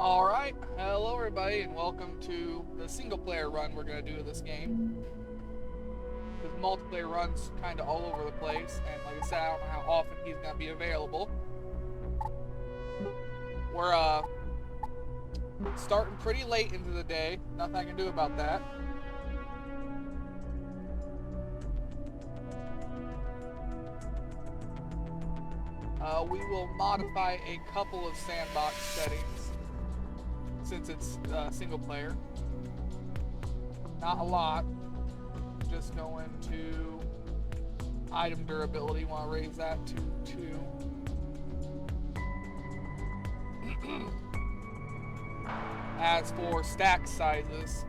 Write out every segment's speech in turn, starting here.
Alright, hello everybody and welcome to the single player run we're going to do of this game. Because multiplayer runs kind of all over the place, and like I said, I don't know how often he's going to be available. We're starting pretty late into the day, nothing I can do about that. We will modify a couple of sandbox settings since it's single player. Not a lot. Just going to item durability. Want to raise that to 2. As for stack sizes,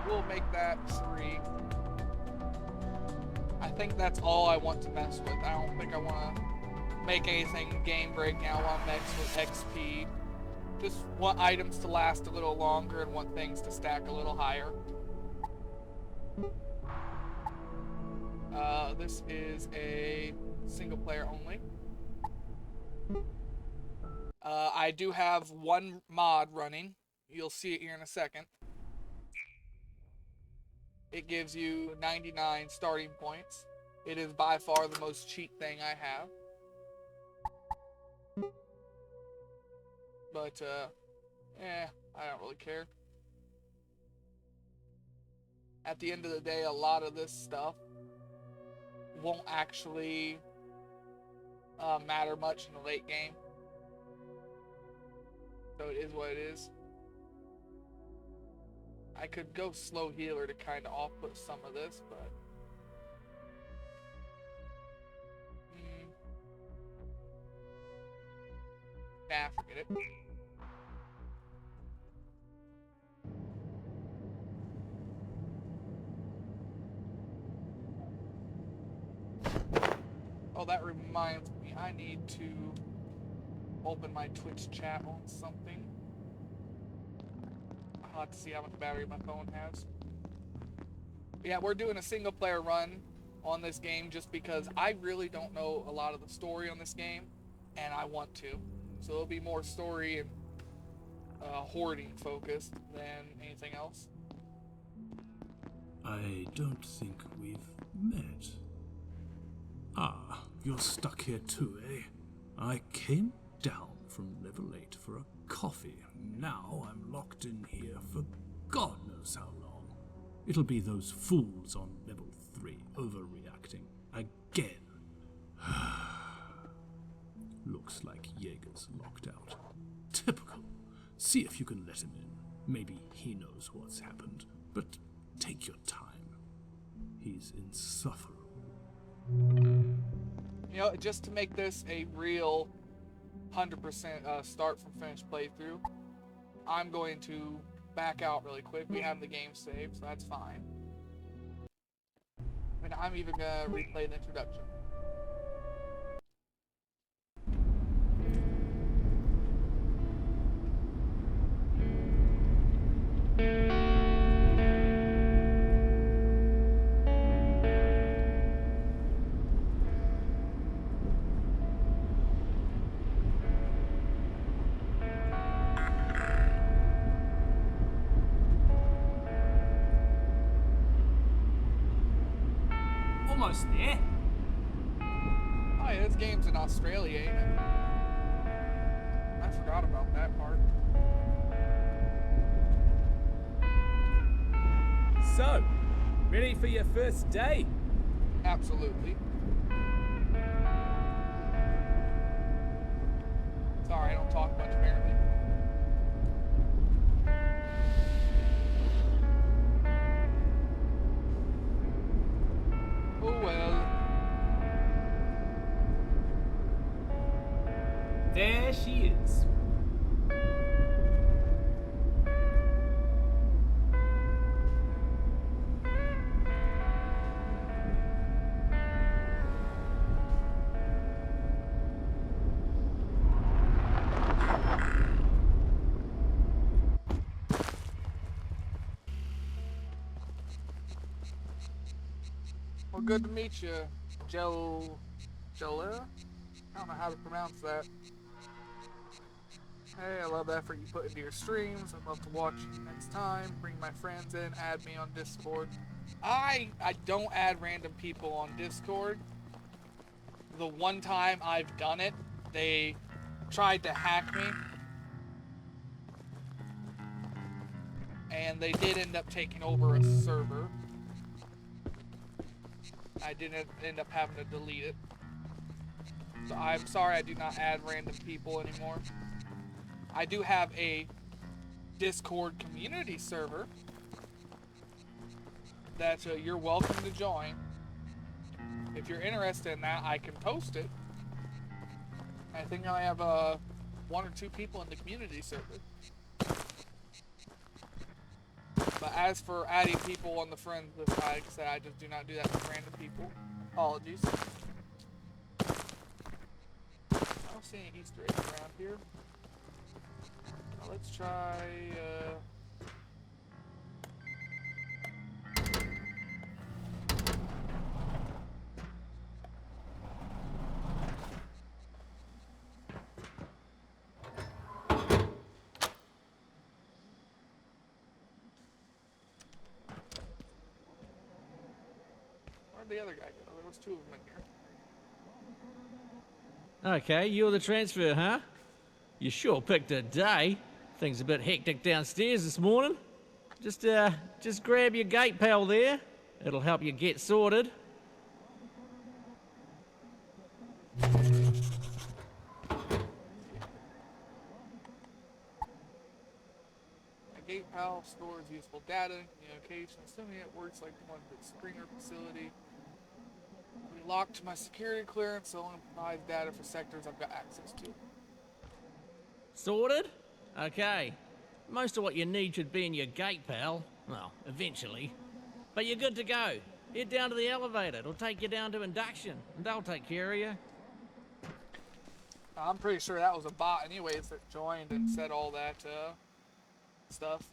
we'll make that 3. I think that's all I want to mess with. I don't think I want to make anything game breaking. I want to mess with XP. Just want items to last a little longer and want things to stack a little higher. This is a single player only. I do have one mod running. You'll see it here in a second. It gives you 99 starting points. It is by far the most cheap thing I have. But, I don't really care. At the end of the day, a lot of this stuff won't actually matter much in the late game. So it is what it is. I could go slow healer to kind of off-put some of this, but... Nah, forget it. Oh, that reminds me, I need to open my Twitch chat on something. I'll have to see how much battery my phone has. But yeah, we're doing a single player run on this game just because I really don't know a lot of the story on this game, and I want to. So it'll be more story and hoarding focused than anything else. I don't think we've met. Ah, you're stuck here too, eh? I came down from level 8 for a coffee. Now I'm locked in here for God knows how long. It'll be those fools on level 3 overreacting again. Looks like Jaeger's locked out. Typical. See if you can let him in. Maybe he knows what's happened. But take your time. He's insufferable. You know, just to make this a real 100% start from finish playthrough, I'm going to back out really quick. We have the game saved, so that's fine. And I'm even going to replay the introduction. Almost there. Oh yeah, this game's in Australia, ain't it? I forgot about that part. So, ready for your first day? Absolutely. Sorry, I don't talk much apparently. Oh well. There she is. Well, good to meet you, Joe. Jala. I don't know how to pronounce that. Hey, I love the effort you put into your streams. I'd love to watch you next time. Bring my friends in. Add me on Discord. I don't add random people on Discord. The one time I've done it, they tried to hack me. And they did end up taking over a server. I didn't end up having to delete it. So I'm sorry I do not add random people anymore. I do have a Discord community server that you're welcome to join. If you're interested in that, I can post it. I think I have 1 or 2 people in the community server. But as for adding people on the friends list, like I said, I just do not do that with random people. Apologies. I don't see any Easter eggs around here. Now let's try. Where'd the other guy go? There was 2 of them in here. Okay, you're the transfer, huh? You sure picked a day. Things a bit hectic downstairs this morning. Just grab your gate pal there. It'll help you get sorted. My gate pal stores useful data and communication, assuming it works like the one at the Springer facility. We locked my security clearance, so only provides data for sectors I've got access to. Sorted? Okay. Most of what you need should be in your gate, pal. Well, eventually. But you're good to go. Head down to the elevator. It'll take you down to induction, and they'll take care of you. I'm pretty sure that was a bot anyways that joined and said all that stuff.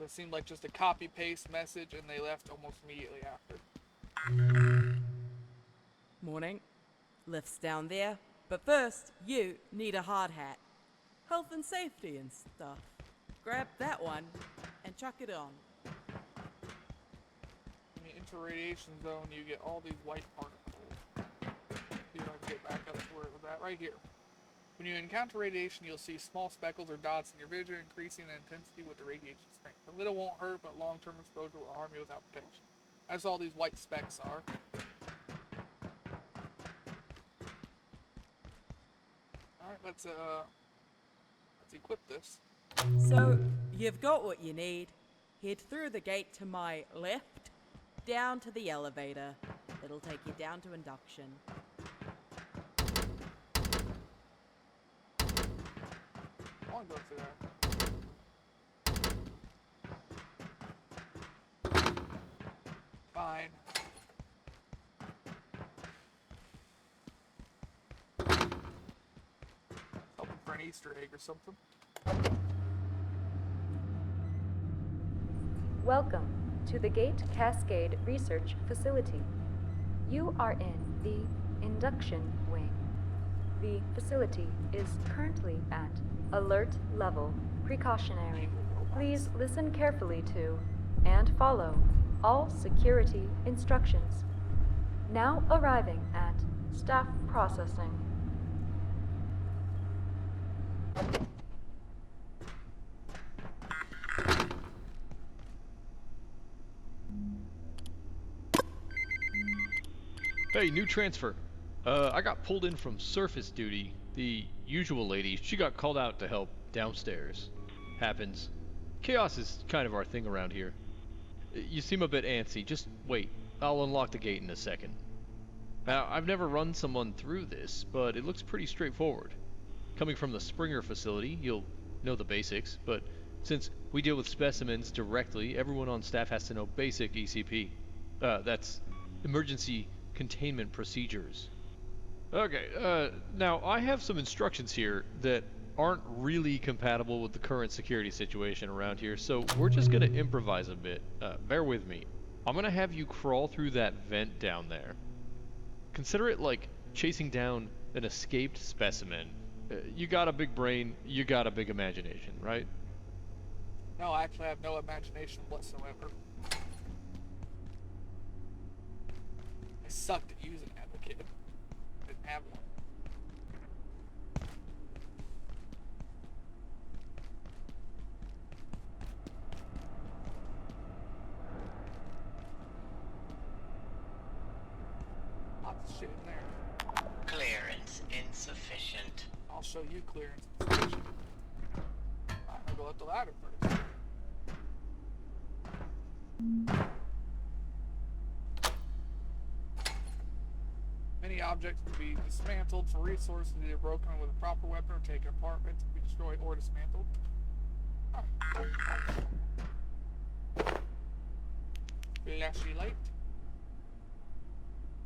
It seemed like just a copy-paste message and they left almost immediately after. Morning. Lift's down there. But first, you need a hard hat. Health and safety and stuff. Grab that one and chuck it on. In the interradiation zone, you get all these white particles. See if I can get back up to where it was at. Right here. When you encounter radiation, you'll see small speckles or dots in your vision, increasing in intensity with the radiation strength. A little won't hurt, but long-term exposure will harm you without protection. That's all these white specks are. Alright, let's equip this. So, you've got what you need. Head through the gate to my left, down to the elevator. It'll take you down to induction. I want to go through that. Fine. Hoping for an Easter egg or something. Welcome to the Gate Cascade Research Facility. You are in the induction wing. The facility is currently at alert level precautionary. Please listen carefully to and follow all security instructions. Now arriving at staff processing. Hey, new transfer. I got pulled in from surface duty. The usual lady, she got called out to help downstairs. Happens. Chaos is kind of our thing around here. You seem a bit antsy. Just wait. I'll unlock the gate in a second. Now, I've never run someone through this, but it looks pretty straightforward. Coming from the Springer facility, you'll know the basics, but since we deal with specimens directly, everyone on staff has to know basic ECP. That's emergency containment procedures. Okay, now I have some instructions here that aren't really compatible with the current security situation around here, so we're just gonna improvise a bit. Bear with me. I'm gonna have you crawl through that vent down there. Consider it like chasing down an escaped specimen. You got a big brain, you got a big imagination, right? No, I actually have no imagination whatsoever. I sucked at using it as a kid. Didn't have one. Lots of shit in there. Clearance insufficient. I'll show you clearance. I'm gonna go up the ladder first. Many objects can be dismantled for resources, either broken with a proper weapon or taken apart, meant to be destroyed or dismantled. Flashy light.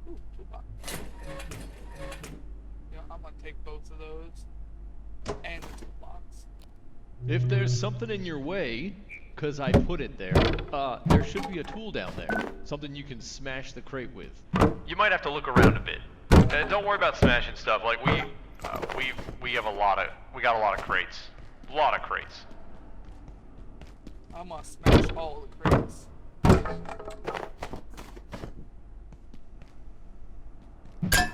Ooh, toolbox. Yeah, I'm gonna take both of those and the toolbox. If there's something in your way, cause I put it there should be a tool down there. Something you can smash the crate with. You might have to look around a bit. Don't worry about smashing stuff. Like we got a lot of crates. A lot of crates. I'm gonna smash all of the crates. Damn, I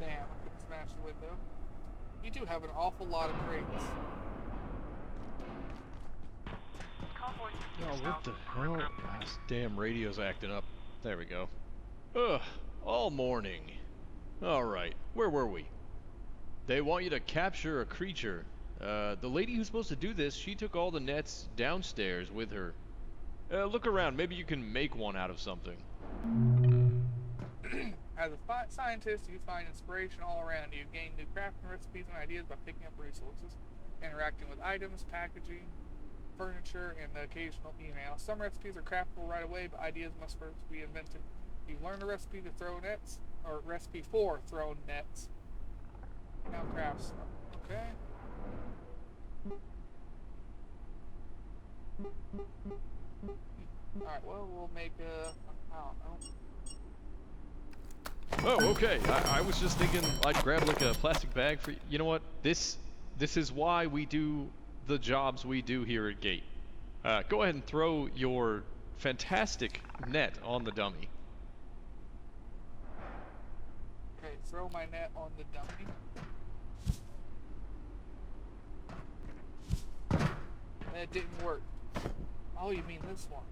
couldn't smash the window. You do have an awful lot of crates. Oh, what the hell? This damn radio's acting up. There we go. Ugh, all morning. Alright, where were we? They want you to capture a creature. The lady who's supposed to do this, she took all the nets downstairs with her. Look around, maybe you can make one out of something. As a scientist, you find inspiration all around you. Gain new crafting recipes and ideas by picking up resources, interacting with items, packaging, furniture, and the occasional email. Some recipes are craftable right away, but ideas must first be invented. You learn a recipe to throw nets, or recipe for throwing nets. Now craft some. Okay. Alright, well, we'll make a... I don't know. Oh, okay. I was just thinking I'd grab like a plastic bag for you know what? This is why we do the jobs we do here at Gate. Go ahead and throw your fantastic net on the dummy. Okay, throw my net on the dummy. That didn't work. Oh, you mean this one?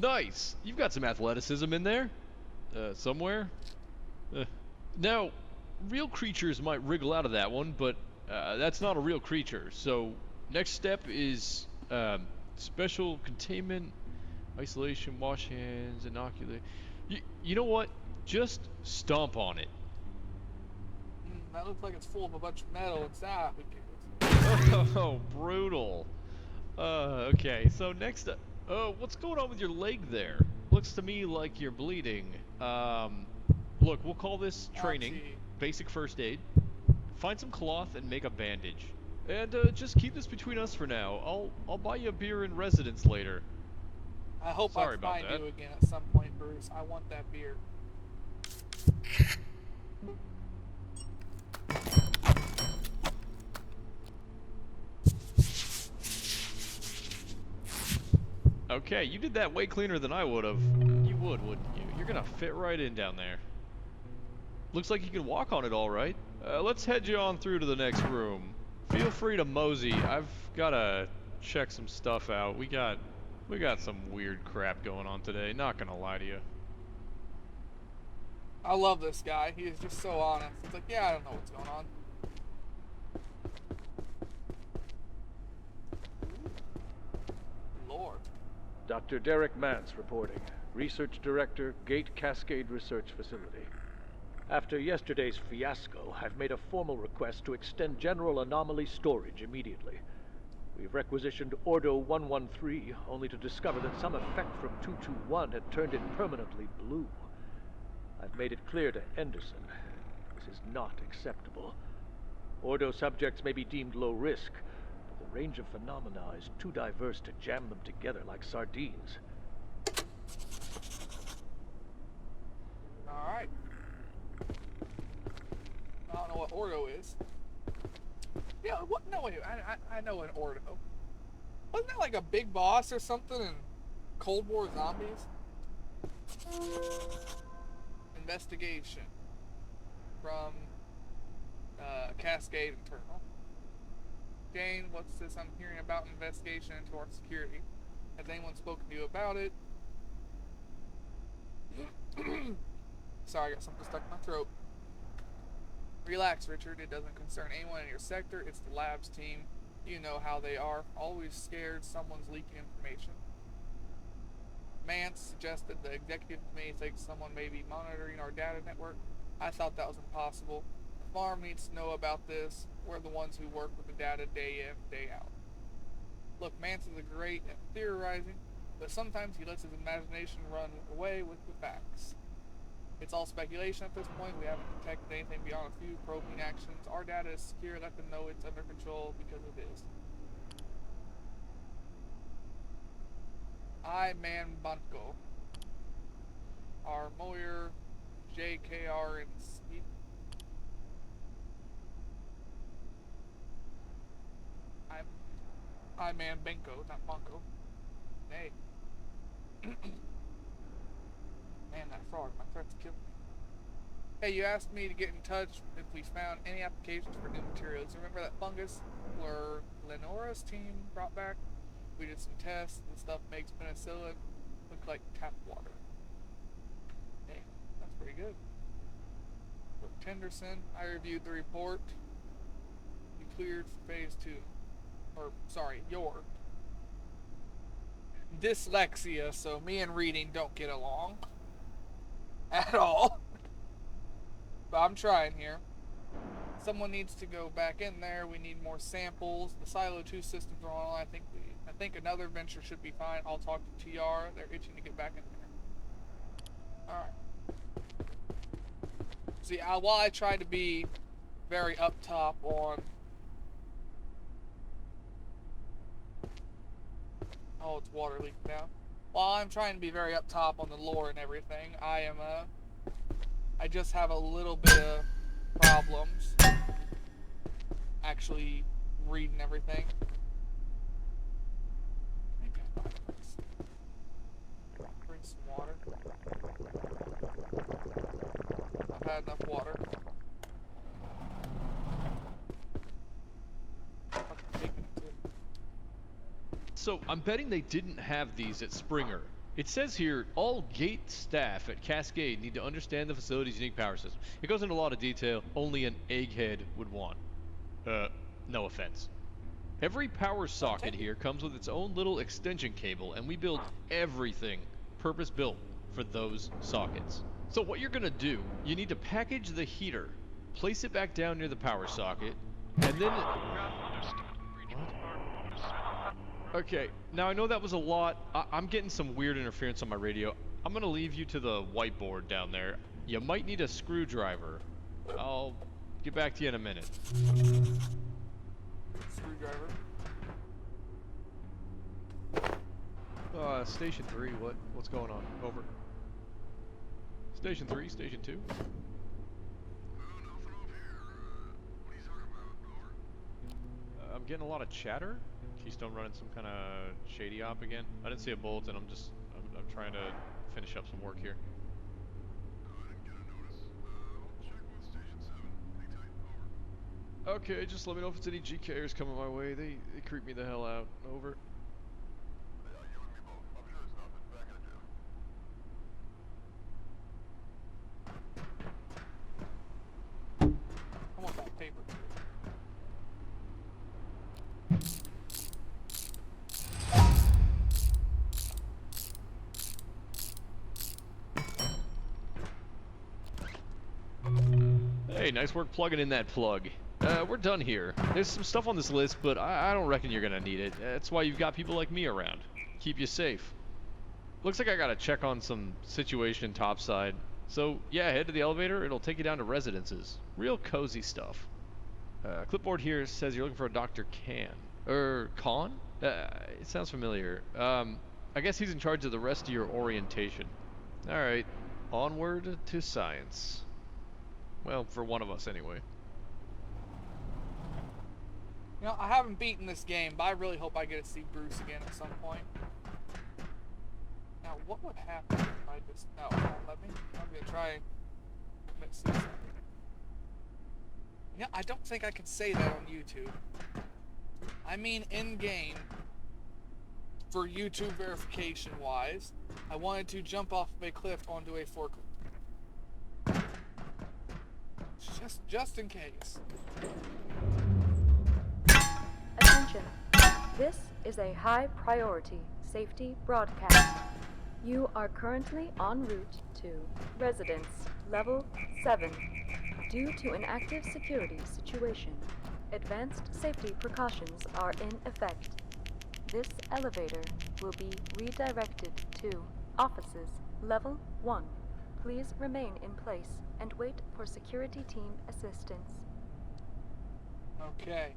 Nice! You've got some athleticism in there. Somewhere. Now, real creatures might wriggle out of that one, but that's not a real creature. So, next step is special containment, isolation, wash hands, inoculate. You know what? Just stomp on it. That looks like it's full of a bunch of metal inside. Who cares? Oh, brutal. Okay, so next up. What's going on with your leg there? Looks to me like you're bleeding. Look, we'll call this training. Basic first aid. Find some cloth and make a bandage. And just keep this between us for now. I'll buy you a beer in residence later. I hope Sorry I about find that. you again at some point, Bruce. I want that beer. Okay, you did that way cleaner than I would have. You would, wouldn't you? You're gonna fit right in down there. Looks like you can walk on it all right. Let's head you on through to the next room. Feel free to mosey. I've gotta check some stuff out. We got some weird crap going on today. Not gonna lie to you. I love this guy. He is just so honest. He's like, yeah, I don't know what's going on. Lord. Dr. Derek Mance reporting. Research Director, Gate Cascade Research Facility. After yesterday's fiasco, I've made a formal request to extend general anomaly storage immediately. We've requisitioned Ordo 113, only to discover that some effect from 221 had turned it permanently blue. I've made it clear to Henderson. This is not acceptable. Ordo subjects may be deemed low risk, but the range of phenomena is too diverse to jam them together like sardines. Alright. I don't know what Ordo is. Yeah, what? No, wait, I know an Ordo. Wasn't that like a big boss or something in Cold War Zombies? Investigation from Cascade Internal. Jane, what's this I'm hearing about investigation into our security? Has anyone spoken to you about it? Sorry, I got something stuck in my throat. Relax, Richard. It doesn't concern anyone in your sector. It's the labs team. You know how they are. Always scared someone's leaking information. Mance suggested the executive committee thinks someone may be monitoring our data network. I thought that was impossible. The farm needs to know about this. We're the ones who work with the data day in, day out. Look, Mance is great at theorizing, but sometimes he lets his imagination run away with the facts. It's all speculation at this point. We haven't detected anything beyond a few probing actions. Our data is secure. Let them know it's under control because it is. I Man Banco. Our Moyer, JKR, and Steve. I Man Benko, not Banco. Hey. Man, that frog, my threat's killing me. Hey, you asked me to get in touch if we found any applications for new materials. Remember that fungus where Lenora's team brought back? We did some tests, and stuff makes penicillin look like tap water. Damn, that's pretty good. Look, Tenderson, I reviewed the report. You cleared for phase 2. Or, sorry, your dyslexia, so me and reading don't get along. At all. But I'm trying here. Someone needs to go back in there. We need more samples. The Silo 2 systems are on. I think another venture should be fine. I'll talk to TR. They're itching to get back in there. Alright. See, while I try to be very up top on... Oh, it's water leaking down. While I'm trying to be very up top on the lore and everything, I just have a little bit of problems actually reading everything. Drink some water. I've had enough water. So, I'm betting they didn't have these at Springer. It says here, all gate staff at Cascade need to understand the facility's unique power system. It goes into a lot of detail only an egghead would want. No offense. Every power socket here comes with its own little extension cable, and we build everything purpose-built for those sockets. So what you're gonna do, you need to package the heater, place it back down near the power socket, and then... Okay, now I know that was a lot. I'm getting some weird interference on my radio. I'm gonna leave you to the whiteboard down there. You might need a screwdriver. I'll get back to you in a minute. Screwdriver. Station 3, what's going on? Over. Station 3, Station 2. I'm getting a lot of chatter. Keystone running some kind of shady op again. I didn't see a bulletin. I'm trying to finish up some work here. Okay, just let me know if it's any GKers coming my way. They creep me the hell out. Over. I want that paper. Hey, nice work plugging in that plug. We're done here. There's some stuff on this list, but I don't reckon you're gonna need it. That's why you've got people like me around. Keep you safe. Looks like I gotta check on some situation topside. So, yeah, head to the elevator. It'll take you down to residences. Real cozy stuff. Clipboard here says you're looking for a Dr. Khan? It sounds familiar. I guess he's in charge of the rest of your orientation. Alright. Onward to science. Well, for one of us anyway. You know, I haven't beaten this game, but I really hope I get to see Bruce again at some point. Now, what would happen if I just... No, it won't let me. I'm going to try and commit suicide. Yeah, I don't think I can say that on YouTube. I mean, in-game, for YouTube verification-wise, I wanted to jump off of a cliff onto a forklift. Just in case. Attention. This is a high-priority safety broadcast. You are currently en route to Residence Level 7. Due to an active security situation, advanced safety precautions are in effect. This elevator will be redirected to Offices Level 1. Please remain in place and wait for security team assistance. Okay.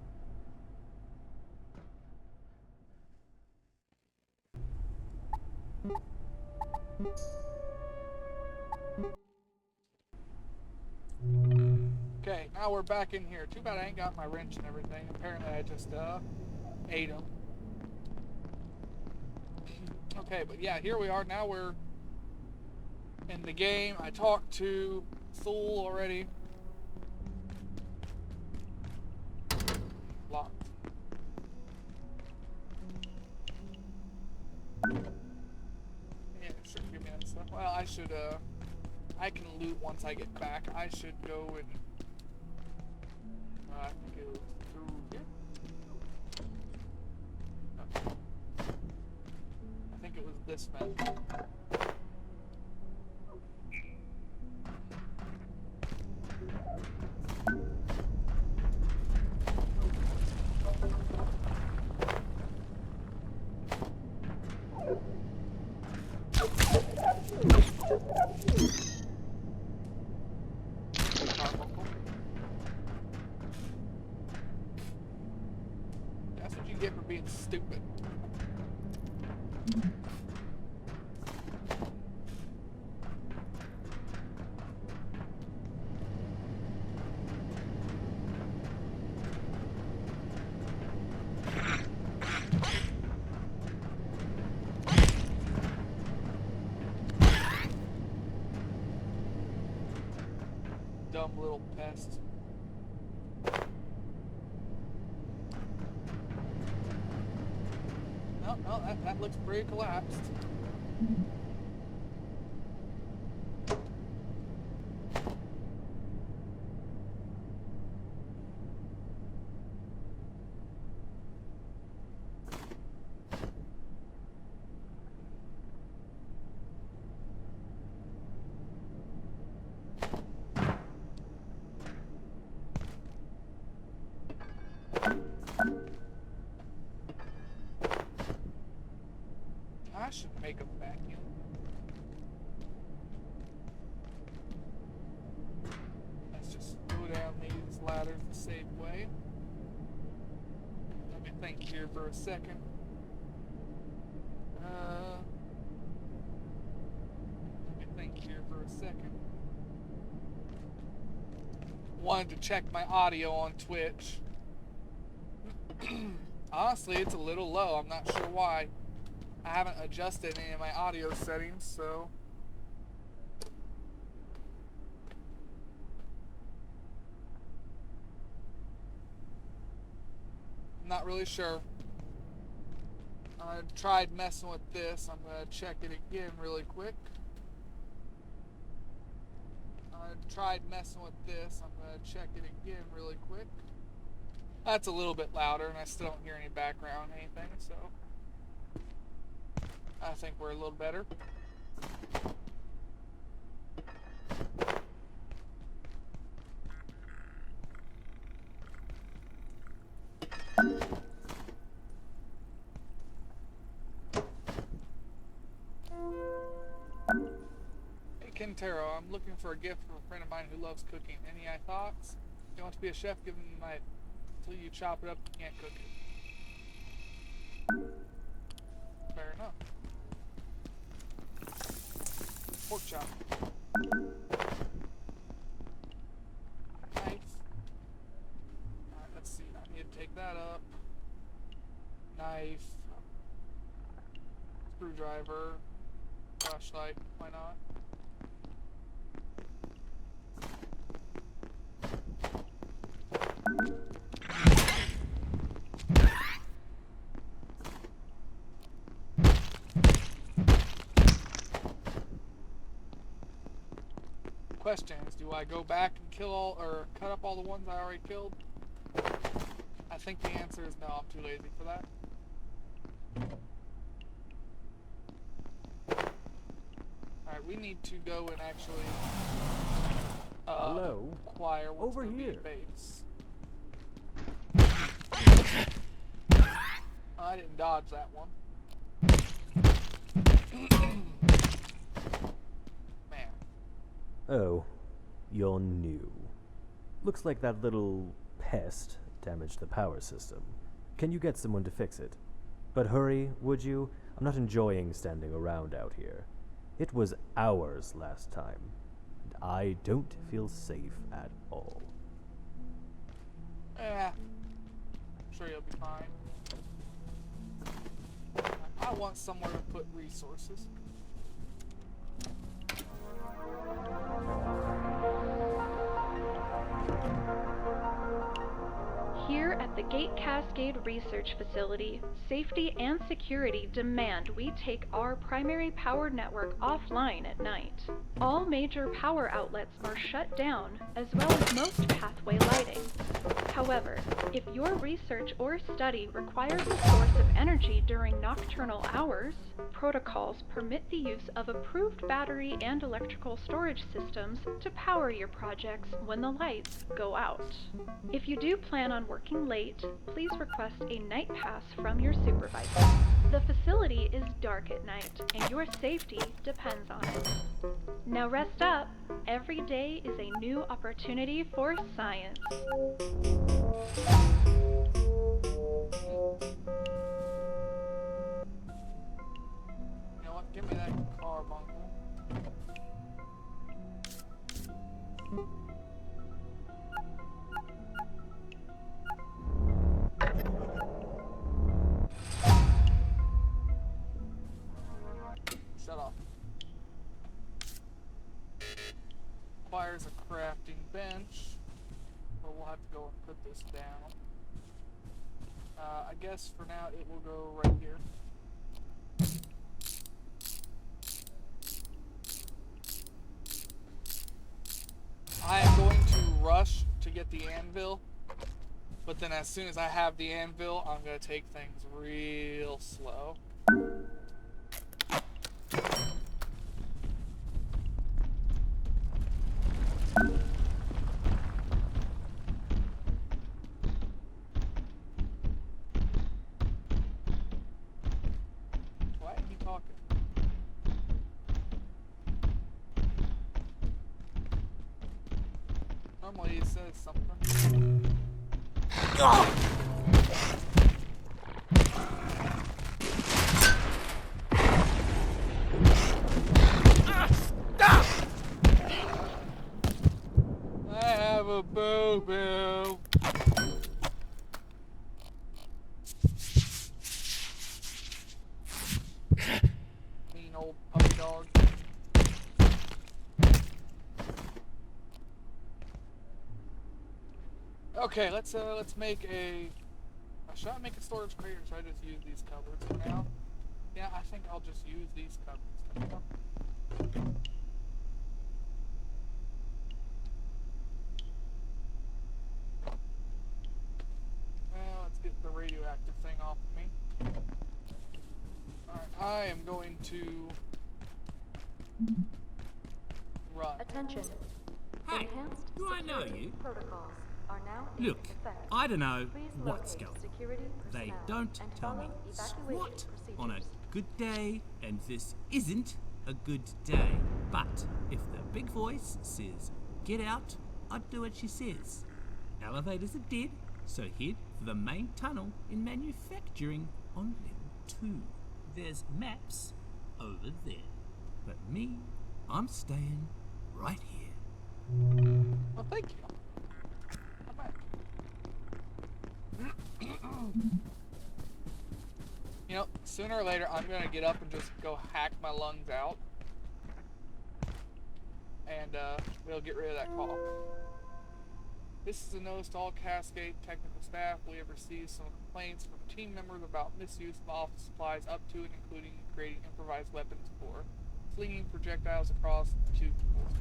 Okay, now we're back in here. Too bad I ain't got my wrench and everything. Apparently I just ate them. Okay, but yeah, here we are. Now we're in the game. I talked to Thule already. Locked. Yeah, sure, give me that stuff. Well, I should, I can loot once I get back. I should go and, I think it was through here. No. I think it was this vent. That's what you get for being stupid. Dumb little pest. No, that looks pretty collapsed. I should make a vacuum. Let's just go down these ladders the safe way. Let me think here for a second. Let me think here for a second. Wanted to check my audio on Twitch. Honestly, it's a little low. I'm not sure why. I haven't adjusted any of my audio settings, so I'm not really sure. I tried messing with this. I'm going to check it again really quick. I tried messing with this. I'm going to check it again really quick. That's a little bit louder, and I still don't hear any background or anything, so I think we're a little better. Hey Kentaro, I'm looking for a gift from a friend of mine who loves cooking. Any thoughts? If you want to be a chef, give him the knife. Until you chop it up, you can't cook it. Fair enough. Pork chop. Nice. Alright, let's see. I need to take that up. Knife. Screwdriver. Flashlight. Why not? Question is, do I go back and kill all, or cut up all the ones I already killed? I think the answer is no, I'm too lazy for that. Alright, we need to go and actually Hello? acquire what's Over gonna be here. base. I didn't dodge that one. Man. Oh, you're new. Looks like that little pest damaged the power system. Can you get someone to fix it? But hurry, would you? I'm not enjoying standing around out here. It was hours last time, and I don't feel safe at all. I'm sure you'll be fine. I want somewhere to put resources. Here at the Gate Cascade Research Facility, safety and security demand we take our primary power network offline at night. All major power outlets are shut down, as well as most pathway lighting. However, if your research or study requires a source of energy during nocturnal hours, protocols permit the use of approved battery and electrical storage systems to power your projects when the lights go out. If you do plan on working late, please request a night pass from your supervisor. The facility is dark at night, and your safety depends on it. Now rest up. Every day is a new opportunity for science. You know what? Give me that carbuncle. Shut off. Requires a crafting bench, but we'll have to go and put this down. I guess for now it will go right here. I am going to rush to get the anvil, but then as soon as I have the anvil, I'm going to take things real slow. Why ain't he talking? Normally he says something. I have a boo-boo. Mean old puppy dog. Okay, let's make a. Should I make a storage crate or should I just use these cupboards for now? Yeah, I think I'll just use these cupboards. Well, let's get the radioactive thing off of me. Alright, I am going to run. Attention. Hey, Enhanced do I know security you? protocols are now in Look, effect. I don't know Please what's locate going security on. They personnel don't and tell me follow evacuation squat on a procedures. good day, and this isn't a good day. But if the big voice says, get out, I'd do what she says. Elevators are dead, so head for the main tunnel in manufacturing on level 2. There's maps over there. But me, I'm staying right here. Well, thank you. You know, sooner or later, I'm gonna get up and just go hack my lungs out. And, we'll get rid of that cough. This is a notice to all Cascade technical staff. We have received some complaints from team members about misuse of office supplies up to and including creating improvised weapons for flinging projectiles across cubicles.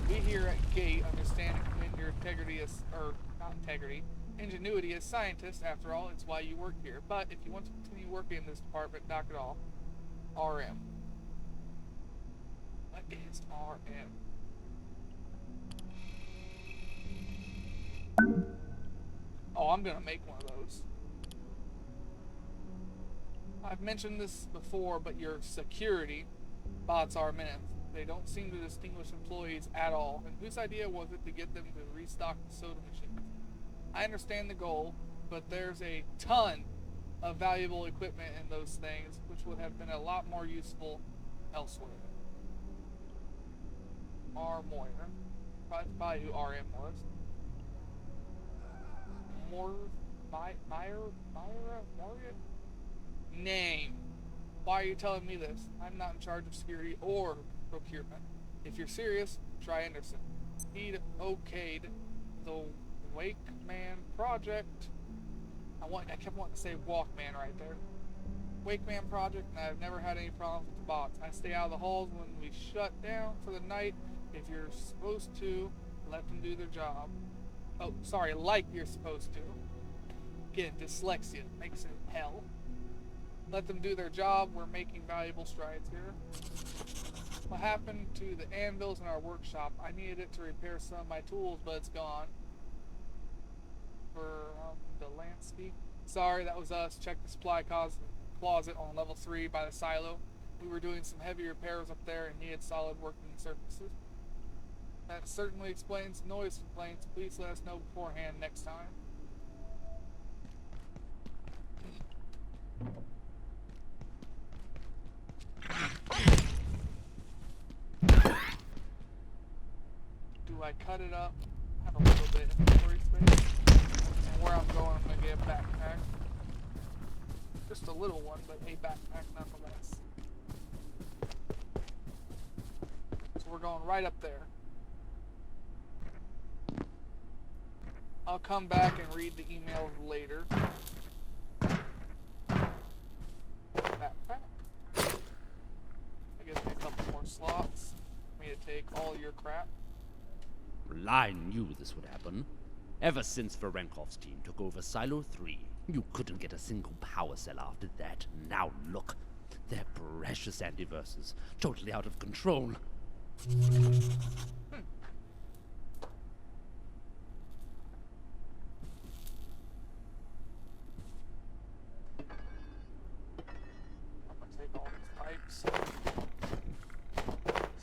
We here at Gate understand and commend your integrity as, or not integrity, ingenuity as scientists. After all, it's why you work here. But if you want to continue working in this department, knock it off. RM. What is RM? Oh, I'm gonna make one of those. I've mentioned this before, but your security bots are minutes. They don't seem to distinguish employees at all. And whose idea was it to get them to restock the soda machines? I understand the goal, but there's a ton of valuable equipment in those things, which would have been a lot more useful elsewhere. R. Moyer. Probably who RM was. Meyer? Name. Why are you telling me this? I'm not in charge of security or procurement. If you're serious, try Anderson. He'd okayed the Wakeman project. I kept wanting to say Walkman right there. Wakeman project, and I've never had any problems with the bots. I stay out of the halls when we shut down for the night. If you're supposed to, let them do their job. Oh, sorry, like you're supposed to. Again, dyslexia makes it hell. Let them do their job. We're making valuable strides here. What happened to the anvils in our workshop? I needed it to repair some of my tools, but it's gone. For the landscape. Sorry, that was us. Check the supply closet on level 3 by the silo. We were doing some heavy repairs up there and needed solid working surfaces. That certainly explains noise complaints. Please let us know beforehand next time. Do I cut it up? I have a little bit of inventory space. And where I'm going, I'm going to get a backpack. Just a little one, but a backpack nonetheless. So we're going right up there. I'll come back and read the emails later. Backpack. I guess a couple more slots for me to take all your crap. Well, I knew this would happen. Ever since Varenkov's team took over Silo 3, you couldn't get a single power cell after that. Now look, they're precious antiverses, totally out of control.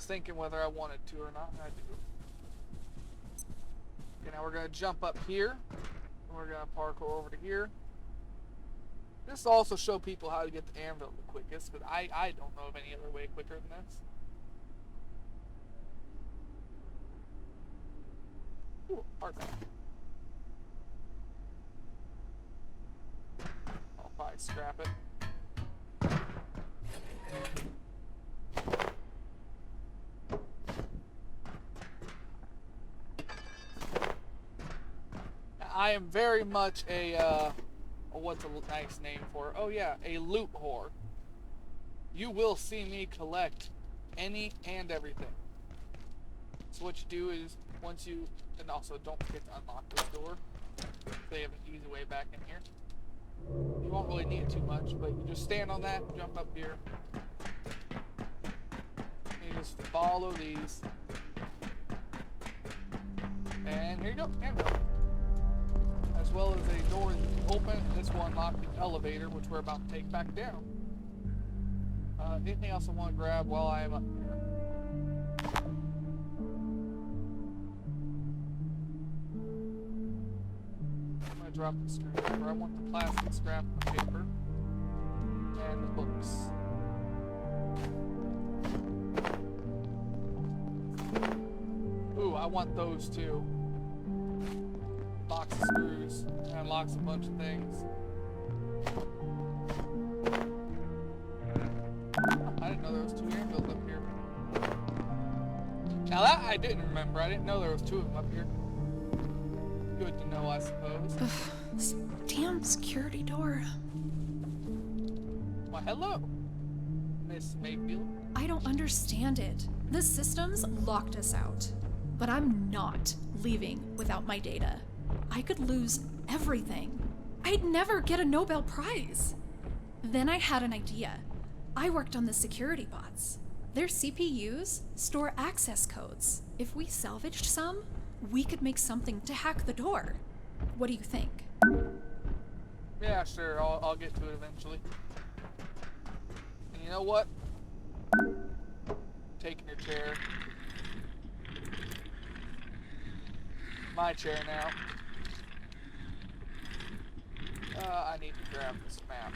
Thinking whether I wanted to or not, and I do. Okay, now we're going to jump up here, and we're going to parkour over to here. This will also show people how to get the anvil the quickest, but I don't know of any other way quicker than this. Ooh, hard back. I'll probably scrap it. I am very much a, what's a nice name for it? Oh yeah, a loot whore. You will see me collect any and everything. So what you do is, once you, and also don't forget to unlock this door. They have an easy way back in here. You won't really need it too much, but you just stand on that, jump up here. And you just follow these. And here you go, anvil. As well as a door that you can open. This will unlock the elevator, which we're about to take back down. Anything else I want to grab while I am up here? I'm going to drop the screwdriver. I want the plastic scrap and the paper. And the books. I want those too. Box of screws. That unlocks a bunch of things. I didn't know there was 2 anvils up here. Now that I didn't remember. I didn't know there was 2 of them up here. Good to know, I suppose. This damn security door. Why, hello, Miss Mayfield. I don't understand it. The systems locked us out. But I'm not leaving without my data. I could lose everything. I'd never get a Nobel Prize. Then I had an idea. I worked on the security bots. Their CPUs store access codes. If we salvaged some, we could make something to hack the door. What do you think? Yeah, sure. I'll get to it eventually. And you know what? Taking your chair. My chair now. I need to grab this map.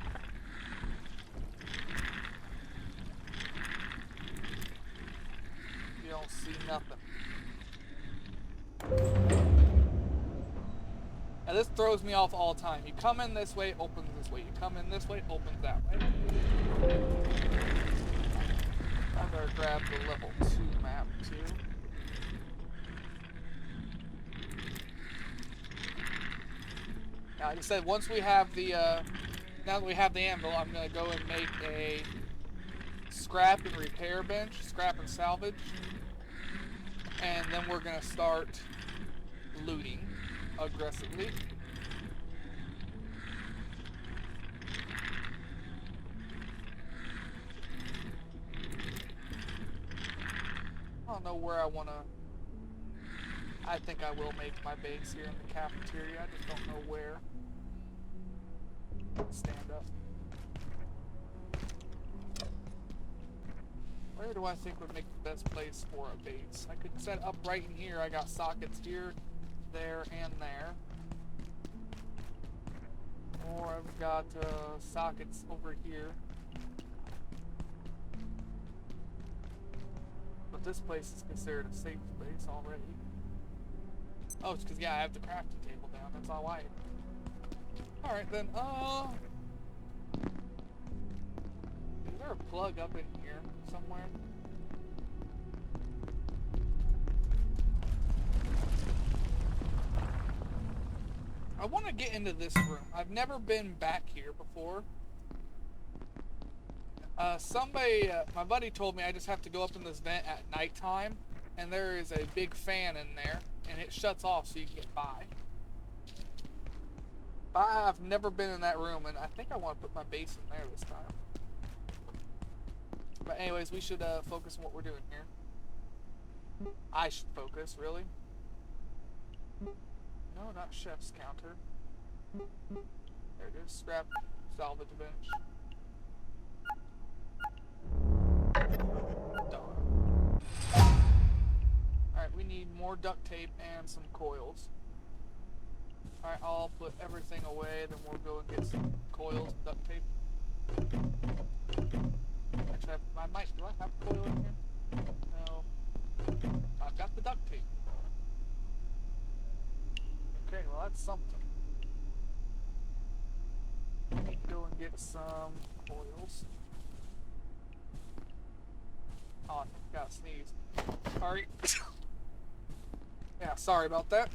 You don't see nothing. Now this throws me off all the time. You come in this way, opens this way. You come in this way, opens that way. I better grab the level 2 map too. Now, like I said, once we have the, now that we have the anvil, I'm gonna go and make a scrap and repair bench, scrap and salvage, and then we're gonna start looting aggressively. I don't know where I wanna. I think I will make my base here in the cafeteria. I just don't know where. Stand up. Where do I think would make the best place for a base? I could set up right in here. I got sockets here, there, and there. Or I've got sockets over here. But this place is considered a safe space already. Oh, it's because, yeah, I have the crafting table down. That's all I. Alright then, is there a plug up in here somewhere? I want to get into this room. I've never been back here before. My buddy told me I just have to go up in this vent at nighttime, and there is a big fan in there, and it shuts off so you can get by. I've never been in that room, and I think I want to put my base in there this time. But anyways, we should focus on what we're doing here. I should focus, really. No, not chef's counter. There it is. Scrap salvage bench. Alright, we need more duct tape and some coils. Alright, I'll put everything away, then we'll go and get some coils and duct tape. Actually, do I have coil in here? No. I've got the duct tape. Okay, well that's something. I need to go and get some coils. Oh, I gotta sneeze. Alright. Yeah, sorry about that.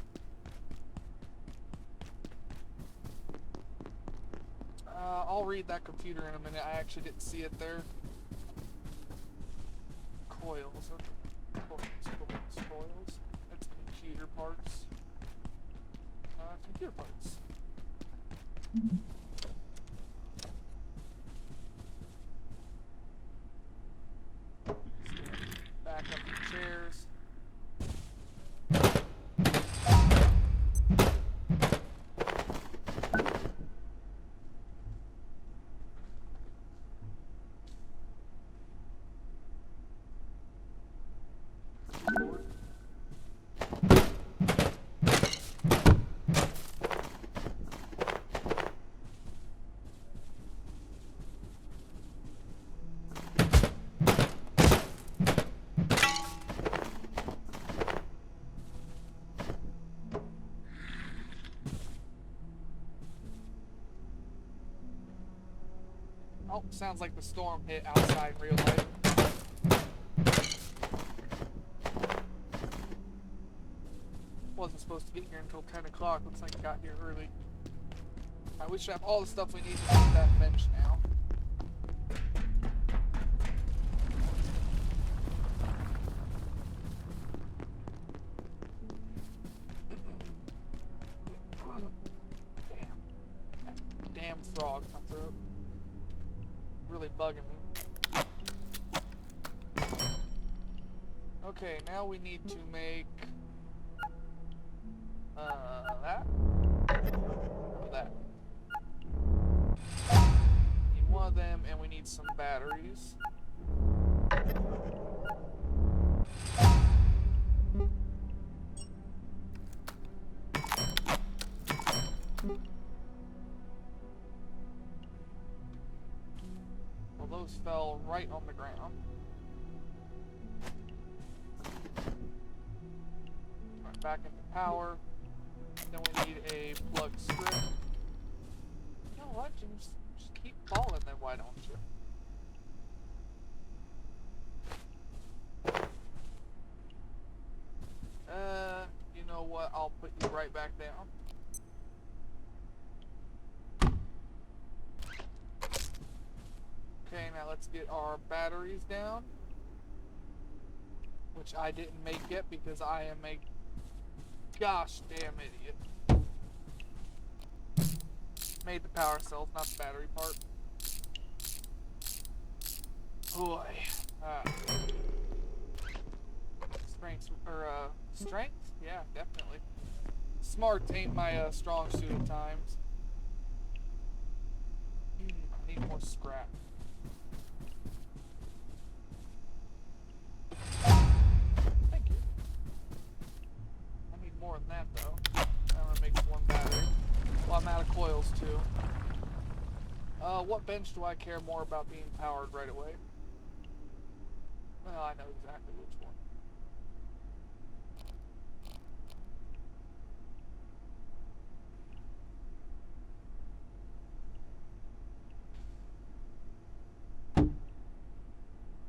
I'll read that computer in a minute. I actually didn't see it there. Coils. Coils. That's computer parts. Computer parts. Back up the chairs. Oh, sounds like the storm hit outside in real life. Wasn't supposed to get here until 10 o'clock. Looks like it got here early. Alright, we should have all the stuff we need to make that bench now. Damn frog in my throat. Really bugging me. Okay, now we need to make that or that. Need one of them, and we need some batteries. Well, those fell right on the ground. Right back into power. Then we need a plug strip. You know what? You just keep falling then, why don't you? You know what? I'll put you right back down. Okay, now let's get our batteries down. Which I didn't make yet because I am a gosh damn idiot. Made the power cells, not the battery part. Boy. Strength, or strength? Yeah, definitely. Smart ain't my strong suit at times. I need more scrap. Thank you. I need more than that though. That only makes one battery. Well, I'm out of coils too. What bench do I care more about being powered right away? Well, I know exactly which one.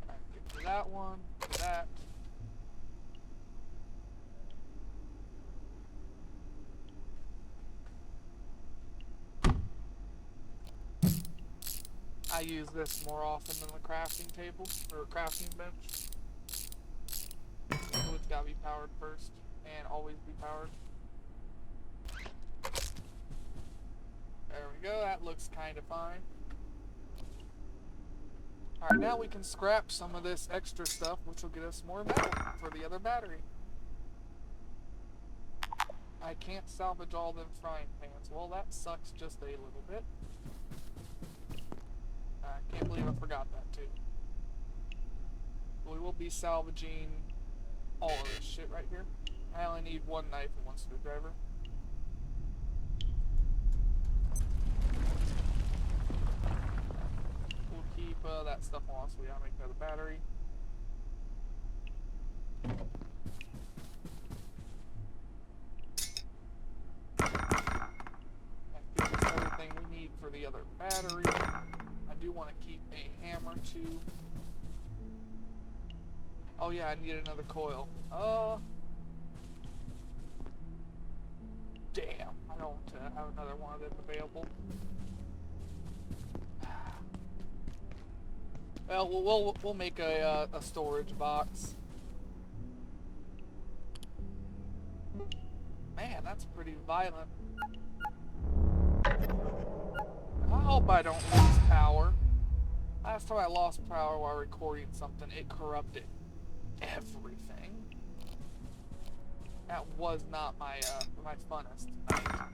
Alright, get to that one, to that. I use this more often than the crafting table, or crafting bench. So it's gotta be powered first, and always be powered. There we go, that looks kinda fine. Alright, now we can scrap some of this extra stuff, which will get us more metal for the other battery. I can't salvage all them frying pans. Well, that sucks just a little bit. I can't believe I forgot that too. We will be salvaging all of this shit right here. I only need one knife and one screwdriver. We'll keep that stuff on so we gotta make another battery. That gives us everything we need for the other battery. I do want to keep a hammer too. Oh yeah, I need another coil. Damn, I don't have another one of them available. Well, we'll make a storage box. Man, that's pretty violent. I hope I don't lose power. Last time I lost power while recording something, it corrupted everything. That was not my my funnest night.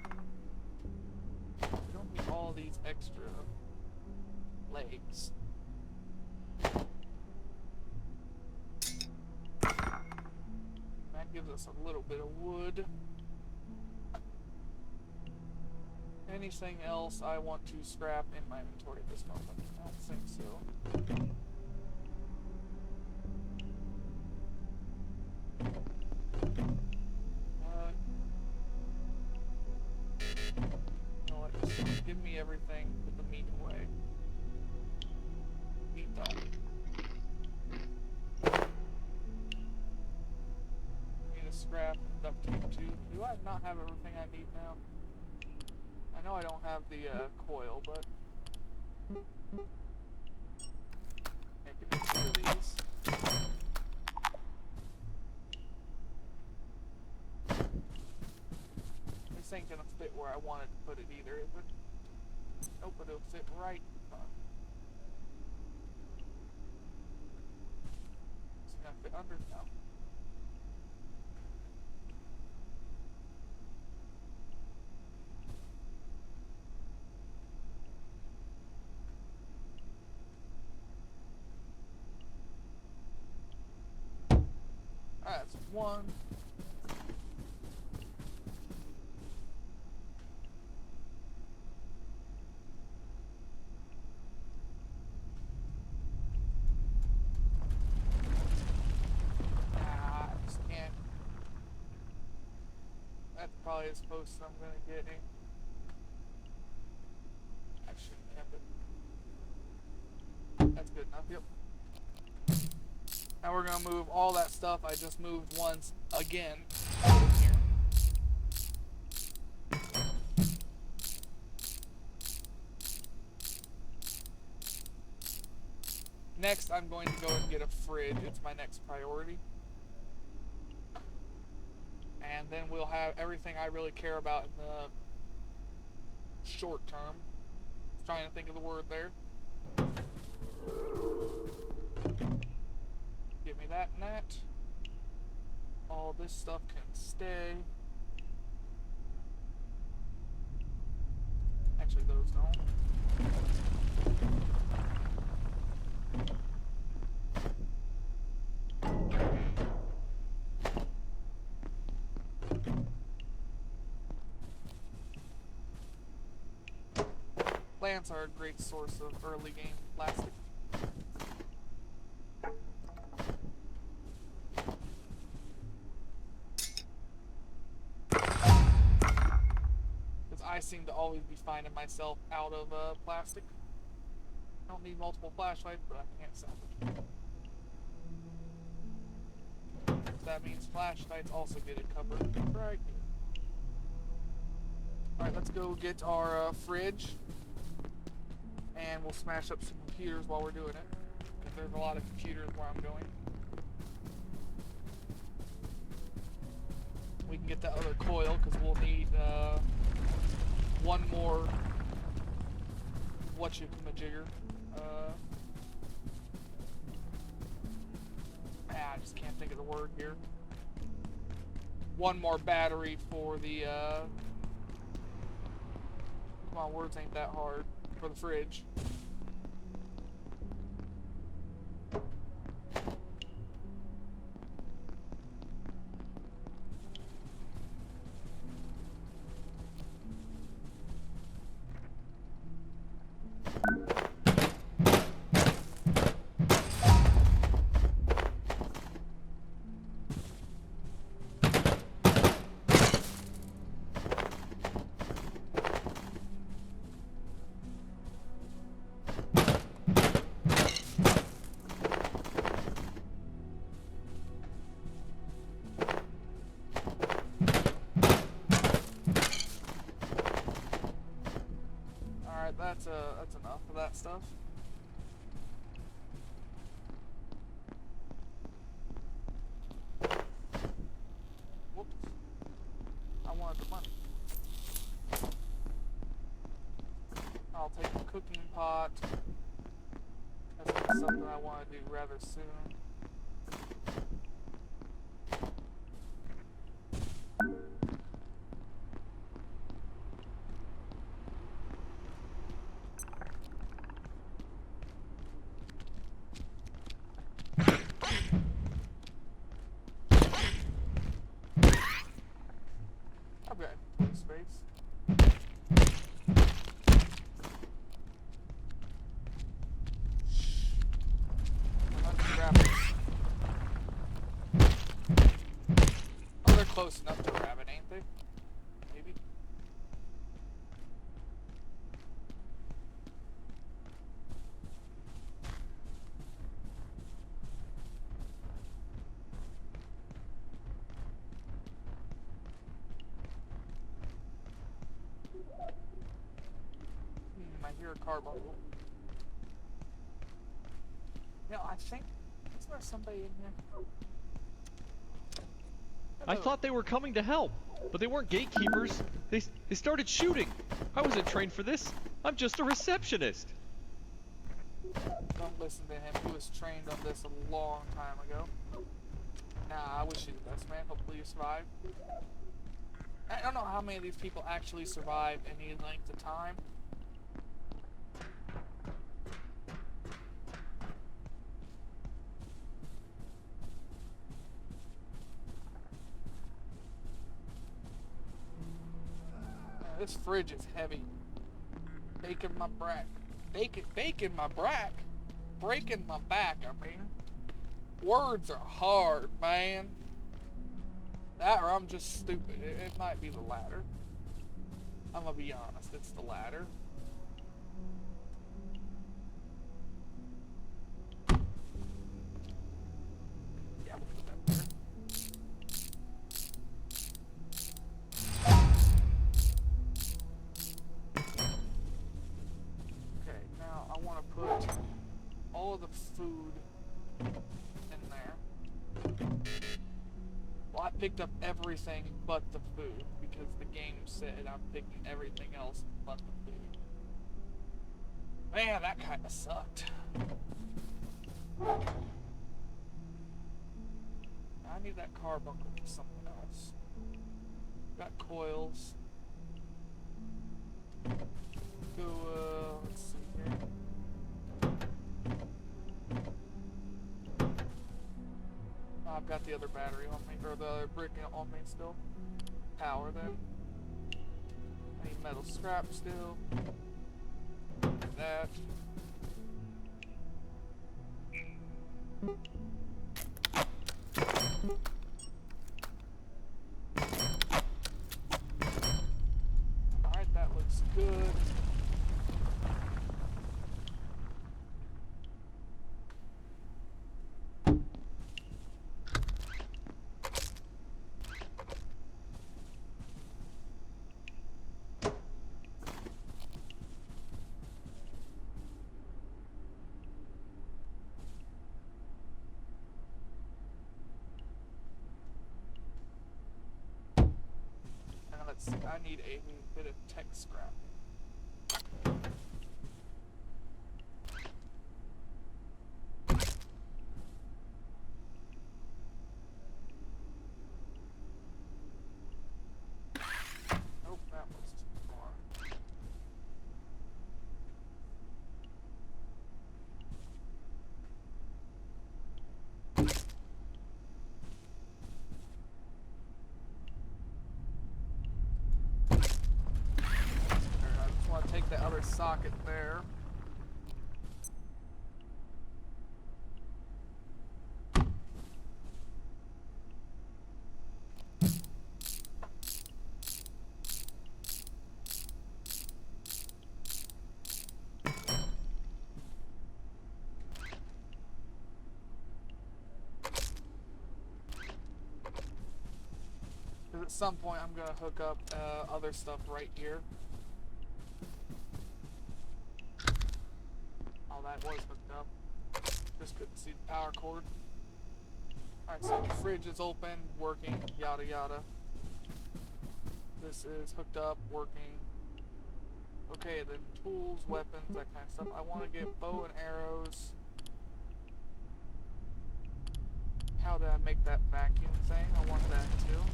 We don't need all these extra legs. That gives us a little bit of wood. Anything else I want to scrap in my inventory at this moment? I don't think so. You know what? Just give me everything, put the meat away. scrap, duct tape too. Do I not have everything I need now? I know I don't have the coil, but I can make 2 of these. This ain't gonna fit where I wanted to put it either, is it? Nope, but it'll fit right. It's gonna fit under now. Alright, that's 1. I just can't. That's probably as close as I'm gonna get. I shouldn't have it. That's good enough, yep. Now we're gonna move all that stuff I just moved once again over here. Next, I'm going to go and get a fridge. It's my next priority. And then we'll have everything I really care about in the short term. Trying to think of the word there. Give me that and that. All this stuff can stay. Actually, those don't. Plants are a great source of early game plastic. Because I seem to always be finding myself out of plastic. I don't need multiple flashlights, but I can't salvage. That means flashlights also get it covered right here. Alright, let's go get our fridge. And we'll smash up some computers while we're doing it. Because there's a lot of computers where I'm going. We can get that other coil because we'll need one more whatchamajigger. I just can't think of the word here. One more battery for the come on, words ain't that hard. For the fridge. That's enough of that stuff. Whoops. I wanted the money. I'll take the cooking pot. That's something I want to do rather soon. Close enough to grab it, ain't they? Maybe. carbuncle. You know, I think, is there somebody in here? I thought they were coming to help, but they weren't gatekeepers. They started shooting. I wasn't trained for this. I'm just a receptionist. Don't listen to him. He was trained on this a long time ago. Nah, I wish you the best, man. Hopefully you survive. I don't know how many of these people actually survive any length of time. This fridge is heavy. Baking my back. Baking my back? Breaking my back, I mean. Words are hard, man. That or I'm just stupid. It might be the latter. I'm gonna be honest, it's the latter. Yeah, we'll put that there. Okay, now I want to put all of the food in there. Well, I picked up everything but the food because the game said I'm picking everything else but the food. Man, that kind of sucked. I need that carbuncle for something else. Got coils. Go, let's see here. I've got the other battery on me, or the other brick on me still. Power them. I need metal scrap still. That. Alright, that looks good. I need a bit of tech scrap. Nope, that was too far. Take the other socket there. Because at some point I'm gonna hook up other stuff right here. That was hooked up. Just couldn't see the power cord. Alright, so the fridge is open, working, yada yada. This is hooked up, working. Okay, then tools, weapons, that kind of stuff. I want to get bow and arrows. How did I make that vacuum thing? I want that too.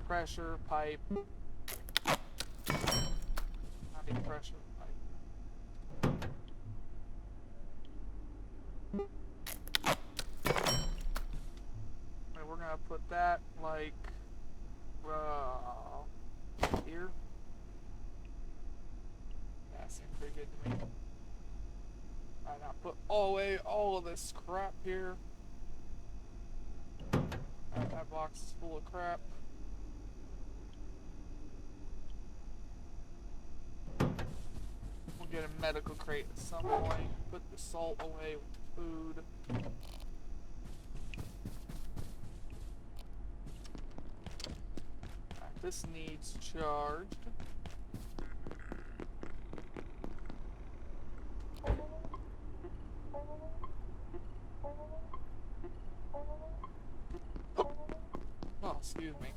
Pressure, pipe. I need pressure. We're gonna put that like here. That seems pretty good to me. Alright, now put all of this crap here. That box is full of crap. We'll get a medical crate at some point. Put the salt away with the food. This needs charged. Oh, excuse me.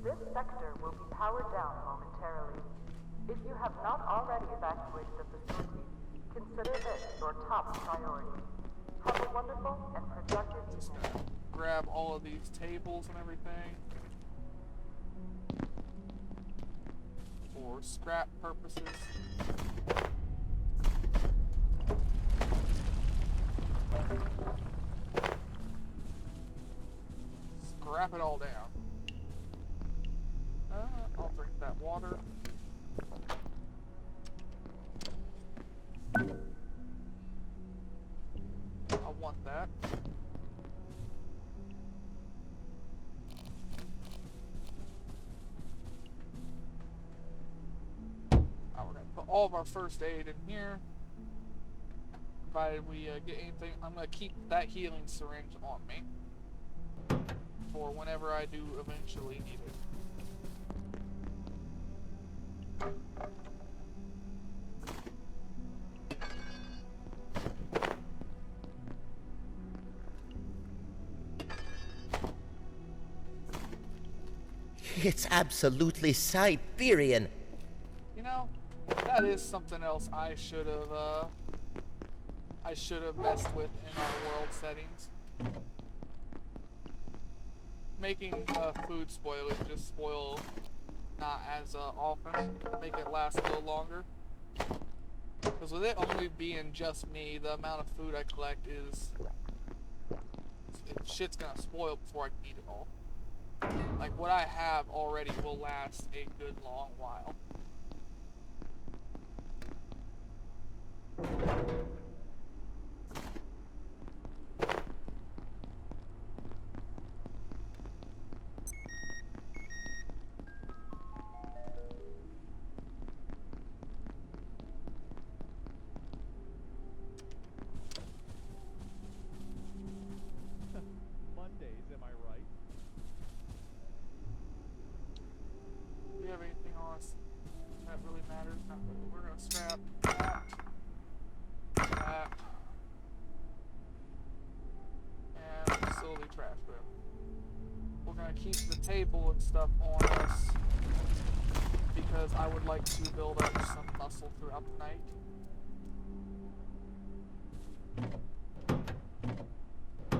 This sector will be powered down momentarily. If you have not already evacuated the facility, consider this your top priority. Have a wonderful and productive evening. Grab all of these tables and everything for scrap purposes. Scrap it all down. I'll drink that water. I want that. We're gonna put all of our first aid in here. Provided we get anything, I'm gonna keep that healing syringe on me for whenever I do eventually need it. It's absolutely Siberian. You know, that is something else I should have messed with in our world settings. Making food spoilage just spoil not as often, make it last a little longer. Because with it only being just me, the amount of food I collect is shit's gonna spoil before I can eat it all. Like what I have already will last a good long while. Mondays, am I right? Do you have anything on us that really matters? Not really. We're gonna scrap that, and facility trash room. We're gonna keep the table and stuff on us because I would like to build up some muscle throughout the night. I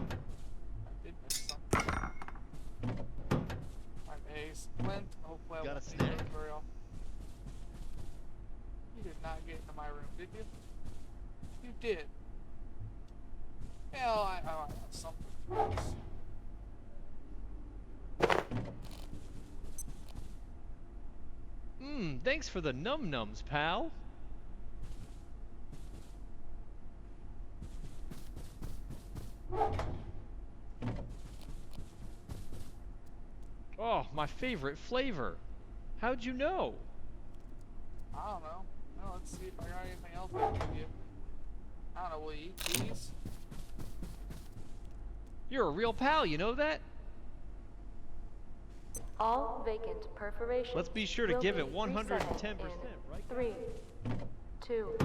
did miss something. I'm a splint. Hopefully I Got a won't need snack? it very often. You did not get into my room, did you? You did. Well, I have something for this. Thanks for the num-nums, pal. Oh, my favorite flavor. How'd you know? I don't know. Well, let's see if I got anything else I can give you. I don't know, will you eat these? You're a real pal, you know that? All vacant perforations. Let's be sure to will give be it 110%, reset right? in 3, 2,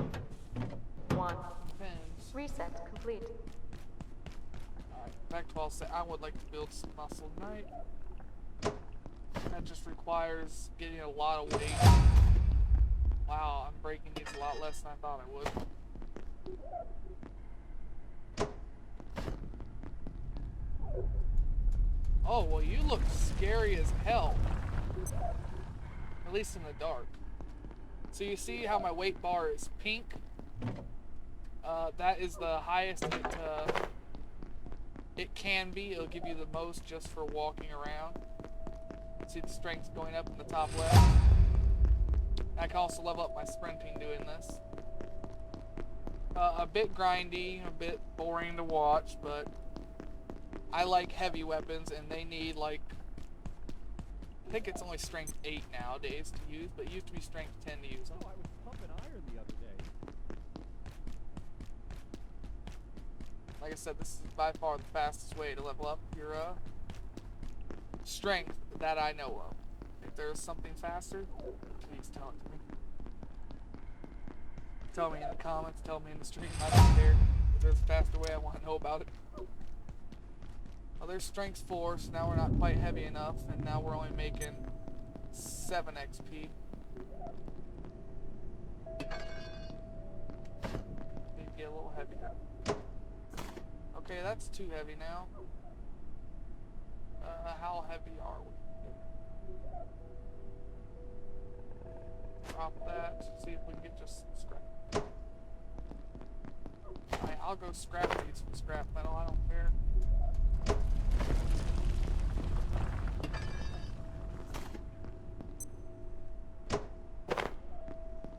1. Depends. Reset complete. Alright, back to what I said. I would like to build some muscle tonight. That just requires getting a lot of weight. Wow, I'm breaking these a lot less than I thought I would. Oh, well, you look scary as hell. At least in the dark. So you see how my weight bar is pink? That is the highest it can be. It'll give you the most just for walking around. See the strength going up in the top left. I can also level up my sprinting doing this. A bit grindy, a bit boring to watch, but I like heavy weapons, and they need, like, I think it's only strength 8 nowadays to use, but it used to be strength 10 to use them. Oh, I was pumping iron the other day. Like I said, this is by far the fastest way to level up your strength that I know of. If there's something faster, please tell it to me. Tell me in the comments, tell me in the stream, I don't care. If there's a faster way, I want to know about it. Well, there's strength 4, so now we're not quite heavy enough, and now we're only making 7 XP. Need to get a little heavier. Okay, that's too heavy now. How heavy are we? Drop that, see if we can get just some scrap. Alright, I'll go scrap these for scrap metal, I don't care.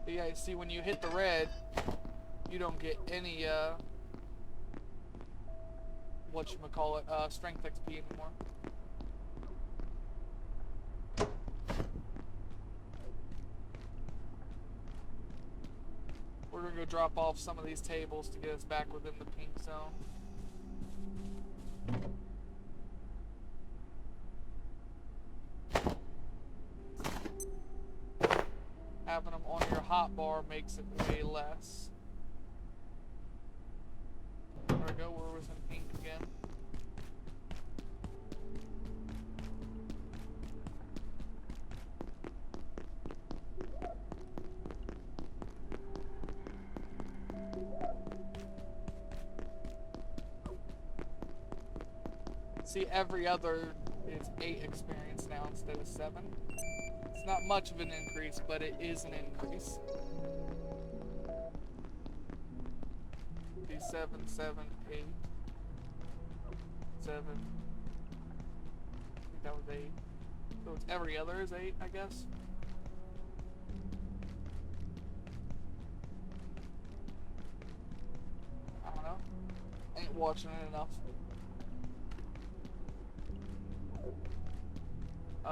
But yeah, you see, when you hit the red, you don't get any, whatchamacallit, strength XP anymore. We're gonna go drop off some of these tables to get us back within the pink zone. Having them on your hotbar makes it way less. There we go, we're within pink again. See, every other is 8 experience now instead of 7. It's not much of an increase, but it is an increase. Be 7, 7, 8, 7. I think that was 8. So it's every other is 8, I guess. I don't know. Ain't watching it enough.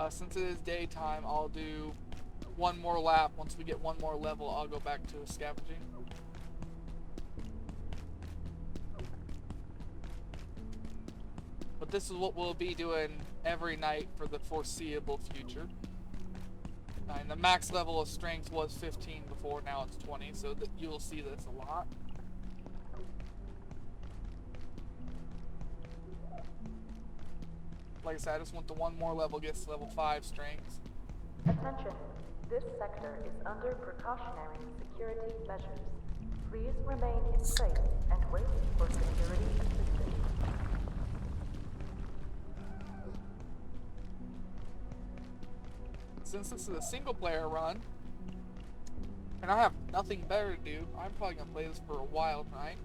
Since it is daytime, I'll do one more lap. Once we get one more level, I'll go back to scavenging. But this is what we'll be doing every night for the foreseeable future. And the max level of strength was 15 before, now it's 20, so that you'll see this a lot. Like I said, I just want the one more level, gets to level 5 strength. Attention, this sector is under precautionary security measures. Please remain in place and wait for security assistance. Since this is a single player run, and I have nothing better to do, I'm probably going to play this for a while tonight.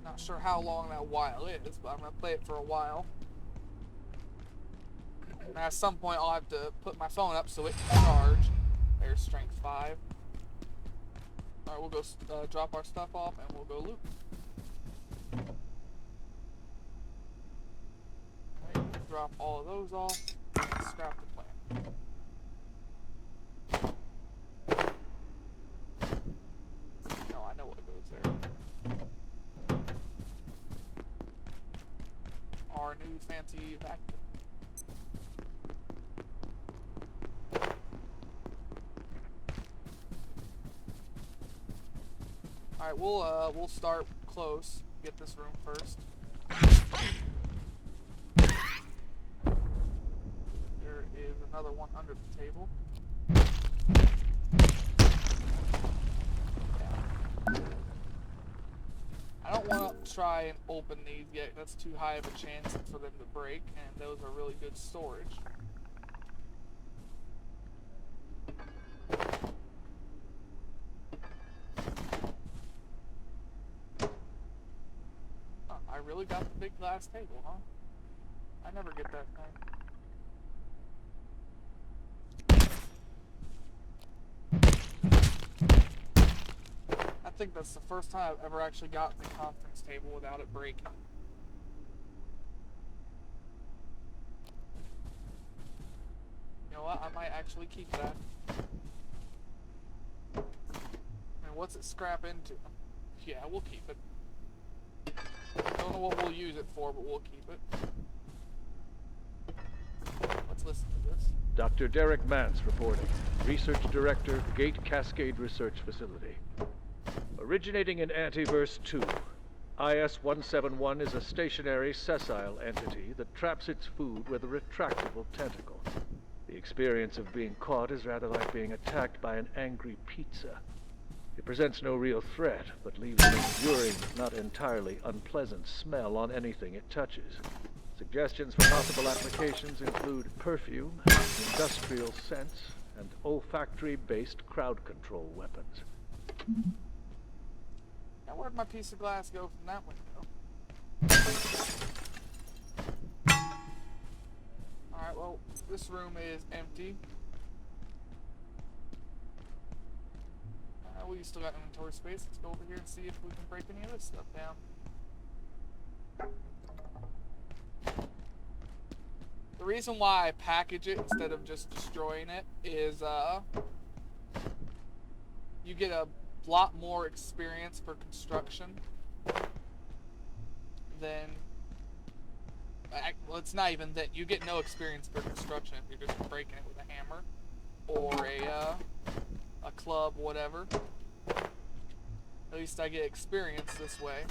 Not sure how long that while is, but I'm going to play it for a while. And at some point I'll have to put my phone up so it can charge. There's strength 5. Alright, we'll go drop our stuff off and we'll go loot. Alright, drop all of those off and scrap the plant. No, I know what goes there. Our new fancy vacuum. Alright, we'll start close. Get this room first. There is another one under the table. Yeah. I don't want to try and open these yet. That's too high of a chance for them to break, and those are really good storage. I really got the big glass table, huh? I never get that thing. I think that's the first time I've ever actually gotten the conference table without it breaking. You know what? I might actually keep that. And what's it scrap into? Yeah, we'll keep it. Go Don't know what we'll use it for, but we'll keep it. Let's listen to this. Dr. Derek Mance reporting. Research Director, Gate Cascade Research Facility. Originating in Antiverse 2, IS-171 is a stationary, sessile entity that traps its food with a retractable tentacle. The experience of being caught is rather like being attacked by an angry pizza. It presents no real threat, but leaves an enduring, not entirely unpleasant smell on anything it touches. Suggestions for possible applications include perfume, industrial scents, and olfactory-based crowd control weapons. Now where'd my piece of glass go from that window? Alright, well, this room is empty. We still got inventory space. Let's go over here and see if we can break any of this stuff down. The reason why I package it instead of just destroying it is you get a lot more experience for construction than well, it's not even that. You get no experience for construction if you're just breaking it with a hammer or a club, whatever. At least I get experience this way.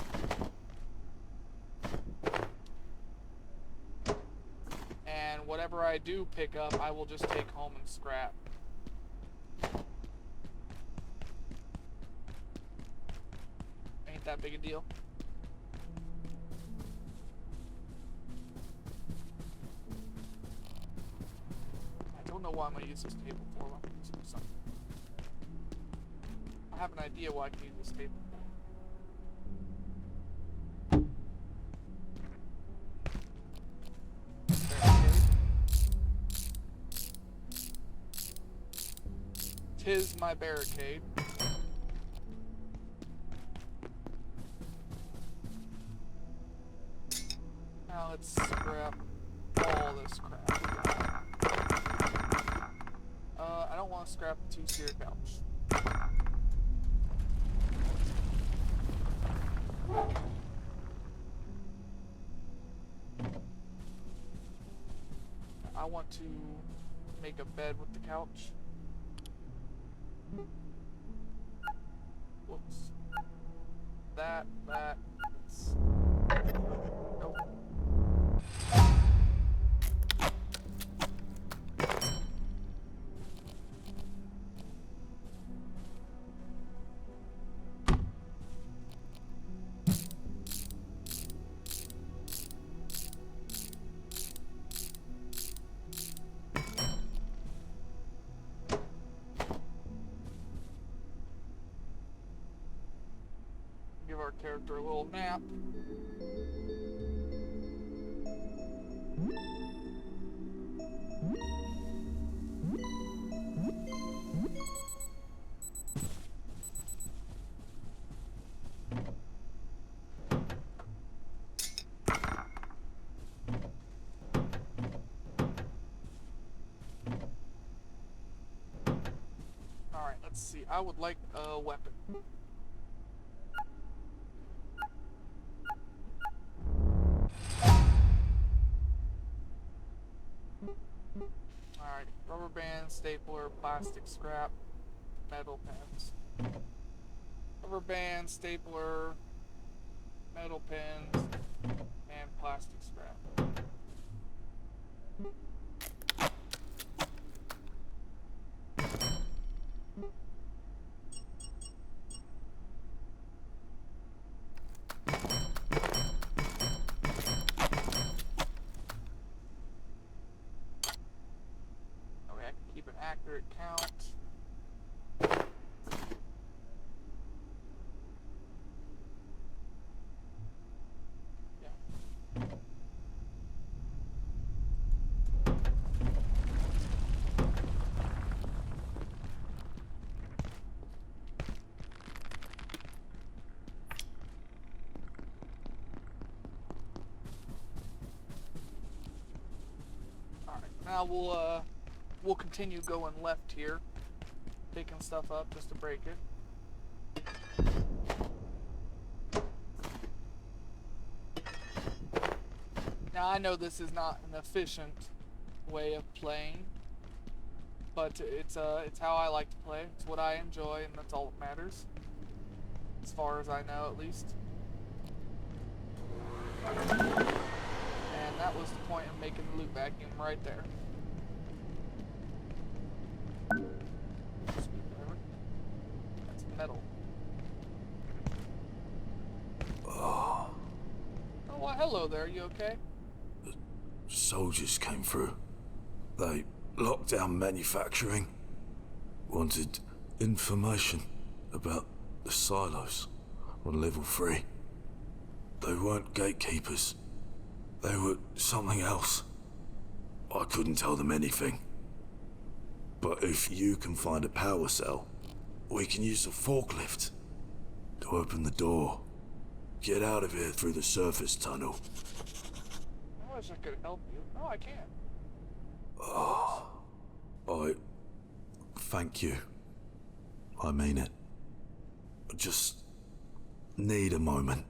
And whatever I do pick up, I will just take home and scrap. Ain't that big a deal. I don't know why I'm gonna use this table for. I'm gonna use it for something. I have an idea why I can use this table. Tis my barricade. Now let's scrap all this crap. I don't want to scrap the two-seater couch. I want to make a bed with the couch. Whoops. That. Nope. Give our character a little nap. Alright, let's see. I would like a weapon. Alright, rubber band, stapler, plastic scrap, metal pens. Rubber band, stapler, metal pens, and plastic scrap. Keep an accurate count. Yeah. All right, now we'll continue going left here, picking stuff up just to break it. Now I know this is not an efficient way of playing, but it's how I like to play. It's what I enjoy, and that's all that matters, as far as I know, at least. And that was the point of making the loot vacuum right there. That's metal. Oh, Oh, well, hello there. You okay? soldiers came through. They locked down manufacturing. Wanted information about the silos on level 3. They weren't gatekeepers. They were something else. I couldn't tell them anything. But if you can find a power cell, we can use a forklift to open the door. Get out of here through the surface tunnel. I wish I could help you. No, I can't. Oh, I thank you. I mean it. I just need a moment.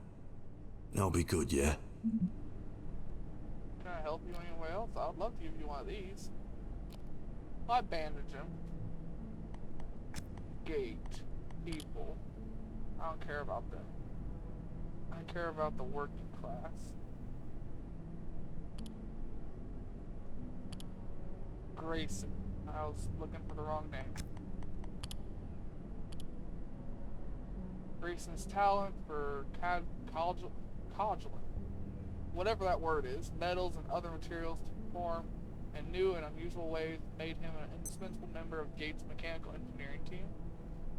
I'll be good, yeah? Can I help you anywhere else? I'd love to give you one of these. I bandage him. Gate. People. I don't care about them. I care about the working class. Grayson. I was looking for the wrong name. Grayson's talent for codulant, whatever that word is, metals and other materials to perform in new and unusual ways made him an indispensable member of Gates' mechanical engineering team.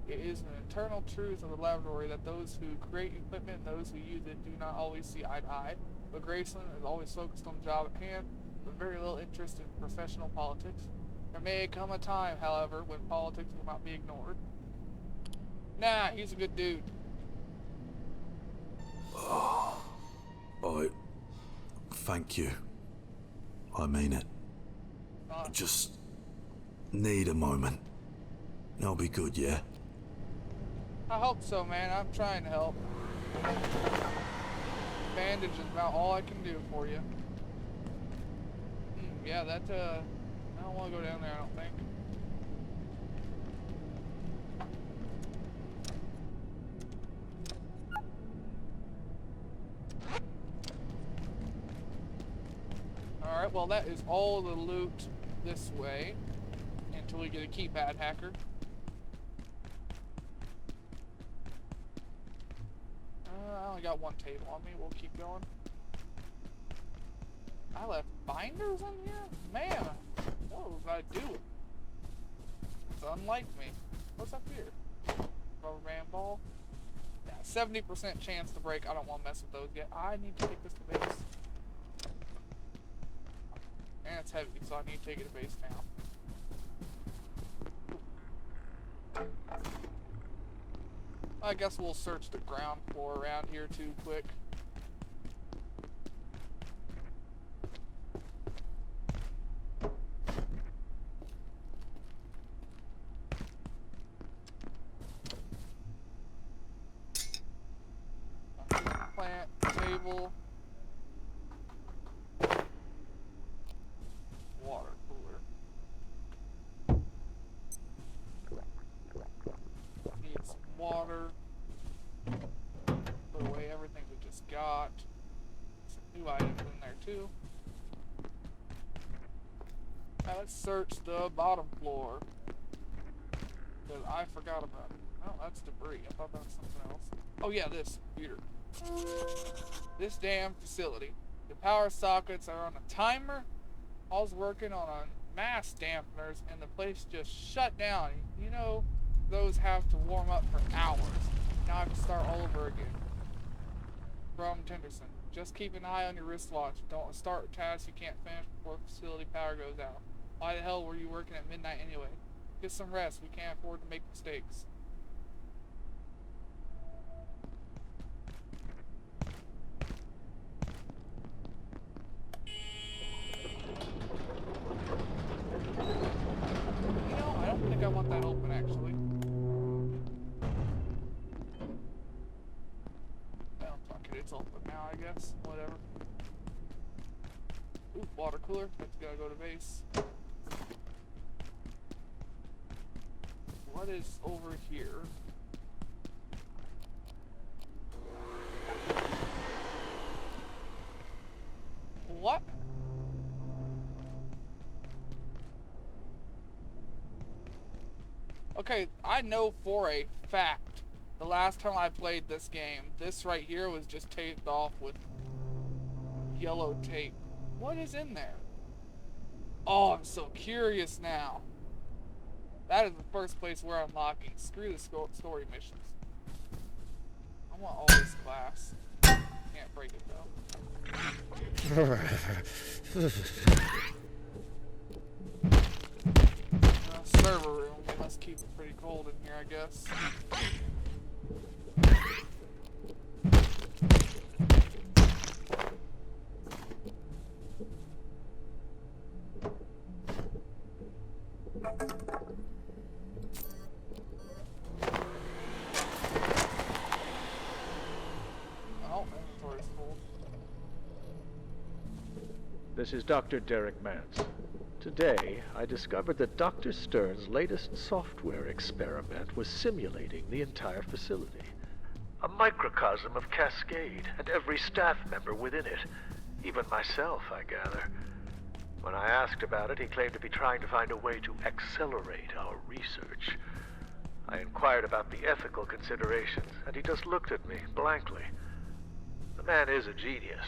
It is an eternal truth of the laboratory that those who create equipment and those who use it do not always see eye to eye, but Grayson is always focused on the job at hand, with very little interest in professional politics. There may come a time, however, when politics will not be ignored. Nah, he's a good dude. Oh, I thank you. I mean it. I just need a moment. I'll be good, yeah? I hope so, man. I'm trying to help. Bandage is about all I can do for you. Yeah, that, I don't want to go down there, I don't think. Alright, well that is all the loot this way until we get a keypad hacker. I only got one table on me, we'll keep going. I left binders in here? Man, what was I doing? It's unlike me. What's up here? Rubber band ball? Yeah, 70% chance to break. I don't want to mess with those yet. I need to take this to base. And it's heavy, so I need to take it to base now. I guess we'll search the ground floor around here too quick. Plant, table, water cooler. Need some water. Put away everything we just got. Some new items in there too. Now let's search the bottom floor. Because I forgot about it. Oh, that's debris. I thought that was something else. Oh yeah, this computer. This damn facility. The power sockets are on a timer. I was working on a mass dampeners and the place just shut down. You know, those have to warm up for hours. Now I have to start all over again. From Tenderson. Just keep an eye on your wristwatch. Don't start tasks you can't finish before facility power goes out. Why the hell were you working at midnight anyway? Get some rest. We can't afford to make mistakes. You know, I don't think I want that open actually. Well, fuck it, it's open now, I guess. Whatever. water cooler. Let's go to base. What is over here? What? Okay, I know for a fact the last time I played this game, this right here was just taped off with yellow tape. What is in there? Oh, I'm so curious now. That is the first place we're unlocking. Screw the story missions. I want all this glass. Can't break it though. Server room. We must keep it pretty cold in here, I guess. Oh, inventory's full. This is Dr. Derek Mance. Today, I discovered that Dr. Stern's latest software experiment was simulating the entire facility. A microcosm of Cascade, and every staff member within it. Even myself, I gather. When I asked about it, he claimed to be trying to find a way to accelerate our research. I inquired about the ethical considerations, and he just looked at me blankly. The man is a genius,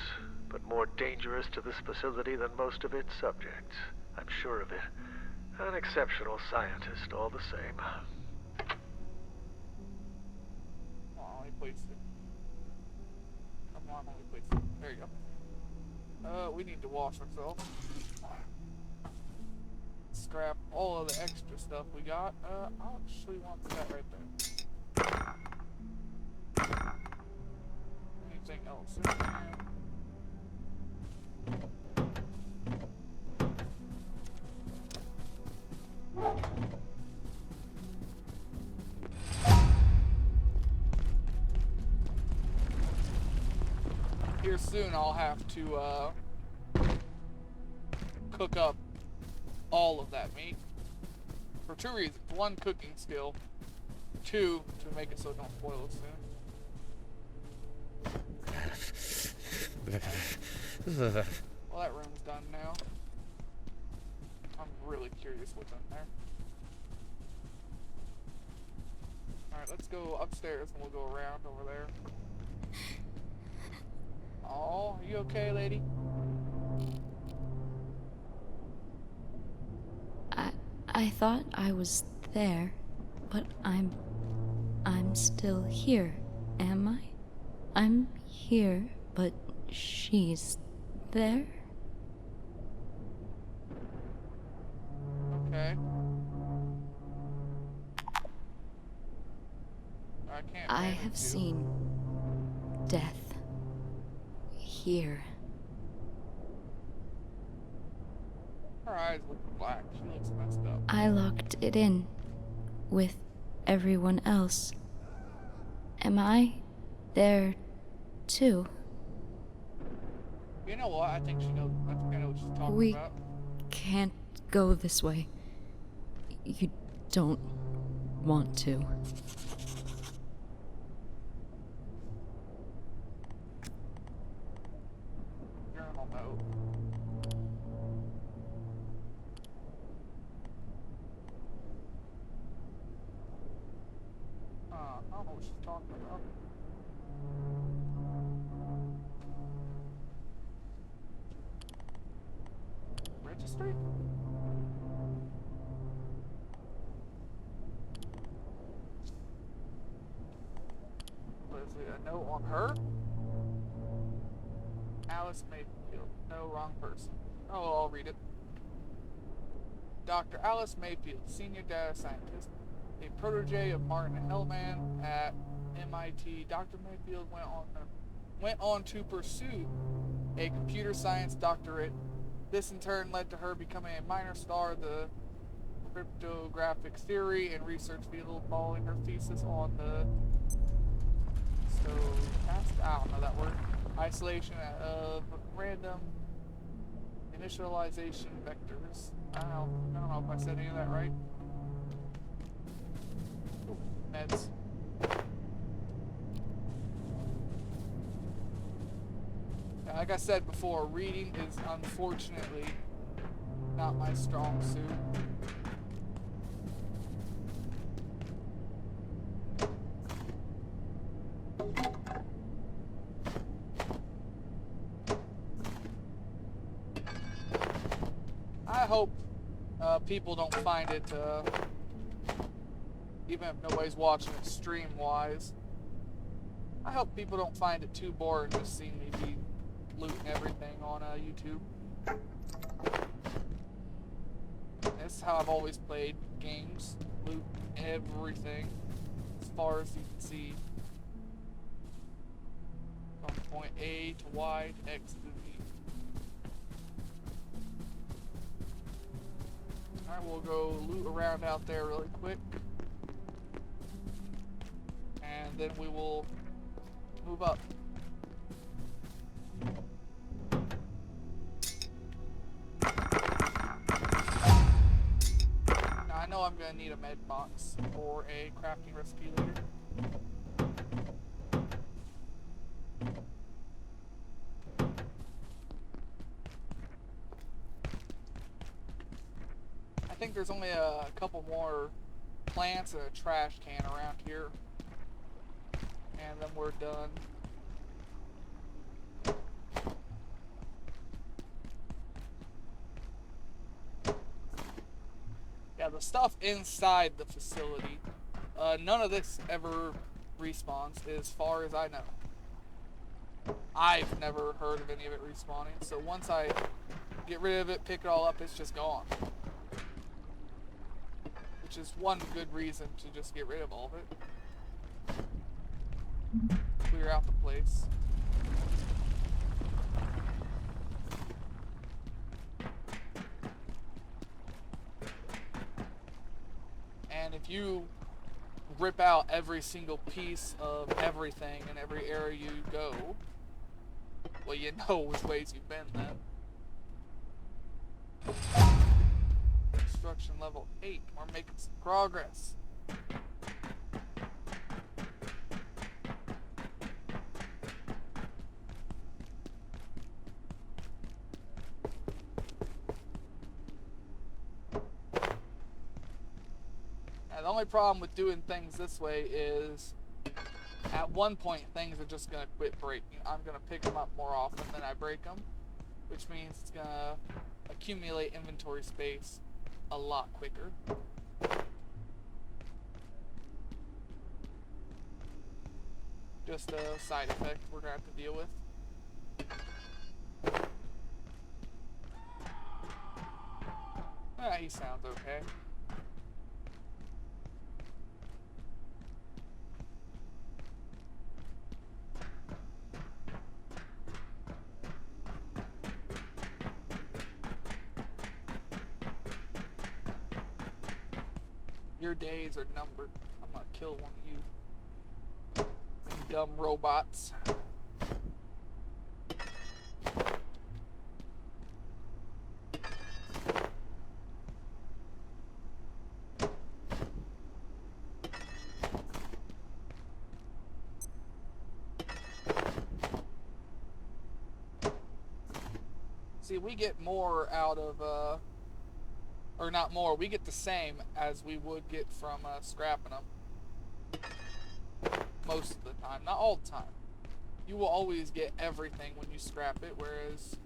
but more dangerous to this facility than most of its subjects. I'm sure of it. An exceptional scientist, all the same. Oh, he placed it. Come on, he placed it. There you go. We need to wash ourselves. Scrap all of the extra stuff we got. I actually want that right there. Anything else in here? Here soon I'll have to cook up all of that meat for two reasons. One, cooking skill. Two, to make it so it don't spoil soon. Well, that room's done now. I'm really curious what's in there. Alright, let's go upstairs and we'll go around over there. Oh, are you okay, lady? I thought I was there, but I'm still here, am I? I'm here, but she's there? Okay. I have seen death here. Her eyes look black. She looks messed up. I locked it in with everyone else. Am I there too? You know what? I think she knows. I think I know what she's talking We about. can't go this way. You don't want to. Journal note. I don't know what she's talking about. Registry? What is it? A note on her? Alice Mayfield. No, wrong person. Oh, I'll read it. Dr. Alice Mayfield, senior data scientist, a protege of Martin Hellman at MIT. Dr. Mayfield went on to pursue a computer science doctorate. This in turn led to her becoming a minor star of the cryptographic theory and research field, following her thesis on the I don't know that word. Isolation of random Initialization vectors. I don't know if I said any of that right. Ooh, meds. Yeah, like I said before, reading is unfortunately not my strong suit. I hope people don't find it, even if nobody's watching it stream-wise, I hope people don't find it too boring just seeing me be looting everything on YouTube. This is how I've always played games. Loot everything as far as you can see. From point A to Y to X to Z. Alright, we'll go loot around out there really quick. And then we will move up. Now I know I'm gonna need a med box or a crafting recipe later. I think there's only a couple more plants and a trash can around here. And then we're done. Yeah, the stuff inside the facility, none of this ever respawns as far as I know. I've never heard of any of it respawning, so once I get rid of it, pick it all up, it's just gone. Which is one good reason to just get rid of all of it. Clear out the place. And if you rip out every single piece of everything in every area you go, well, you know which ways you've been then. Construction level 8. We're making some progress. Now, the only problem with doing things this way is at one point things are just going to quit breaking. I'm going to pick them up more often than I break them, which means it's going to accumulate inventory space a lot quicker. Just a side effect we're going to have to deal with. Ah, he sounds okay. Your days are numbered. I'm gonna kill one of you. You dumb robots. See, we get more out of, or not more, we get the same as we would get from scrapping them. Most of the time, not all the time. You will always get everything when you scrap it, whereas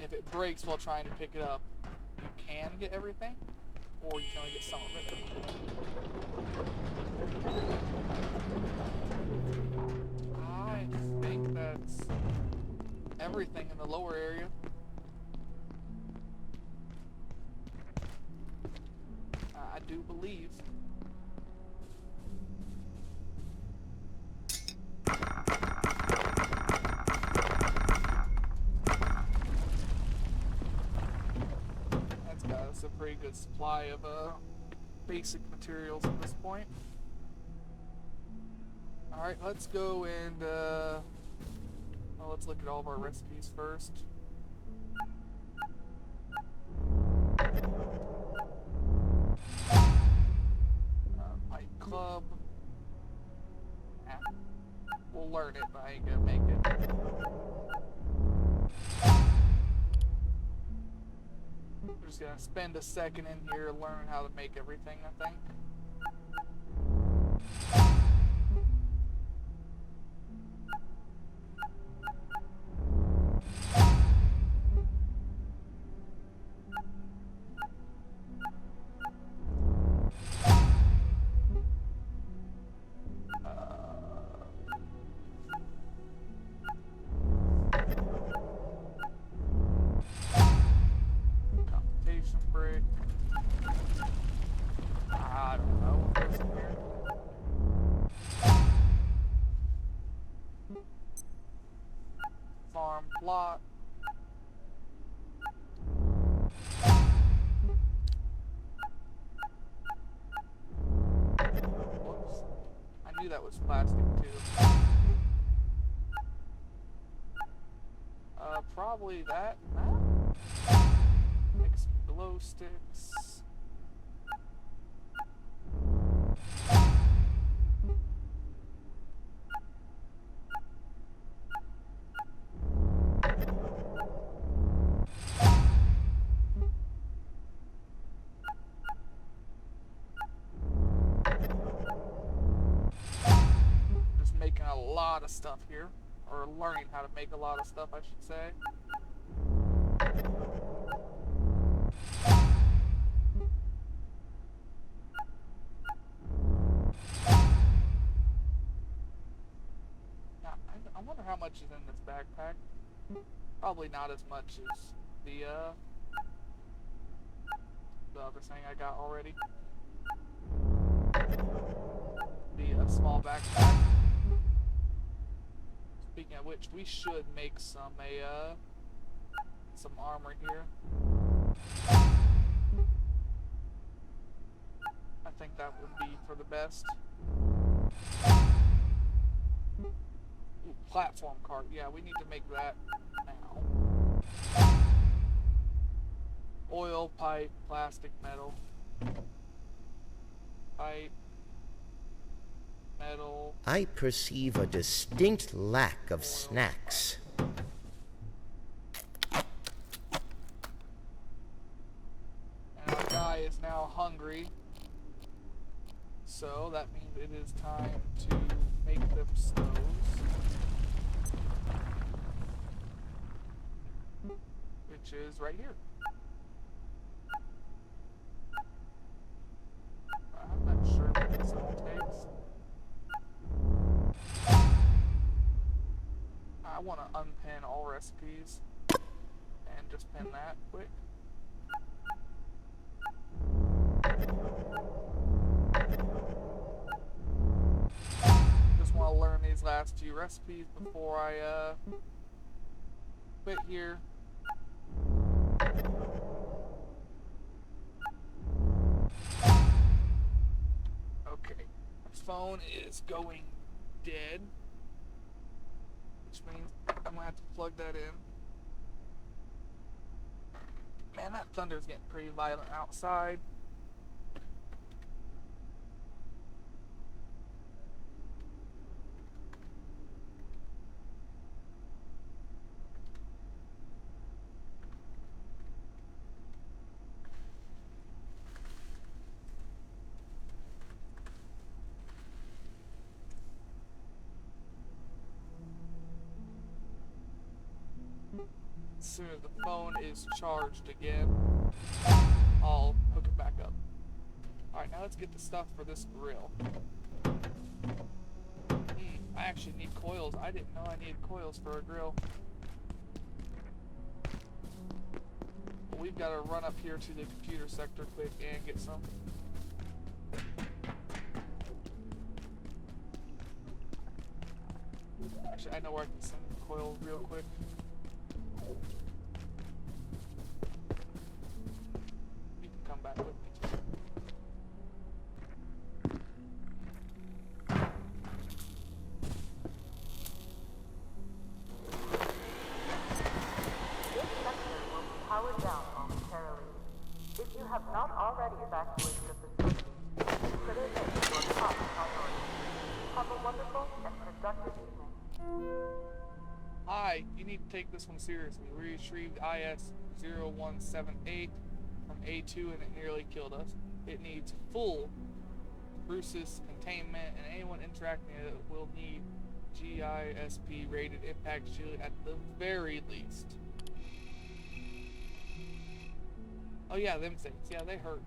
if it breaks while trying to pick it up, you can get everything, or you can only get some of it. I think that's everything in the lower area. I do believe. That's got us a pretty good supply of basic materials at this point. Alright, let's go and well, let's look at all of our recipes first. it, but I ain't gonna make it. We're just gonna spend a second in here learning how to make everything, I think. Computation brick. I don't know what goes in here. Farm plot. Whoops. I knew that was plastic too. Probably that and that. Make some glow sticks. Just making a lot of stuff here. Or learning how to make a lot of stuff, I should say. Now, I wonder how much is in this backpack. Probably not as much as the other thing I got already. The small backpack. Speaking of which, we should make some armor here. I think that would be for the best. Ooh, platform cart. Yeah, we need to make that now. Oil, pipe, plastic, metal. Pipe. Metal. I perceive a distinct lack of snacks. And our guy is now hungry. So that means it is time to make them stoves. Which is right here. I'm not sure what this all takes. I want to unpin all recipes and just pin that quick. Just want to learn these last few recipes before I quit here. Okay, phone is going dead. Which means I'm gonna have to plug that in. Man, that thunder's getting pretty violent outside. As soon as the phone is charged again, I'll hook it back up. Alright, now let's get the stuff for this grill. I actually need coils. I didn't know I needed coils for a grill. But we've got to run up here to the computer sector quick and get some. Actually, I know where I can send the coils real quick. You can come back with me too. This sector will be powered down momentarily. If you have not already evacuated the facility, consider this your top priority. Have a wonderful and productive evening. Hi, you need to take this one seriously. We retrieved IS-0178 from A2 and it nearly killed us. It needs full Bruce's containment, and anyone interacting with it will need GISP rated impact shield at the very least. Oh yeah, them things. Yeah, they hurt.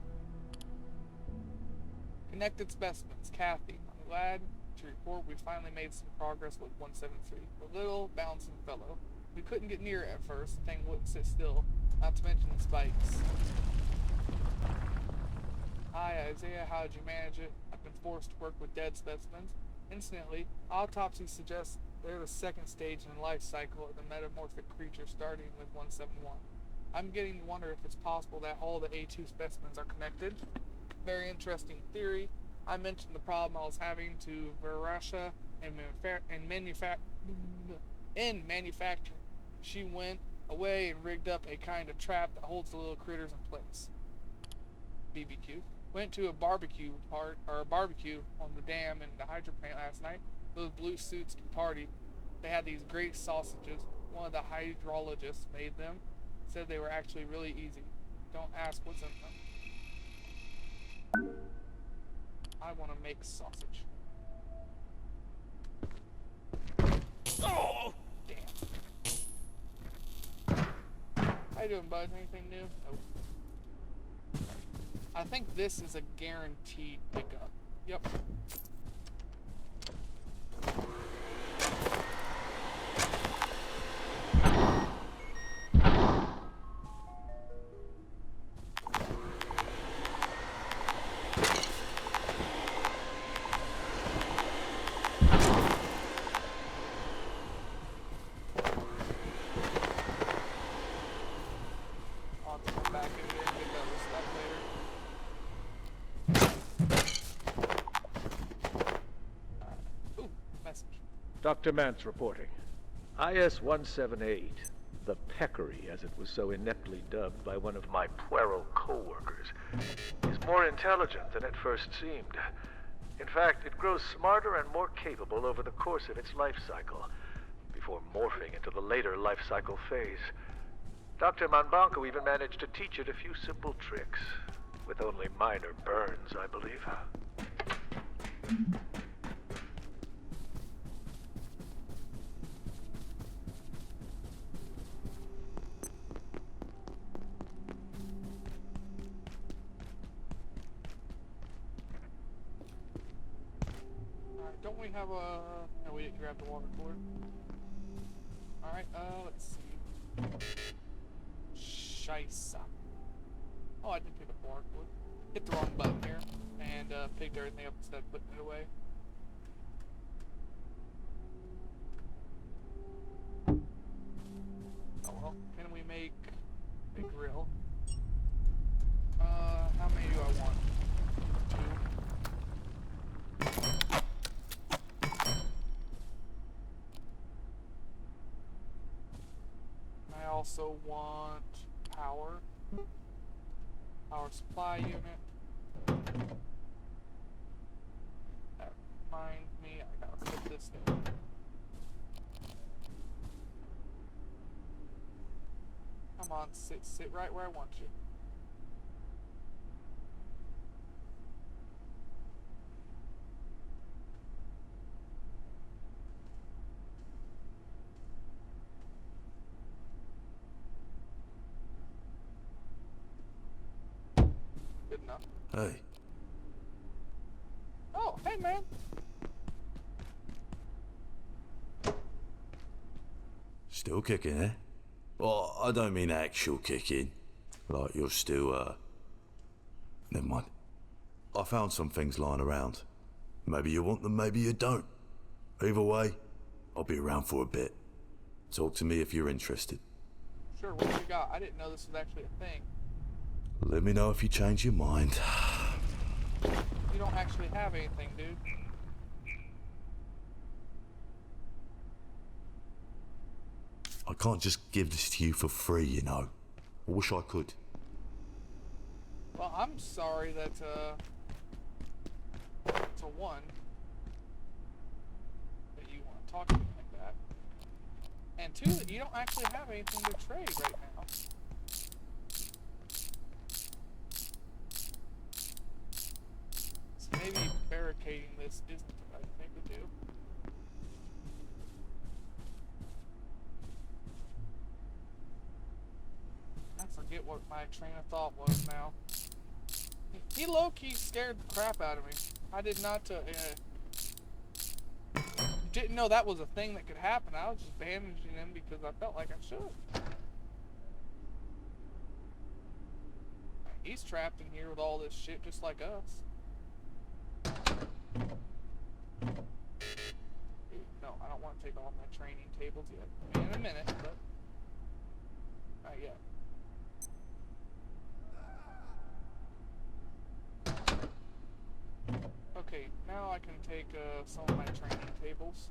Connected specimens. Kathy, I'm glad to report we finally made some progress with 173. The little bouncing fellow. We couldn't get near it at first. The thing wouldn't sit still. Not to mention the spikes. Hi, Isaiah. How did you manage it? I've been forced to work with dead specimens. Incidentally, autopsies suggest they're the second stage in the life cycle of the metamorphic creature starting with 171. I'm beginning to wonder if it's possible that all the A2 specimens are connected. Very interesting theory. I mentioned the problem I was having to Verasha in manufacturing. She went away and rigged up a kind of trap that holds the little critters in place. BBQ. Went to a barbecue on the dam in the hydro plant last night. Those blue suits could party. They had these great sausages. One of the hydrologists made them. Said they were actually really easy. Don't ask what's in them. I want to make sausage. Oh! Damn. How you doing, bud? Anything new? Nope. I think this is a guaranteed pickup. Yep. Dr. Mance reporting. IS-178, the Peccary, as it was so ineptly dubbed by one of my puero co-workers, is more intelligent than it first seemed. In fact, it grows smarter and more capable over the course of its life cycle, before morphing into the later life cycle phase. Dr. Manbanco even managed to teach it a few simple tricks, with only minor burns, I believe. Don't we have a... No, we didn't grab the water cooler. Alright, let's see. Scheisse. Oh, I did pick up the water cooler. Hit the wrong button here, and picked everything up instead of putting it away. Oh well, can we make a grill? How many do I want? 2. I also want power supply unit. That reminds me, I gotta put this in. Come on, sit right where I want you. Good enough. Hey. Oh, hey man. Still kicking, eh? Well, I don't mean actual kicking. Like you're still, Never mind. I found some things lying around. Maybe you want them, maybe you don't. Either way, I'll be around for a bit. Talk to me if you're interested. Sure, what you got? I didn't know this was actually a thing. Let me know if you change your mind. You don't actually have anything, dude. I can't just give this to you for free, you know. I wish I could. Well, I'm sorry that, to one, that you want to talk to me like that. And two, that you don't actually have anything to trade right now. So maybe barricading this isn't the right thing to do. I forget what my train of thought was now. He low-key scared the crap out of me. I did not didn't know that was a thing that could happen. I was just bandaging him because I felt like I should. He's trapped in here with all this shit just like us. No, I don't want to take all my training tables yet. In a minute, but not yet. Okay, now I can take some of my training tables.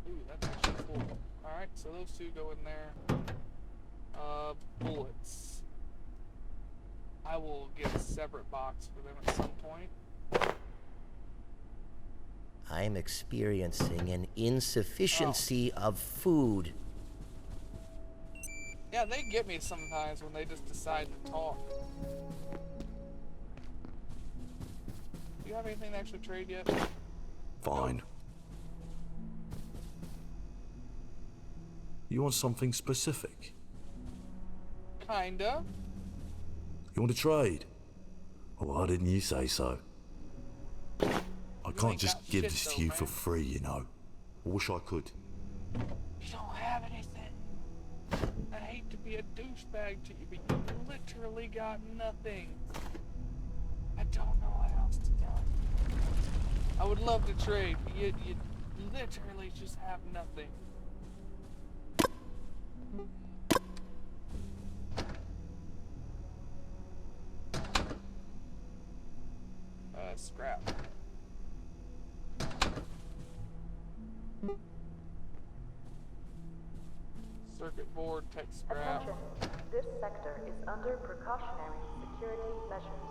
Ooh, that's actually full. Alright, so those two go in there. Bullets. I will get a separate box for them at some point. I'm experiencing an insufficiency of food. Yeah, they get me sometimes when they just decide to talk. Do you have anything to actually trade yet? Fine. You want something specific? Kinda. You want to trade? Well, why didn't you say so? I can't just give this to you for free, you know. I wish I could. You don't have anything. I hate to be a douchebag to you, but you literally got nothing. I don't know what else to tell you. I would love to trade, but you literally just have nothing. Scrap. Circuit board, tech scrap. Attention. This sector is under precautionary security measures.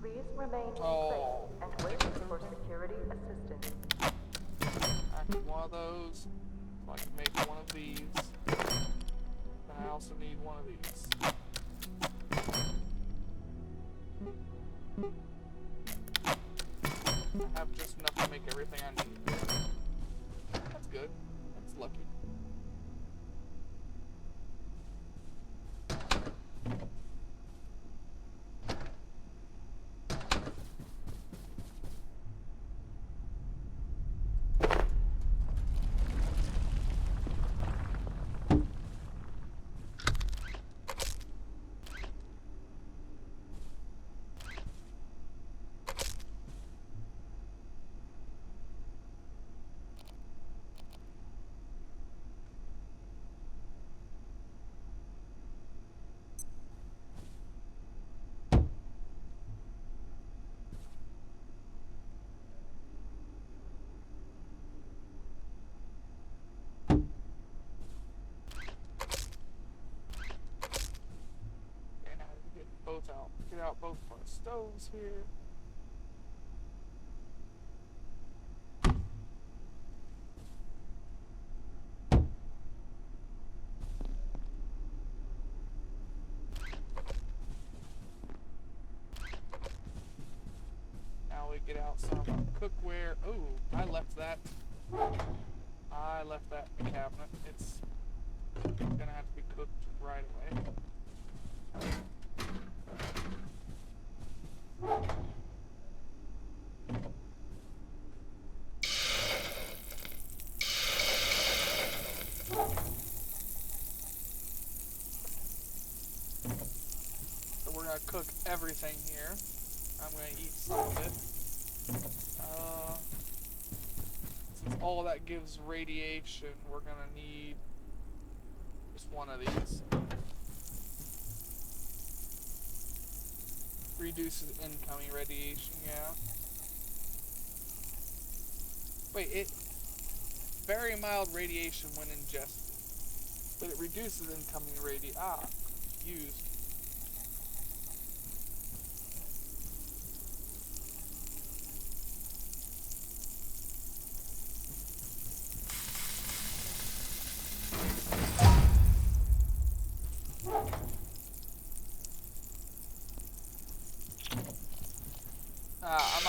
Please remain in place and wait for security assistance. I need one of those, so I can make one of these. And I also need one of these. I have just enough to make everything I need. That's good. That's lucky. Both out. Get out both of our stoves here. Now we get out some of our cookware. Oh, I left that. I left that in the cabinet. It's gonna have to be cooked right away. So we're gonna cook everything here. I'm gonna eat some of it. Since all that gives radiation, we're gonna need just one of these. Reduces incoming radiation, yeah. Wait, very mild radiation when ingested, but it reduces incoming radiation. Used.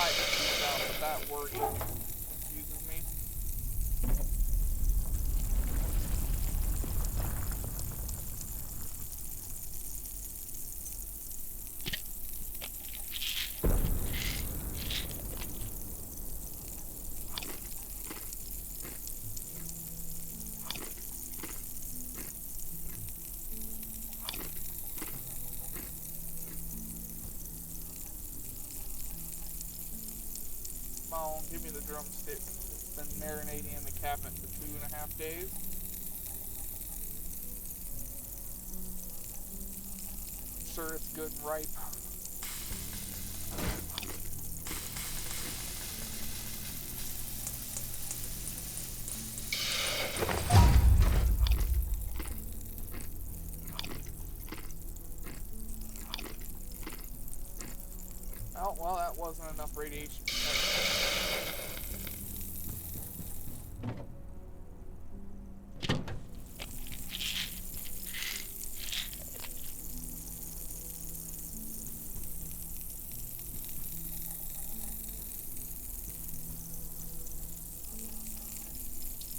type these out, but that wording confuses me. Come on, give me the drumstick. It's been marinating in the cabinet for 2.5 days. Sure, it's good and ripe. Oh, well, that wasn't enough radiation.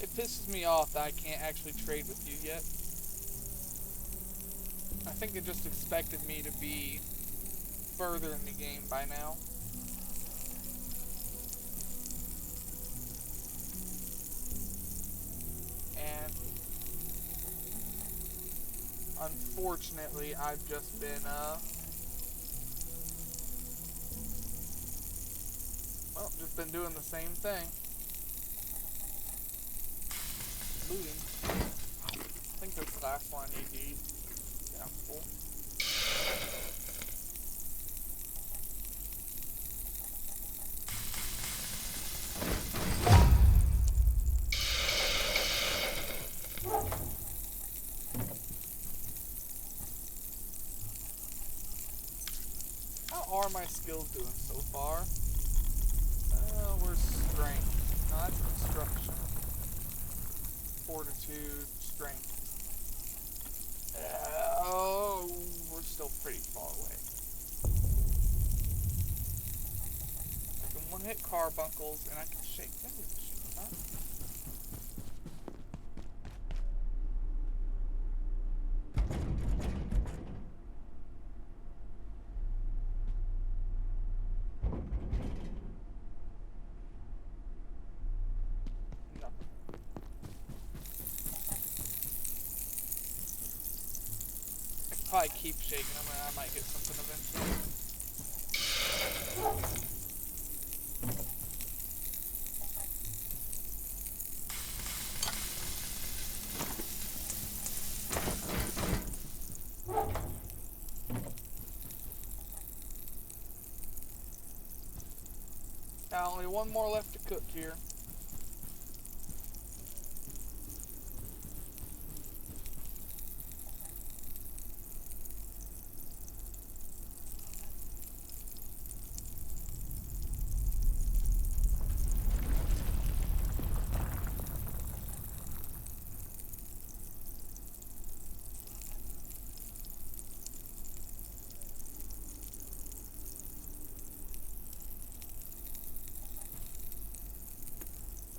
It pisses me off that I can't actually trade with you yet. I think it just expected me to be further in the game by now. And unfortunately, I've just been, well, just been doing the same thing. Looting. I think that's the last one I need to eat. Yeah, I'm full. How are my skills doing so far? We're strength. No, that's construction. Fortitude, strength. Oh, we're still pretty far away. I can one-hit carbuncles, and I can shake things with the shit, huh? Probably keep shaking them and I might get something eventually. Now only one more left to cook here.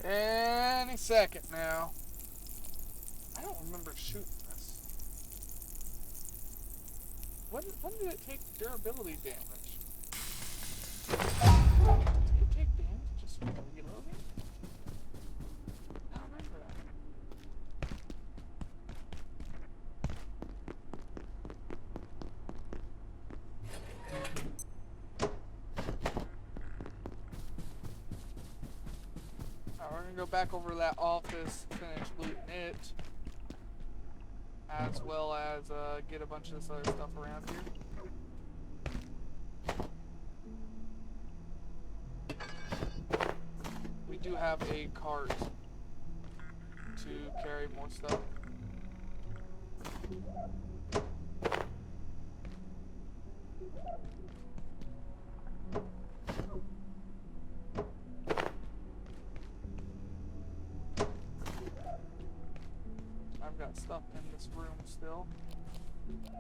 Any second now. I don't remember shooting this. When did it take durability damage? Did it take damage just from reloading? I don't remember that. We're gonna go back over to that office, finish looting it, as well as get a bunch of this other stuff around here. We do have a cart to carry more stuff. I've got stuff in this room still.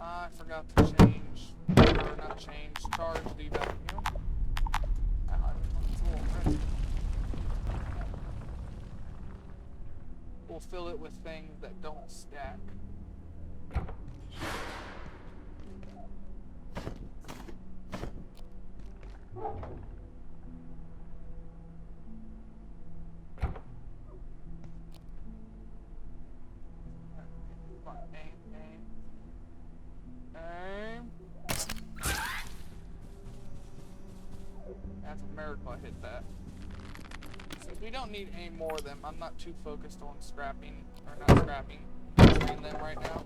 I forgot to change, or not change, charge the vacuum. will fill it with things that don't stack. Come on, aim. That's a miracle I hit that. So we don't need any more of them. I'm not too focused on scrapping, or not scrapping, destroying them right now.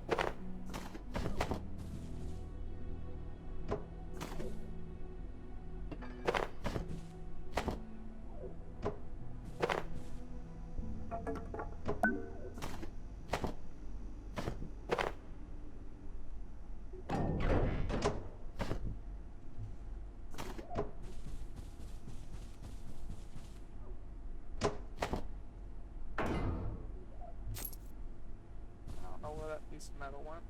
Piece of metal went.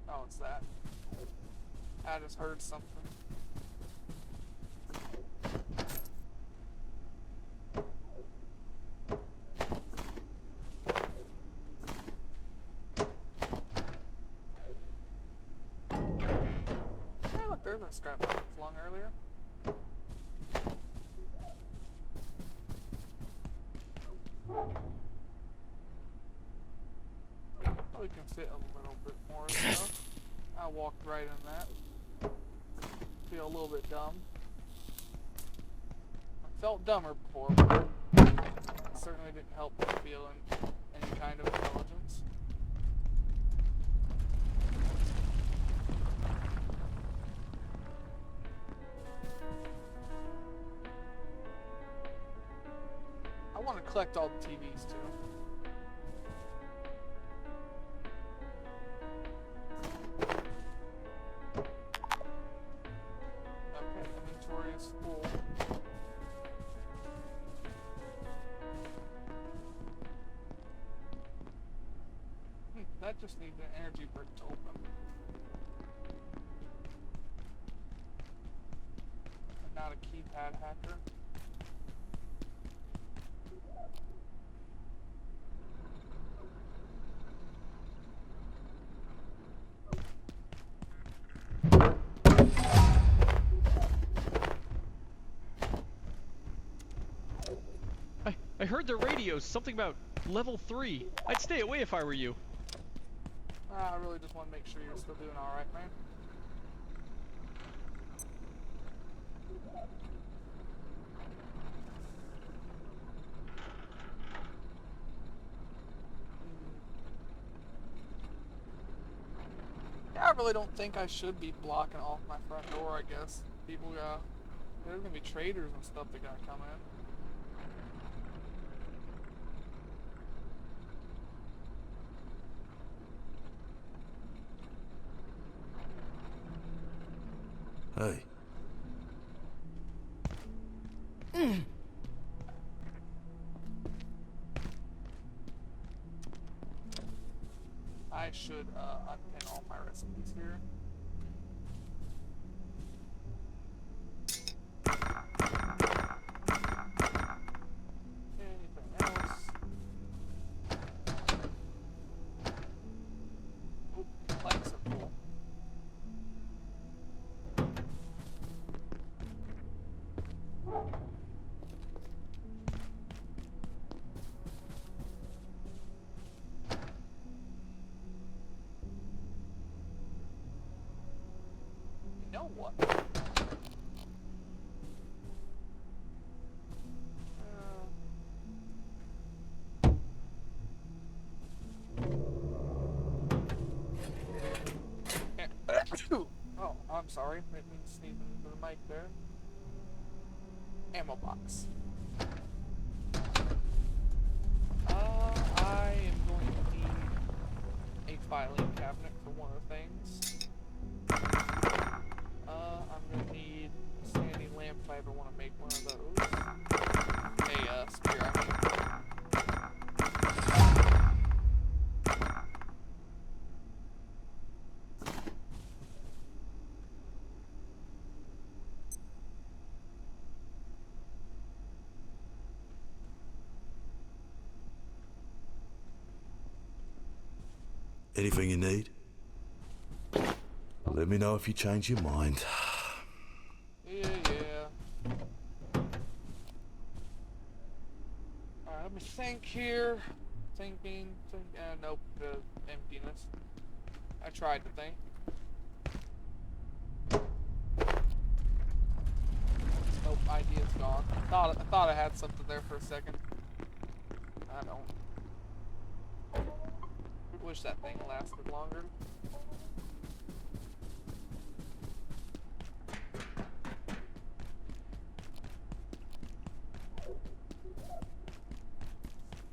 Oh, it's that. I just heard something. There's a scrap that was flung earlier. Probably can fit a little bit more stuff. I walked right in that. Feel a little bit dumb. I felt dumber before, but it certainly didn't help me feel any kind of intelligence. I want to collect all the TVs too. Okay, inventory is full. That just needs an energy brick to open. I'm not a keypad hacker. I heard the radio, something about level 3. I'd stay away if I were you. I really just want to make sure you're still doing alright, man. Yeah, I really don't think I should be blocking off my front door, I guess. People there's gonna be traders and stuff that gotta come in. Hey. I should unpin all my recipes here. Anything else? Oop, lights are full. You know what? Oh, I'm sorry. Didn't mean to sneeze into the mic there. Ammo box. I am going to need a filing cabinet for one of the things. I'm going to need a sandy lamp if I ever want to make one of those. A spear, I mean. Anything you need? Let me know if you change your mind. Yeah. Alright, let me think here. Nope, emptiness. I tried to think. Nope, idea's gone. I thought I had something there for a second. I don't. Wish that thing lasted longer.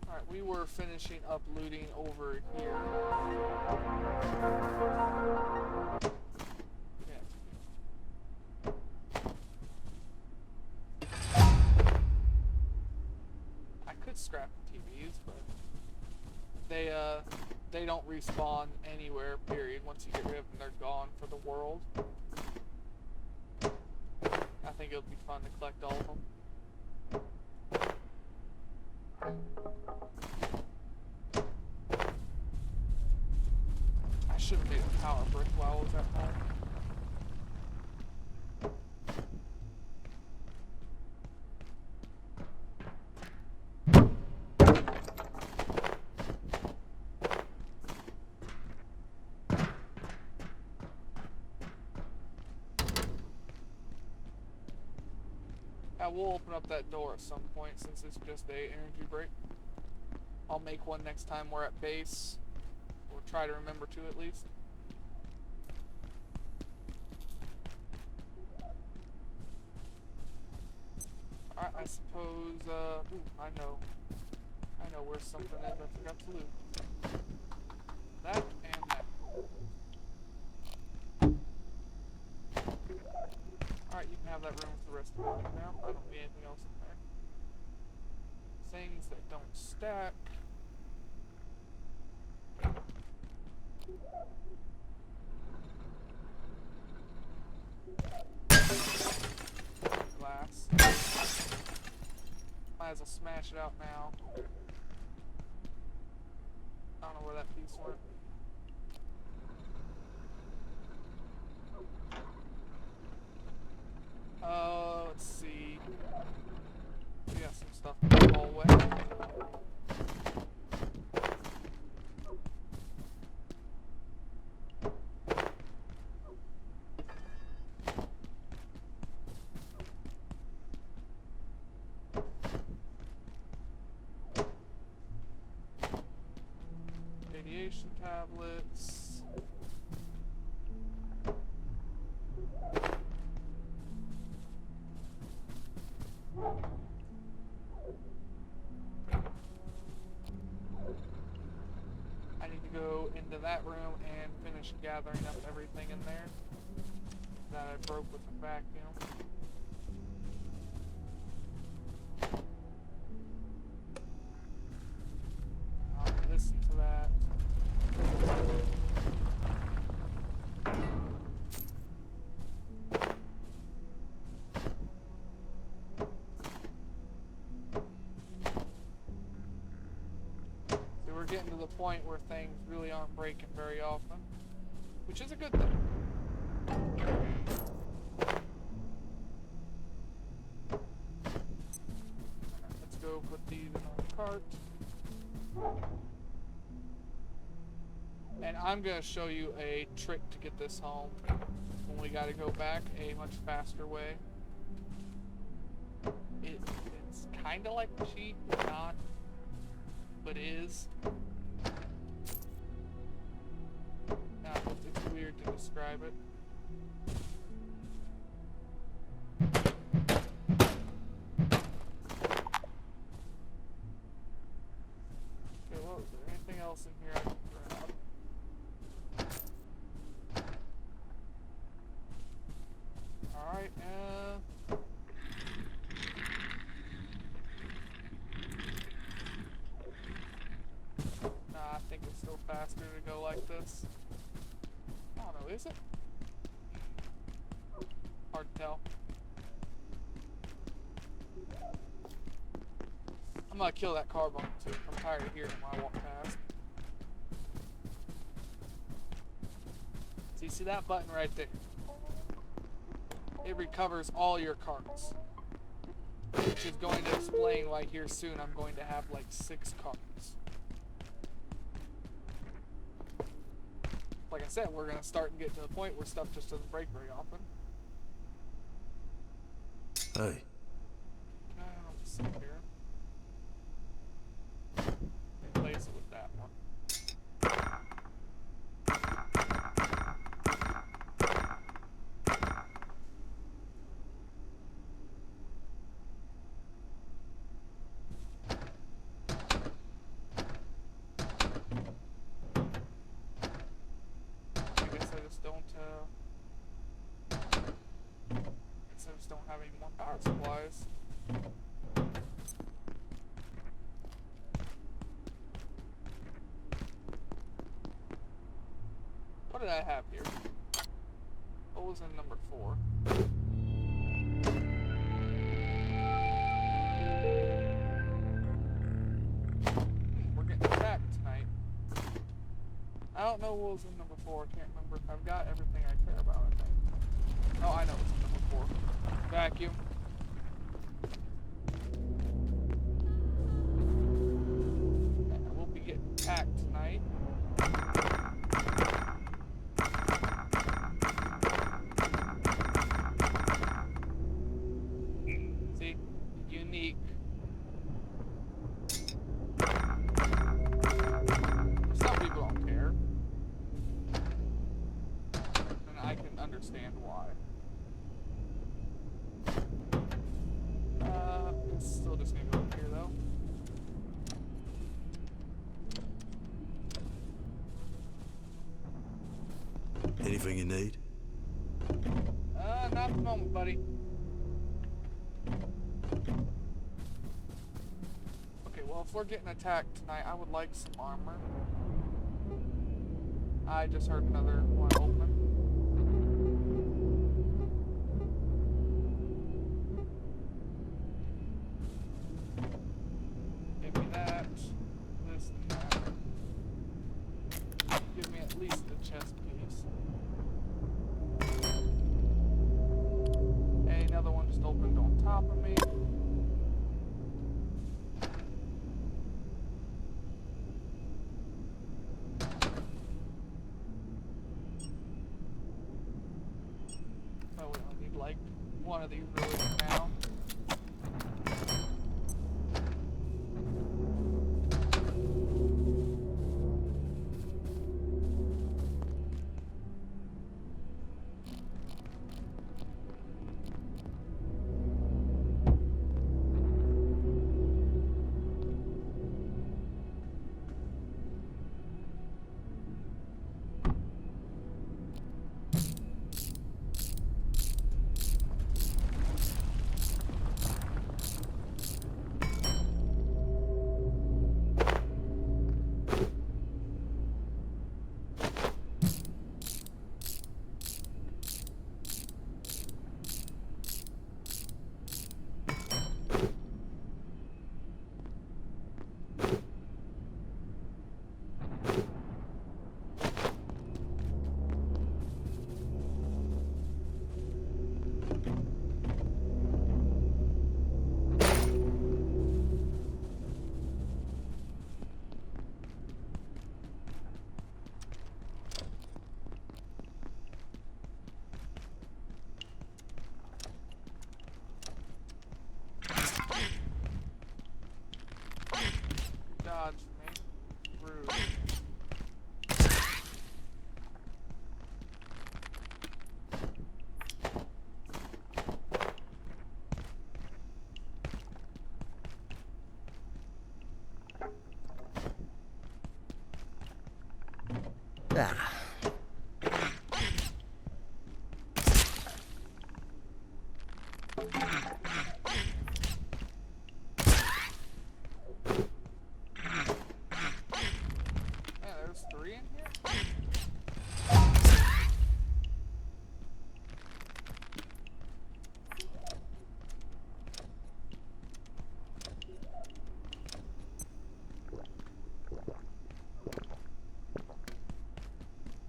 Alright, we were finishing up looting over here. I could scrap the TVs, but they don't respawn anywhere, period. Once you get rid of them, they're gone for the world. I think it'll be fun to collect all of them. I should have made a power brick while I was at home. We'll open up that door at some point since it's just a energy break. I'll make one next time we're at base, or try to remember to at least. Alright, I suppose, ooh, I know where something is I forgot to loot. That and that. Alright, you can have that room for the rest of the day now. I don't need anything else in there. Things that don't stack. Glass. Might as well smash it out now. I don't know where that piece went. Let's see. We got some stuff in the hallway. Radiation tablets. I need to go into that room and finish gathering up everything in there that I broke with the vacuum. I'll listen to that. We're getting to the point where things really aren't breaking very often, which is a good thing. Let's go put these in our cart. And I'm going to show you a trick to get this home when we got to go back a much faster way. It's kind of like cheap, but not. But is. It's weird to describe it. Okay, well, is there anything else in here I can grab? Alright, I think it's still faster to go like this. I don't know, is it? Hard to tell. I'm gonna kill that car bump too. I'm tired of hearing him when I walk past. So you see that button right there? It recovers all your cards. Which is going to explain why here soon I'm going to have like 6 cards. Like I said, we're going to start and get to the point where stuff just doesn't break very often. Hey, Let's see here. Replace it with that one. I guess I just don't, have any more power supplies. What did I have here? What was in number 4? We're getting attacked tonight. I don't know what was in number 4. I can't remember if I've got everything I care about, I think. Oh, I know what's in number 4. Vacuum. And we'll be getting attacked tonight. See? Unique. Some people don't care. And I can understand why. It's still just gonna go up here though. anything you need? Not at the moment, buddy. Okay, well, if we're getting attacked tonight, I would like some armor. I just heard another one open. Give me that. This and that. Give me at least the chest piece. Hey, another one just opened on top of me. Oh, we don't need like one of these really for now. Dodge me. Rude. Ah. Yeah, there's 3 in here?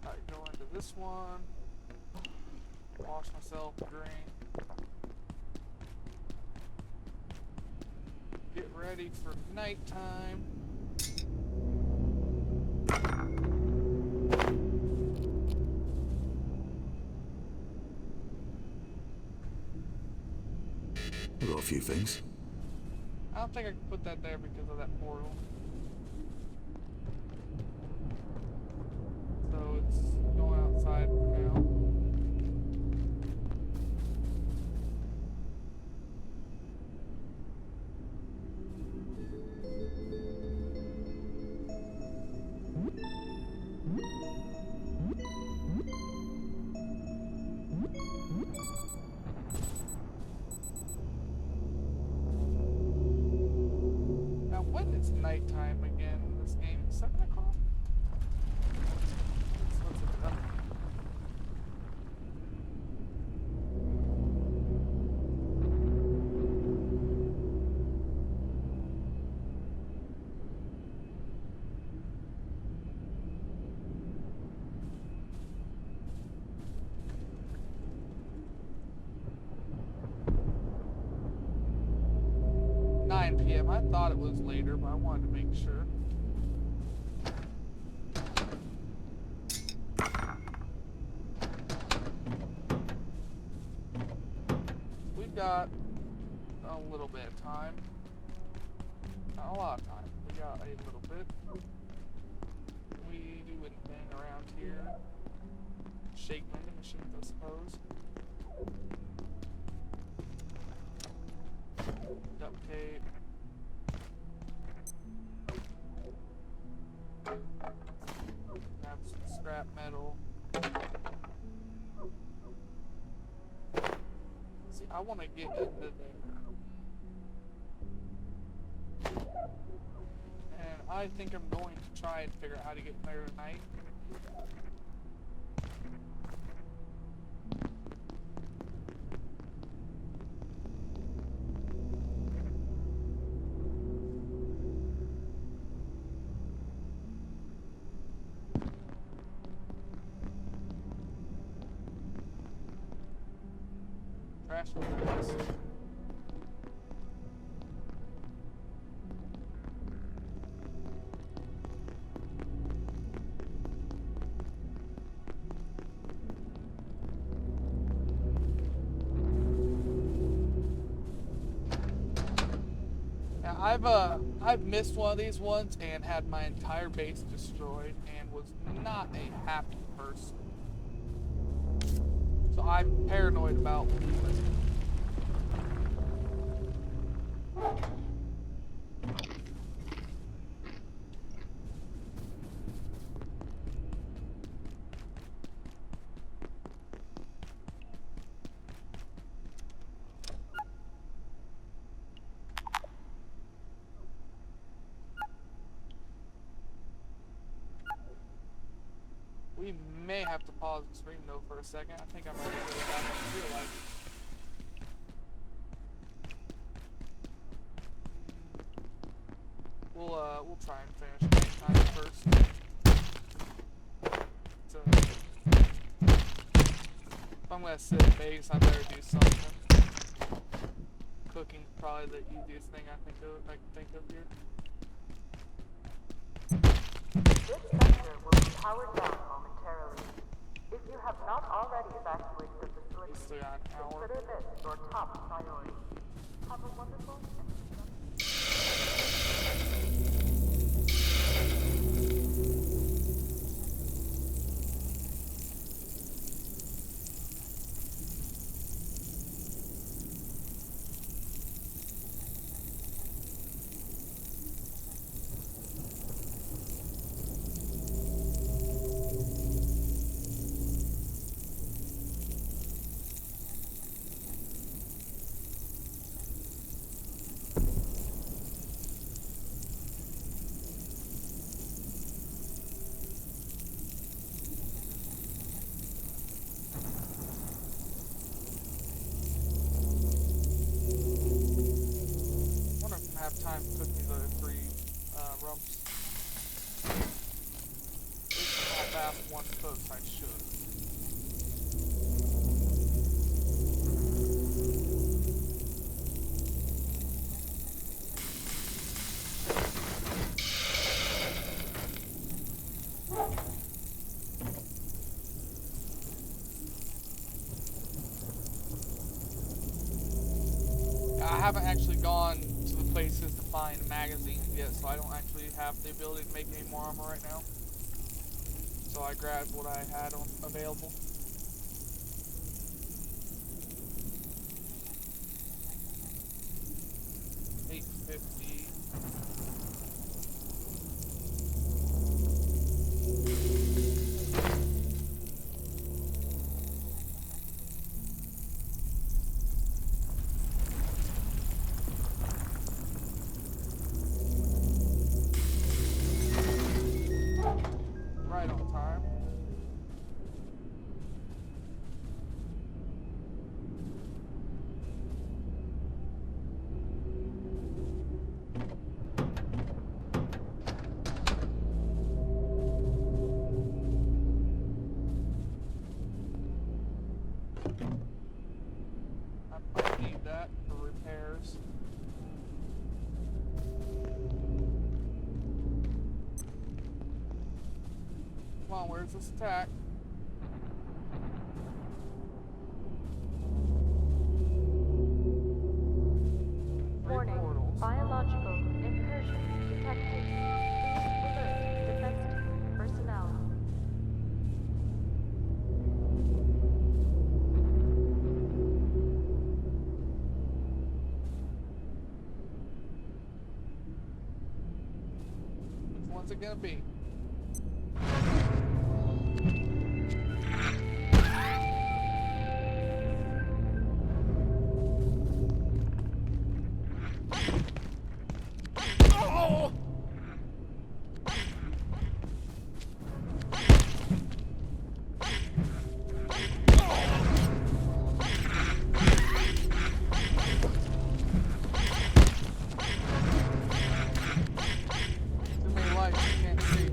Alright, go into this this one. Wash myself, drink. Get ready for nighttime. I've got a few things. I don't think I can put that there because of that portal. So it's going outside for now. Now when is nighttime again in this game? 7 o'clock? What's it up? PM. I thought it was later, but I wanted to make sure. We've got a little bit of time. Not a lot of time. We got a little bit. We do anything around here. Shake vending machines, I suppose. Duct tape. Grab some scrap metal. See, I want to get into there. And I think I'm going to try and figure out how to get there tonight. Trash filters. Now I've missed one of these ones and had my entire base destroyed and was not a happy person. So I'm paranoid about leaving. We may have to pause the stream though for a second. I think I'm ready to go back in real life. We'll try and finish nighttime first. So, if I'm gonna sit at base, I better do something. Cooking's probably the easiest thing I can think of here. This sector will be powered down momentarily. If you have not already evacuated the facility, Still got an hour. consider this your top priority. Have a wonderful and have time to cook these other 3 rumps. At least if I have one cooked, I should. haven't actually gone to the places to find magazines yet, so I don't actually have the ability to make any more armor right now. So I grabbed what I had available. $8.50. Right on time. I might need that for repairs. Come on, where's this attack? Warning. Biological incursion detected. Please alert defense team personnel. Which one's it gonna be? Too many lights, I can't see.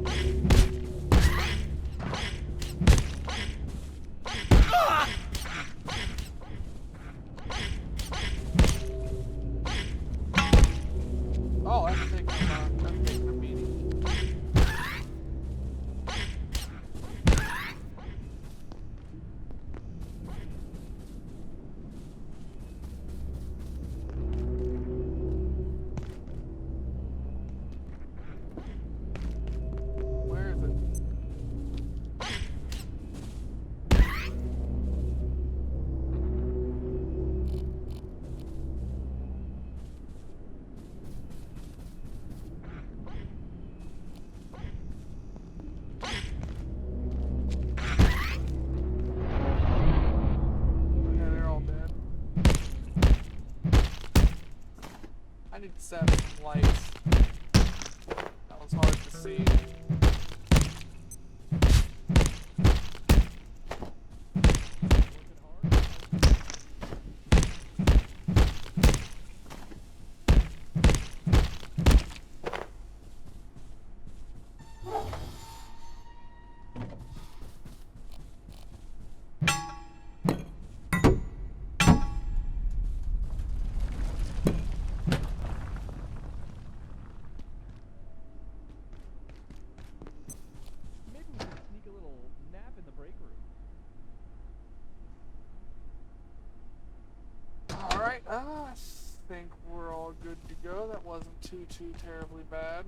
Oh, that's taking a beating. Where is it? Okay, they're all dead. I need to set up some lights. That was hard to see. Maybe we could sneak a little nap in the break room. Alright, I think we're all good to go. That wasn't too terribly bad.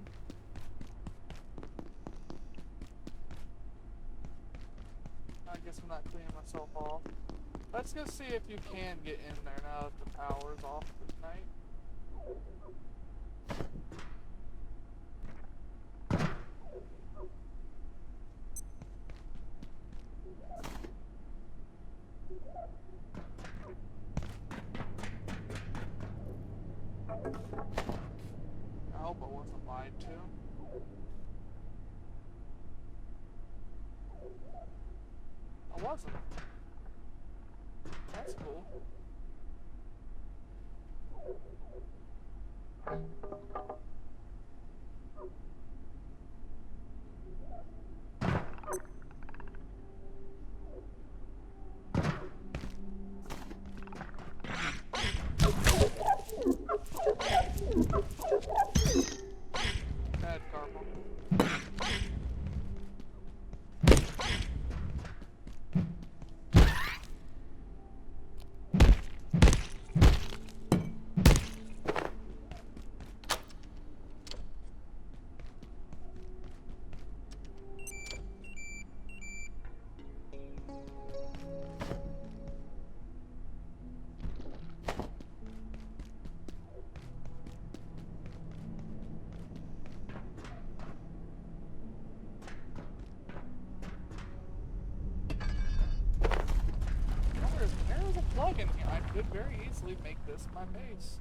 I guess I'm not cleaning myself off. Let's go see if you can get in there now that the power's off this night. I hope I wasn't lied to. I wasn't. That's cool. Bad karma. thinking I could very easily make this my base.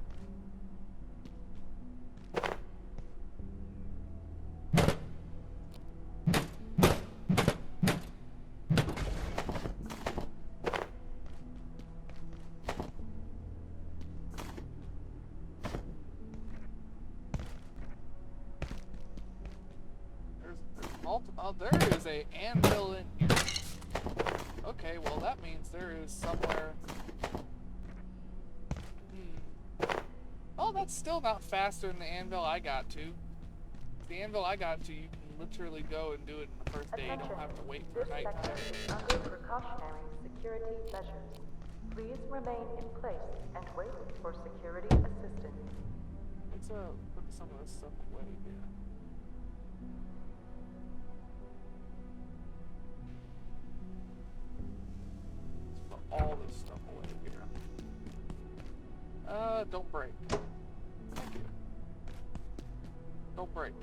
Oh, there is a anvil in here. Okay, well that means there is somewhere. Oh, that's still not faster than the anvil I got to. The anvil I got to, you can literally go and do it in the first day. You don't have to wait for night time. This sector is under precautionary security measures. Please remain in place and wait for security assistance. Let's put some of this stuff away here. All this stuff away here. Don't break. Thank you. Don't break.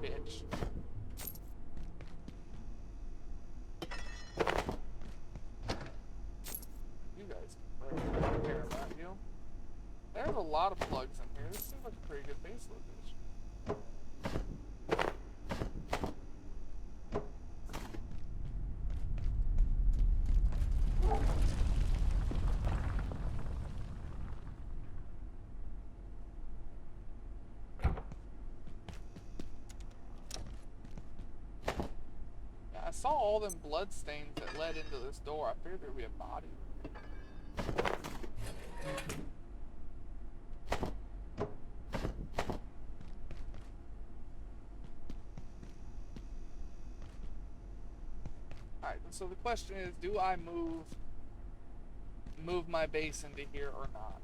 Bitch. You guys can break. I don't care about you. There's a lot of plugs in here. This seems like a pretty good base location. I saw all them blood stains that led into this door. I figured there'd be a body. Alright, so the question is, do I move my base into here or not?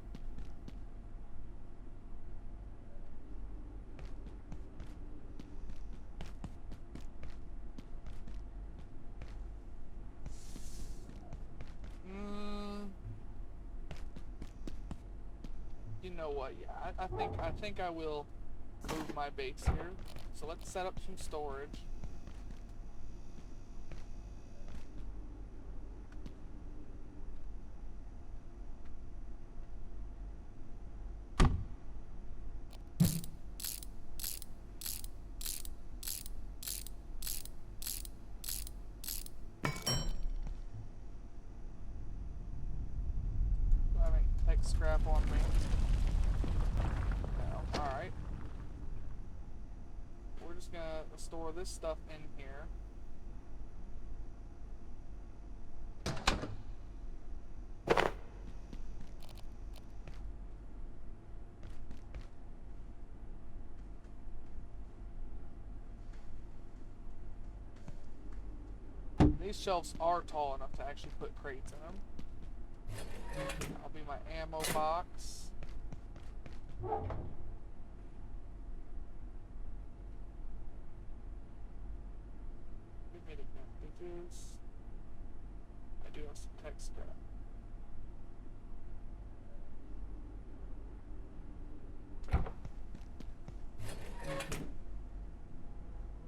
You know what? Yeah, I think I will move my base here. So let's set up some storage. I mean, take scrap on me. Alright. We're just gonna store this stuff in here. These shelves are tall enough to actually put crates in them. That'll be my ammo box. Give me the bandages. I do have some tech scrap.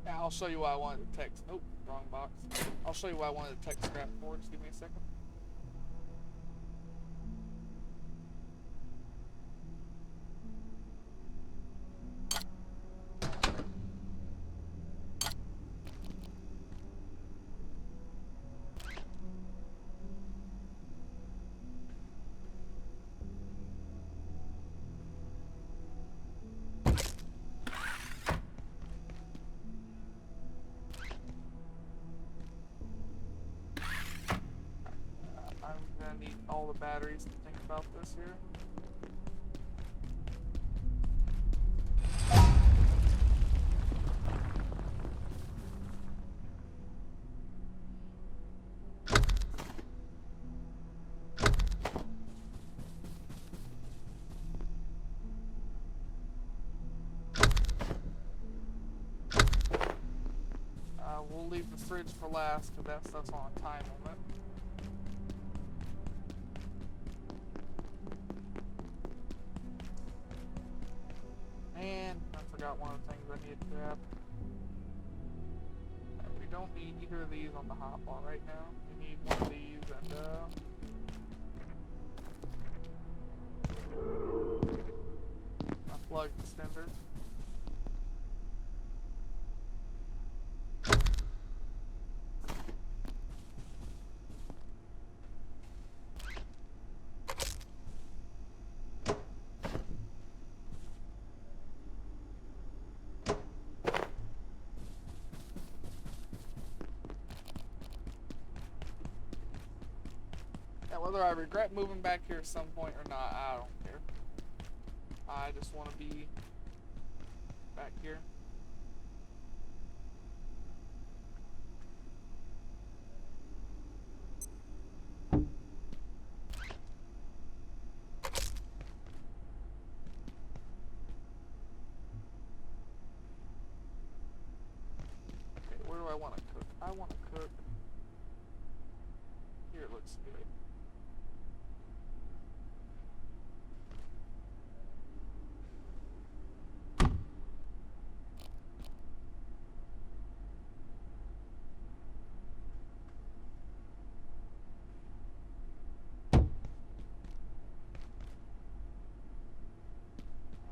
Yeah, I'll show you why I wanted the tech. Nope, wrong box. I'll show you why I wanted the tech scrap for. Just give me a second. All the batteries to think about this here. We'll leave the fridge for last because that stuff's on a time limit. And I forgot one of the things I need to grab. We don't need either of these on the hotbar right now. We need one of these and plug extender. Whether I regret moving back here at some point or not, I don't care. I just want to be back here. Okay, where do I want to cook? I want to cook. Here looks good.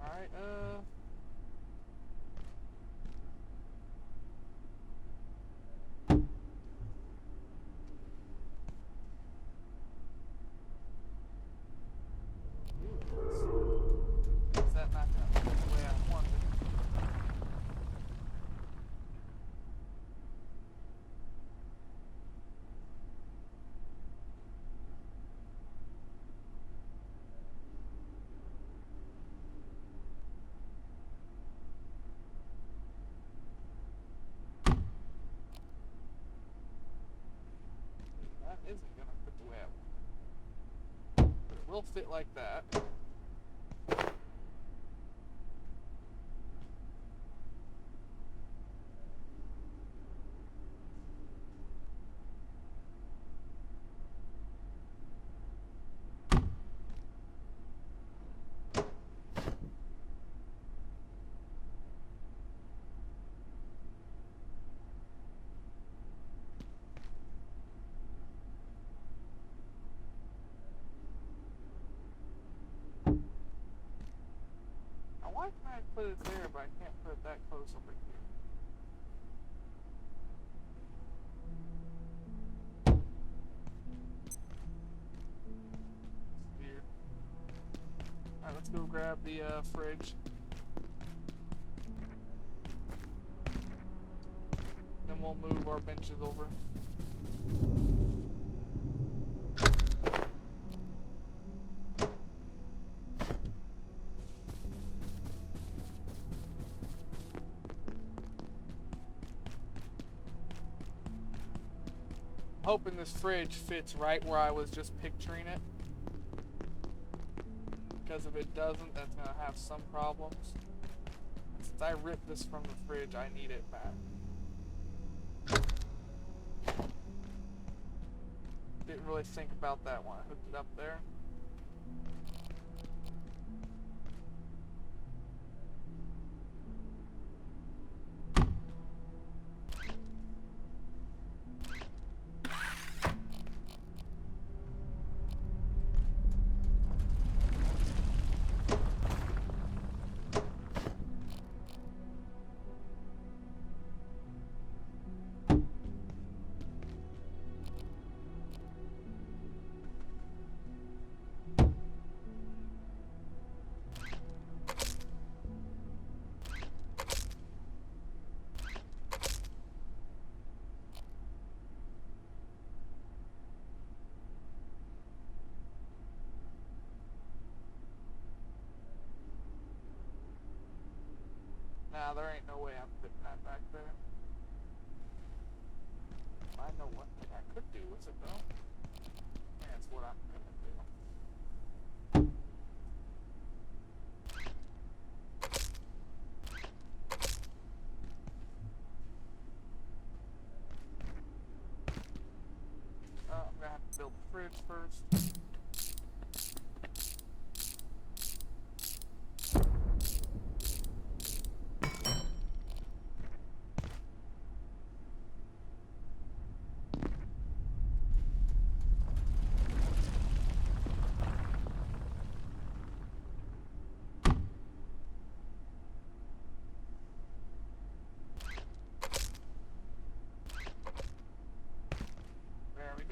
Alright, is that not gonna fit the way I wanted? That isn't gonna fit the way I want. But it will fit like that. Now why can I put it there, but I can't put it that close over here? It's weird. Alright, let's go grab the fridge. Then we'll move our benches over. Hoping this fridge fits right where I was just picturing it. Because if it doesn't, that's going to have some problems. Since I ripped this from the fridge, I need it back. Didn't really think about that when I hooked it up there. Nah, there ain't no way I'm fitting that back there. I know one thing I could do with it though. That's what I'm gonna do. I'm gonna have to build the fridge first.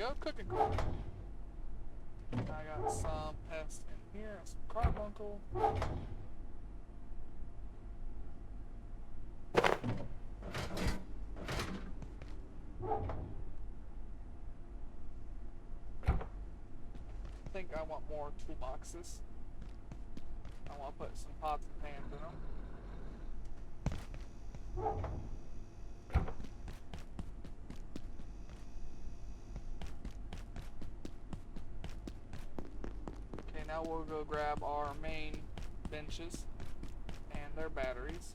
go, cooking corner. I got some pests in here, some carbuncle. I think I want more toolboxes. I want to put some pots and pans in them. Okay, now we'll go grab our main benches and their batteries,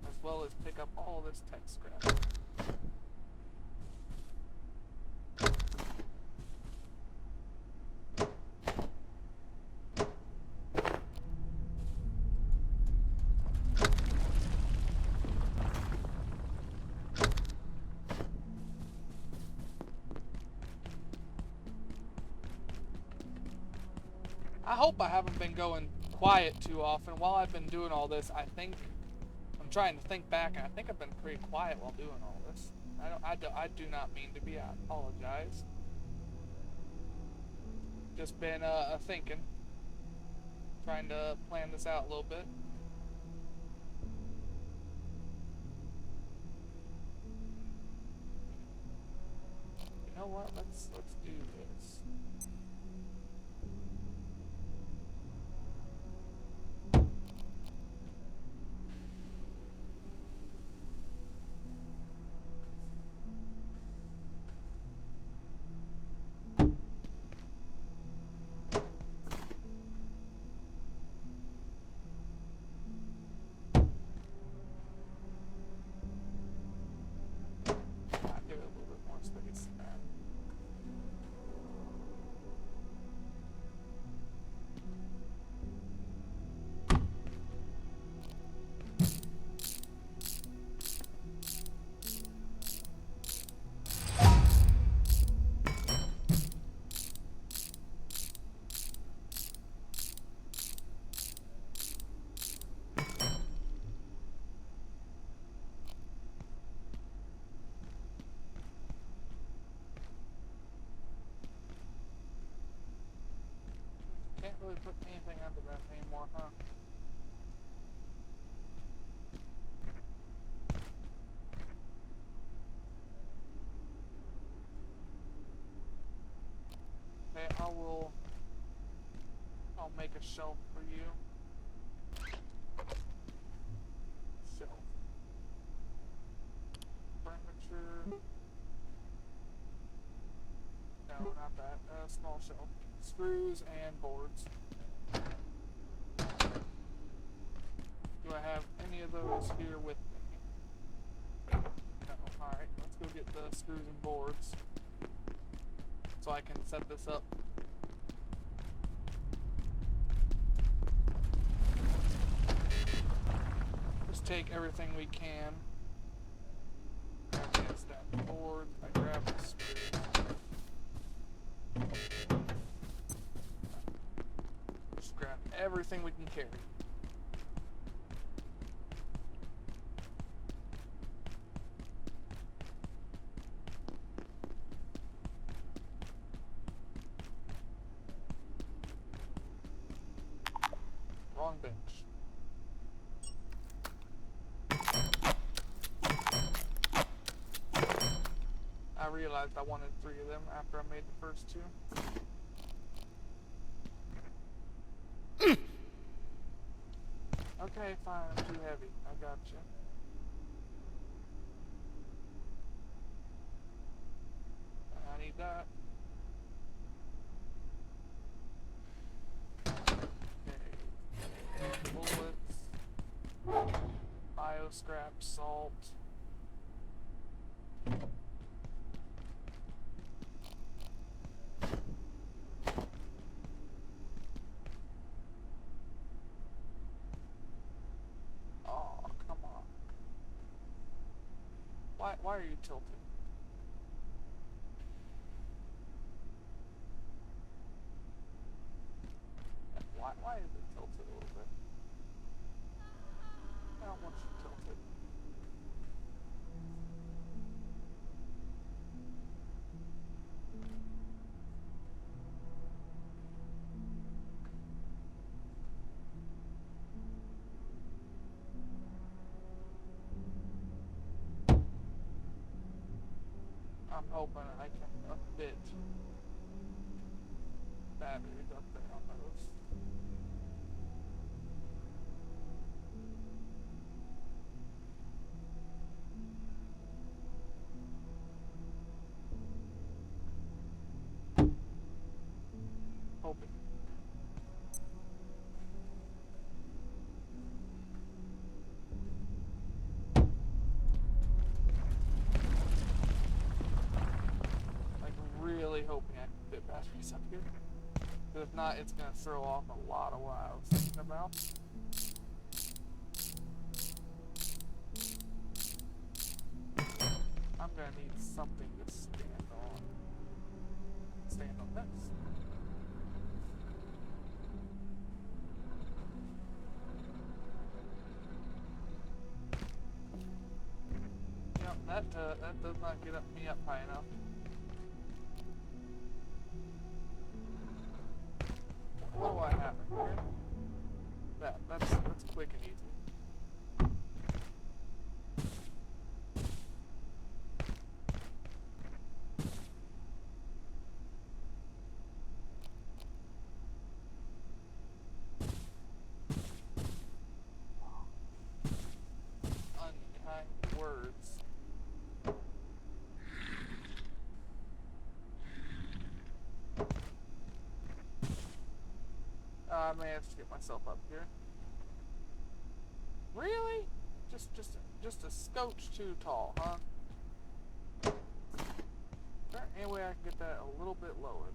as well as pick up all this tech scrap. I hope I haven't been going quiet too often. While I've been doing all this, I'm trying to think back, and I think I've been pretty quiet while doing all this. I do not mean to be. I apologize. Just been thinking, trying to plan this out a little bit. You know what? Let's do this. Give it a little bit more space than that. Can't really put anything under that anymore, huh? Okay, I'll make a shelf for you. Shelf. Furniture. No, not that. Small shelf. Screws and boards. Do I have any of those here with me? No. Alright, let's go get the screws and boards so I can set this up. Just take everything we can. Grab the stack of boards. I grab the screws. Just grab everything we can carry. Wrong bench. I realized I wanted 3 of them after I made the first 2. Okay, fine, I'm too heavy. I got you. I need that. Okay. Bullets. Bio scrap, salt. Oh, come on. Why are you tilted? Why is it tilted a little bit? I don't want you tilted. hoping I can fit batteries up there on those. Hoping. Like really hoping I can fit batteries up here. Because if not, it's gonna throw off a lot of what I was thinking about. I'm gonna need something to stand on. Stand on this. Yep, that does not get me up high enough. What do I have in here? That's quick and easy. Unkind words. I managed to get myself up here. Really? Just a scotch too tall, huh? Is there any way I can get that a little bit lower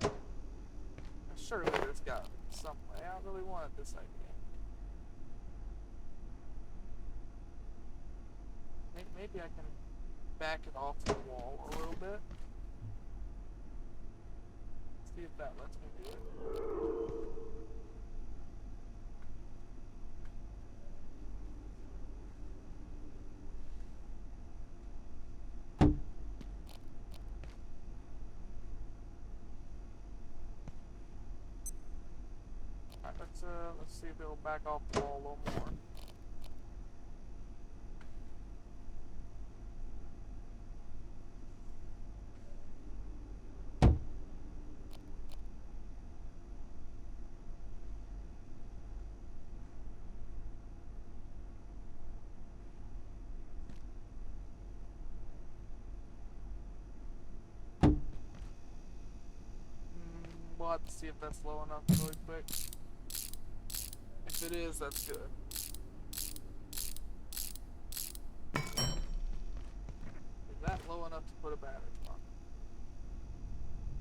then? Surely there's got to be some way. I really wanted this idea. Maybe I can back it off the wall a little bit. See if that lets me do it. Alright, let's see if it'll back off the wall a little more. We'll have to see if that's low enough really quick. If it is, that's good. Is that low enough to put a battery on?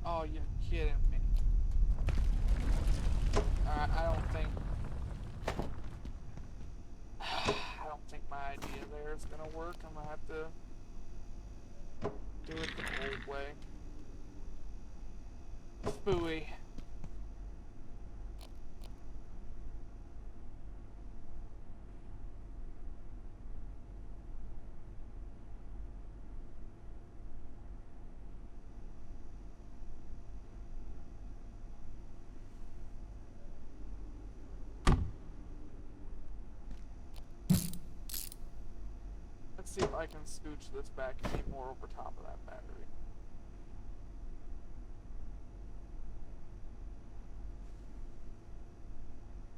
Oh, you're kidding me. Alright, I don't think my idea there is gonna work. I'm gonna have to do it the old way. Spooey. Let's see if I can scooch this back any more over top of that battery.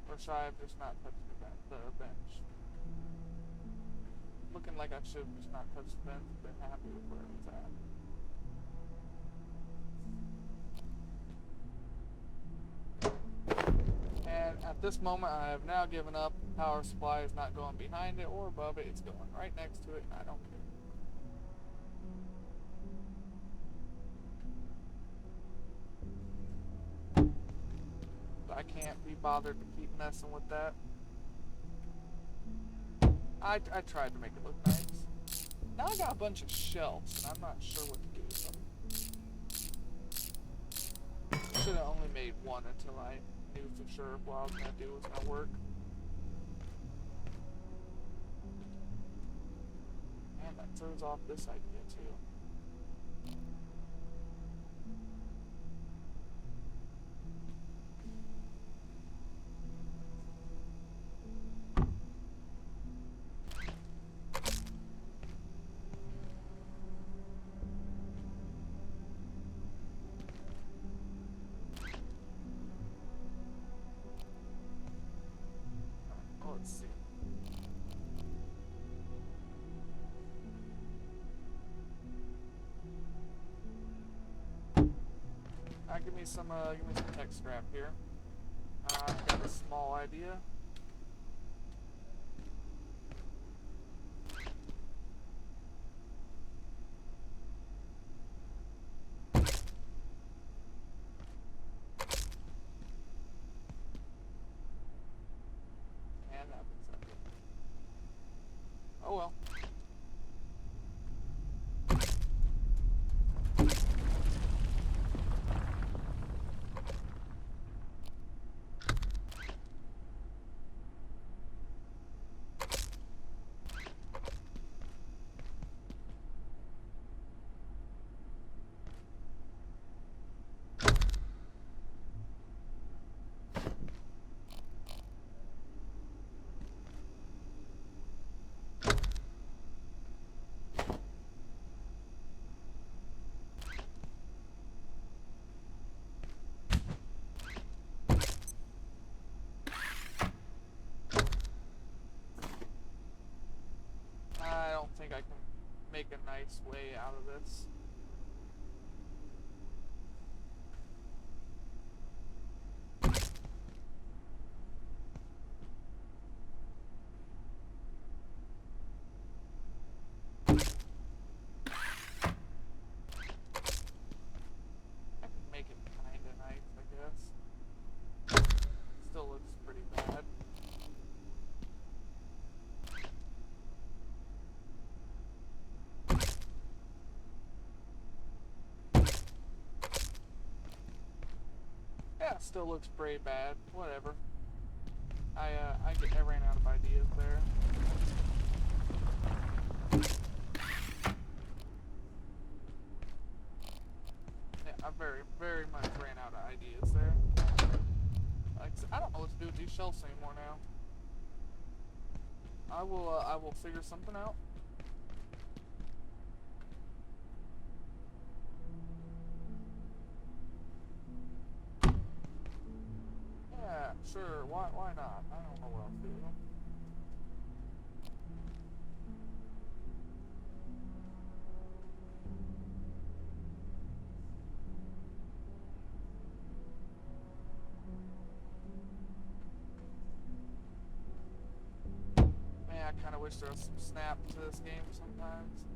Or should I have just not touched the bench? Looking like I should have just not touched the bench, been happy with where it's at. And at this moment, I have now given up. Power supply is not going behind it or above it. It's going right next to it, and I don't care. I can't be bothered to keep messing with that. I tried to make it look nice. Now I got a bunch of shelves, and I'm not sure what to do with them. Should have only made one until I knew for sure what I was going to do was going to work. And that throws off this idea too. give me some tech scrap here. I've got a small idea. And that looks like it. Oh well. I don't think I can make a nice way out of this. I can make it kinda nice, I guess. Still looks pretty bad. Yeah, still looks pretty bad. Whatever. I ran out of ideas there. Yeah, I very much ran out of ideas there. Like, I don't know what to do with these shelves anymore now. I will figure something out. Yeah, sure. Why not? I don't know what else to do. Man, I kind of wish there was some snap to this game sometimes.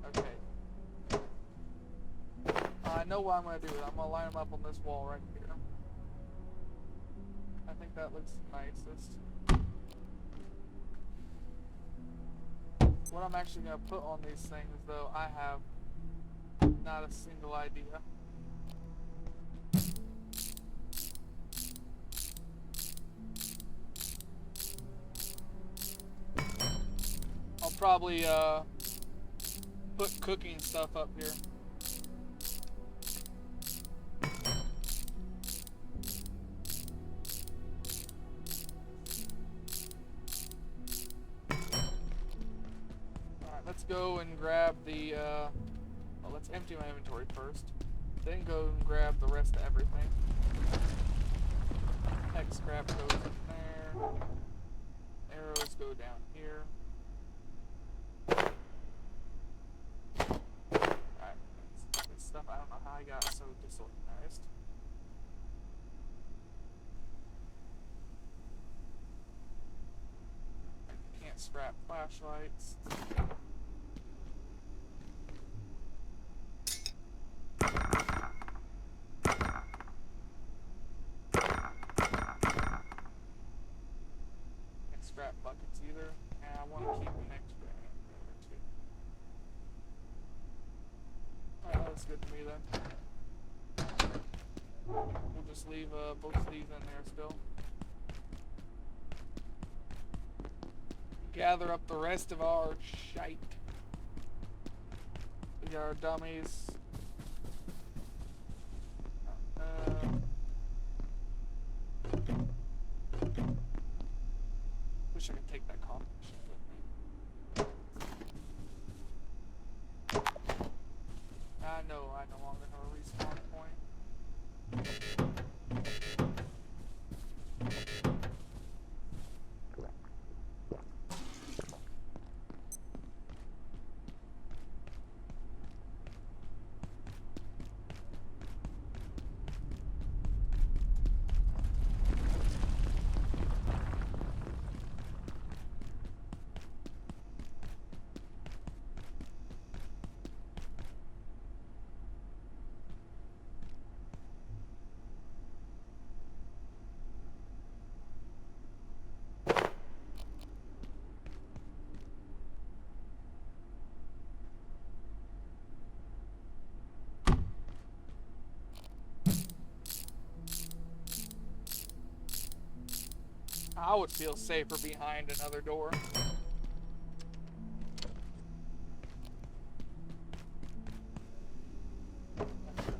Okay. I know what I'm going to do. I'm going to line them up on this wall right here. I think that looks nicest. What I'm actually going to put on these things, though, I have not a single idea. I'll probably put cooking stuff up here. Let's go and grab the, well, let's empty my inventory first. Then go and grab the rest of everything. Tech scrap goes in there. Arrows go down here. Alright, this stuff, I don't know how I got so disorganized. I can't scrap flashlights. Scrap buckets either, and I want to keep an extra in there too. Alright, that's good to me then. We'll just leave both of these in there still. Gather up the rest of our shite. We got our dummies. Wish I could take that coffee machine with me. I know I no longer have a respawn point. I would feel safer behind another door.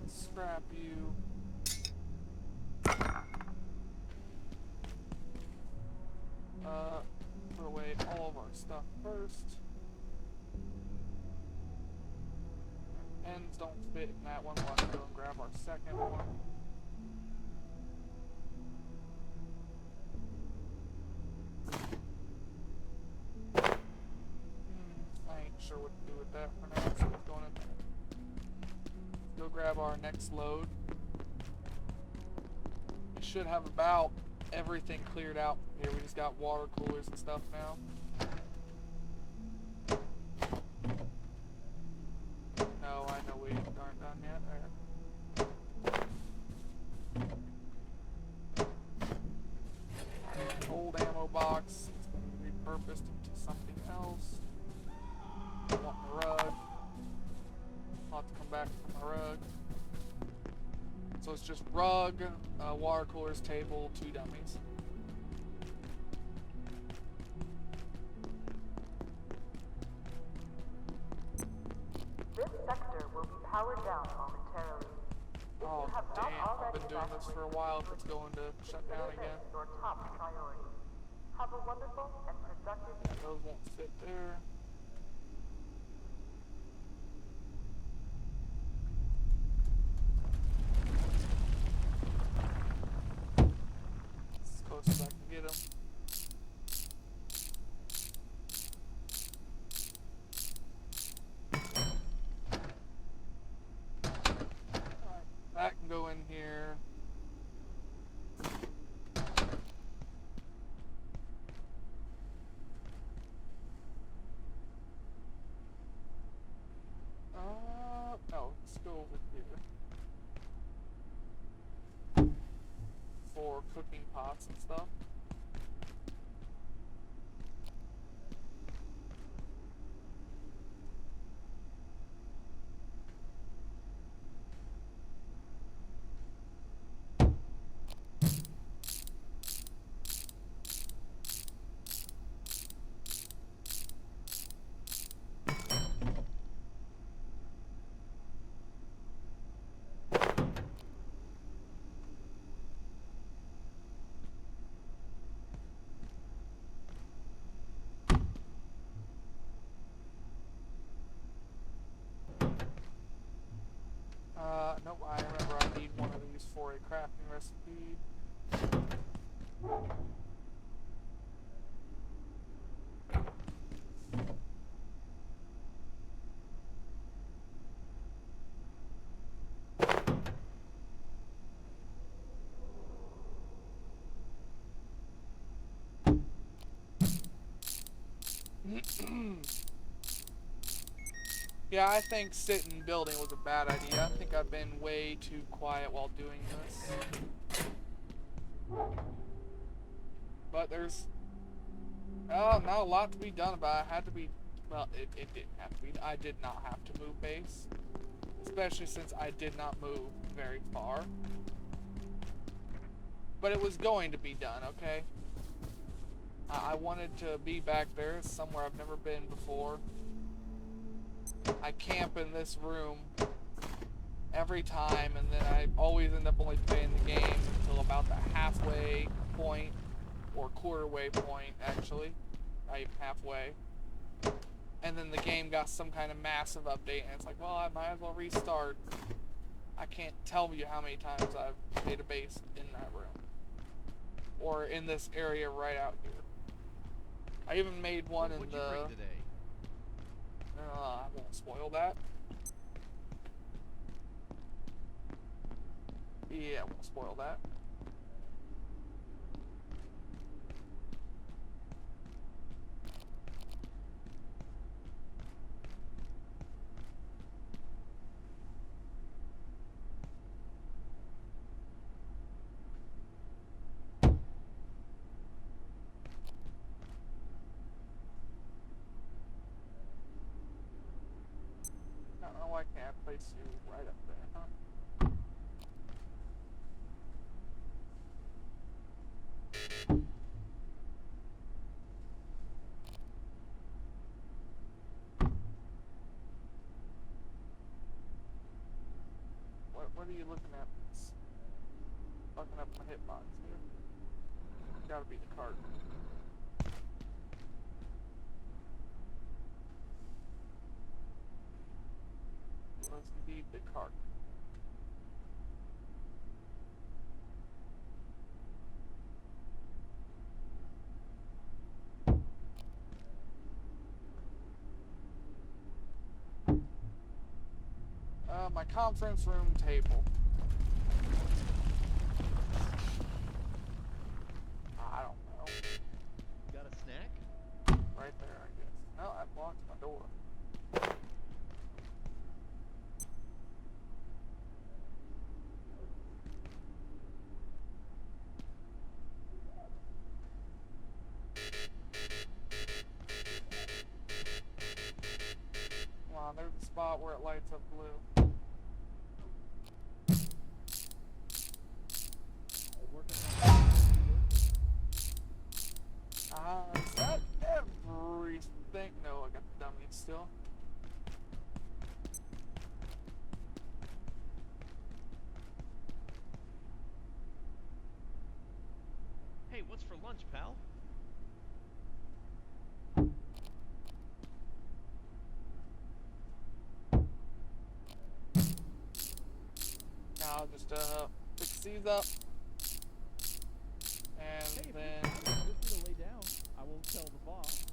Scrap you. Put away all of our stuff first. Pens don't fit in that one. We'll have to go and grab our second one. I ain't sure what to do with that for now, so it's going in there. Let's go grab our next load. We should have about everything cleared out here. We just got water coolers and stuff now. No, I know we aren't done yet. There. Old ammo box. It's going to be repurposed into something else. I want my rug. I'll have to come back for my rug. So it's just rug, water coolers, table, 2 dummies. This sector will be powered down momentarily. Oh, damn. I've been doing this for a while if it's going to shut down again. Your top priority. Have a wonderful and productive Yeah, those won't fit there. As close as I can get them. Alright, that can go in here. No, let's go over here. For cooking pots and stuff. Nope, I remember I need one of these for a crafting recipe. Yeah, I think sitting building was a bad idea. I think I've been way too quiet while doing this. But there's not a lot to be done about it. It had to be, well, it didn't have to be. I did not have to move base. Especially since I did not move very far. But it was going to be done, okay? I wanted to be back there, somewhere I've never been before. I camp in this room every time, and then I always end up only playing the game until about the halfway point, or quarter way point, actually. Not even halfway. And then the game got some kind of massive update, and it's like, well, I might as well restart. I can't tell you how many times I've made a base in that room. Or in this area right out here. I even made one in the... I won't spoil that. Yeah, I won't spoil that. Why can't I place you right up there, huh? What are you looking at? It's fucking up my hitbox here. Gotta be the cart. It was indeed the cart. My conference room table. I don't know. Got a snack? Right there, I guess. No, I blocked my door. Come on, there's the spot where it lights up blue. Is that everything? No, I got the dummy still. Hey, what's for lunch, pal? Now I'll just fix these up. And then Just to lay down. I won't tell the boss.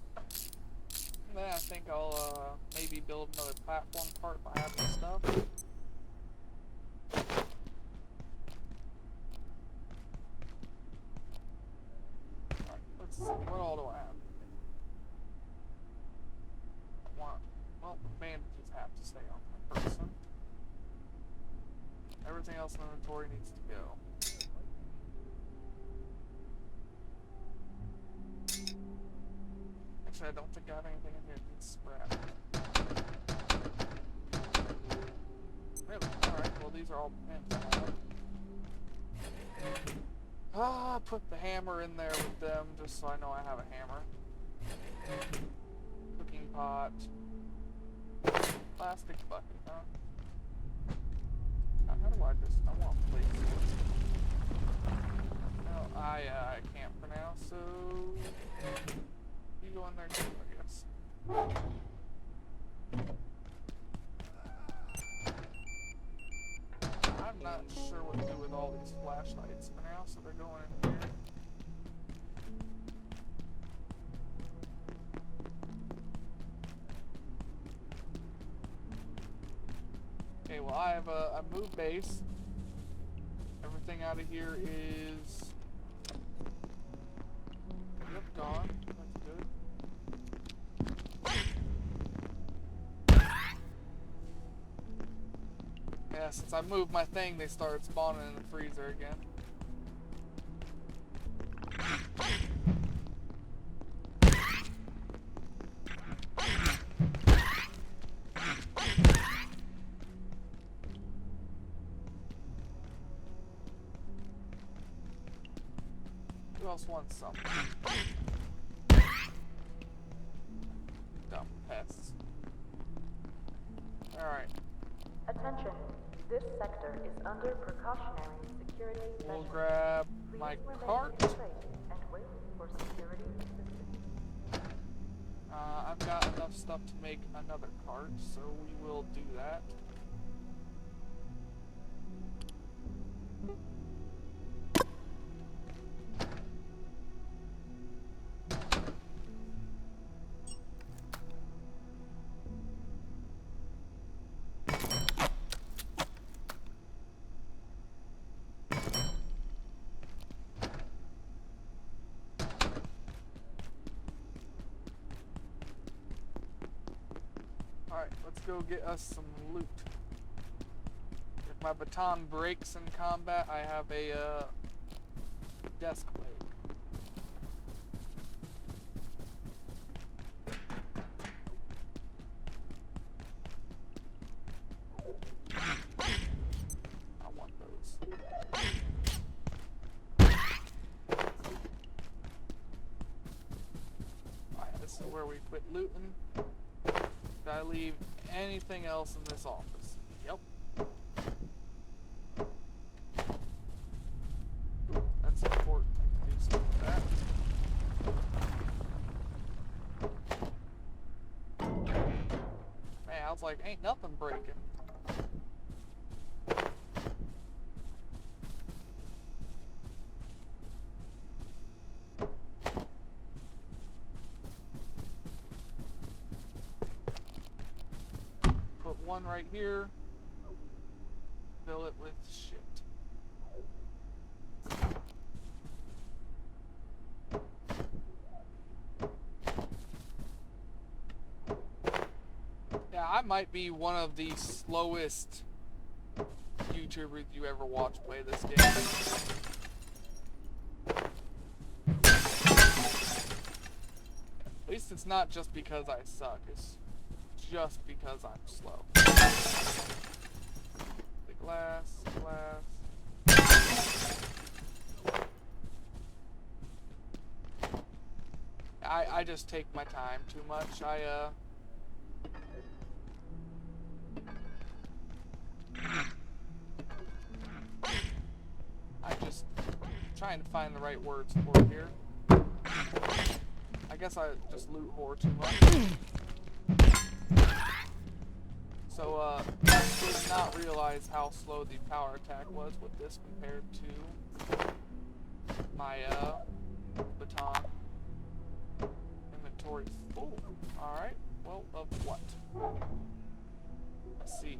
then I think I'll maybe build another platform part if I have the stuff. Alright, let's see, what all do I have? Well, the bandages have to stay on my person. Everything else in the inventory needs to go. Actually, I don't think I have anything in here that needs scrap. Really? Alright, well these are all pins. Put the hammer in there with them just so I know I have a hammer. Cooking pot. Plastic bucket, huh? How do I just... I want to place this. No, I can't pronounce, so... You go in there too, I guess. I'm not sure what to do with all these flashlights for now, so they're going in here. Okay, well I have a moved base. Everything out of here is gone. That's good. Yeah, since I moved my thing, they started spawning in the freezer again. Who else wants some? Dumb pests. Alright. Attention. This sector is under precautionary security measures. We'll grab Please my remain cart. in place and wait for security assistance. I've got enough stuff to make another cart, so we will do that. Alright, let's go get us some loot. If my baton breaks in combat, I have a desk leg. I want those. Alright, this is where we quit looting. Did I leave anything else in this office? Yep. Sounds like ain't nothing breaking. Put one right here. Fill it with shit. Yeah, I might be one of the slowest YouTubers you ever watch play this game. At least it's not just because I suck, it's just because I'm slow. The glass. I just take my time too much. I'm just trying to find the right words for it here. I guess I just loot whore too much. So, I did not realize how slow the power attack was with this compared to my, baton. Inventory full. Alright, well, of what? I see.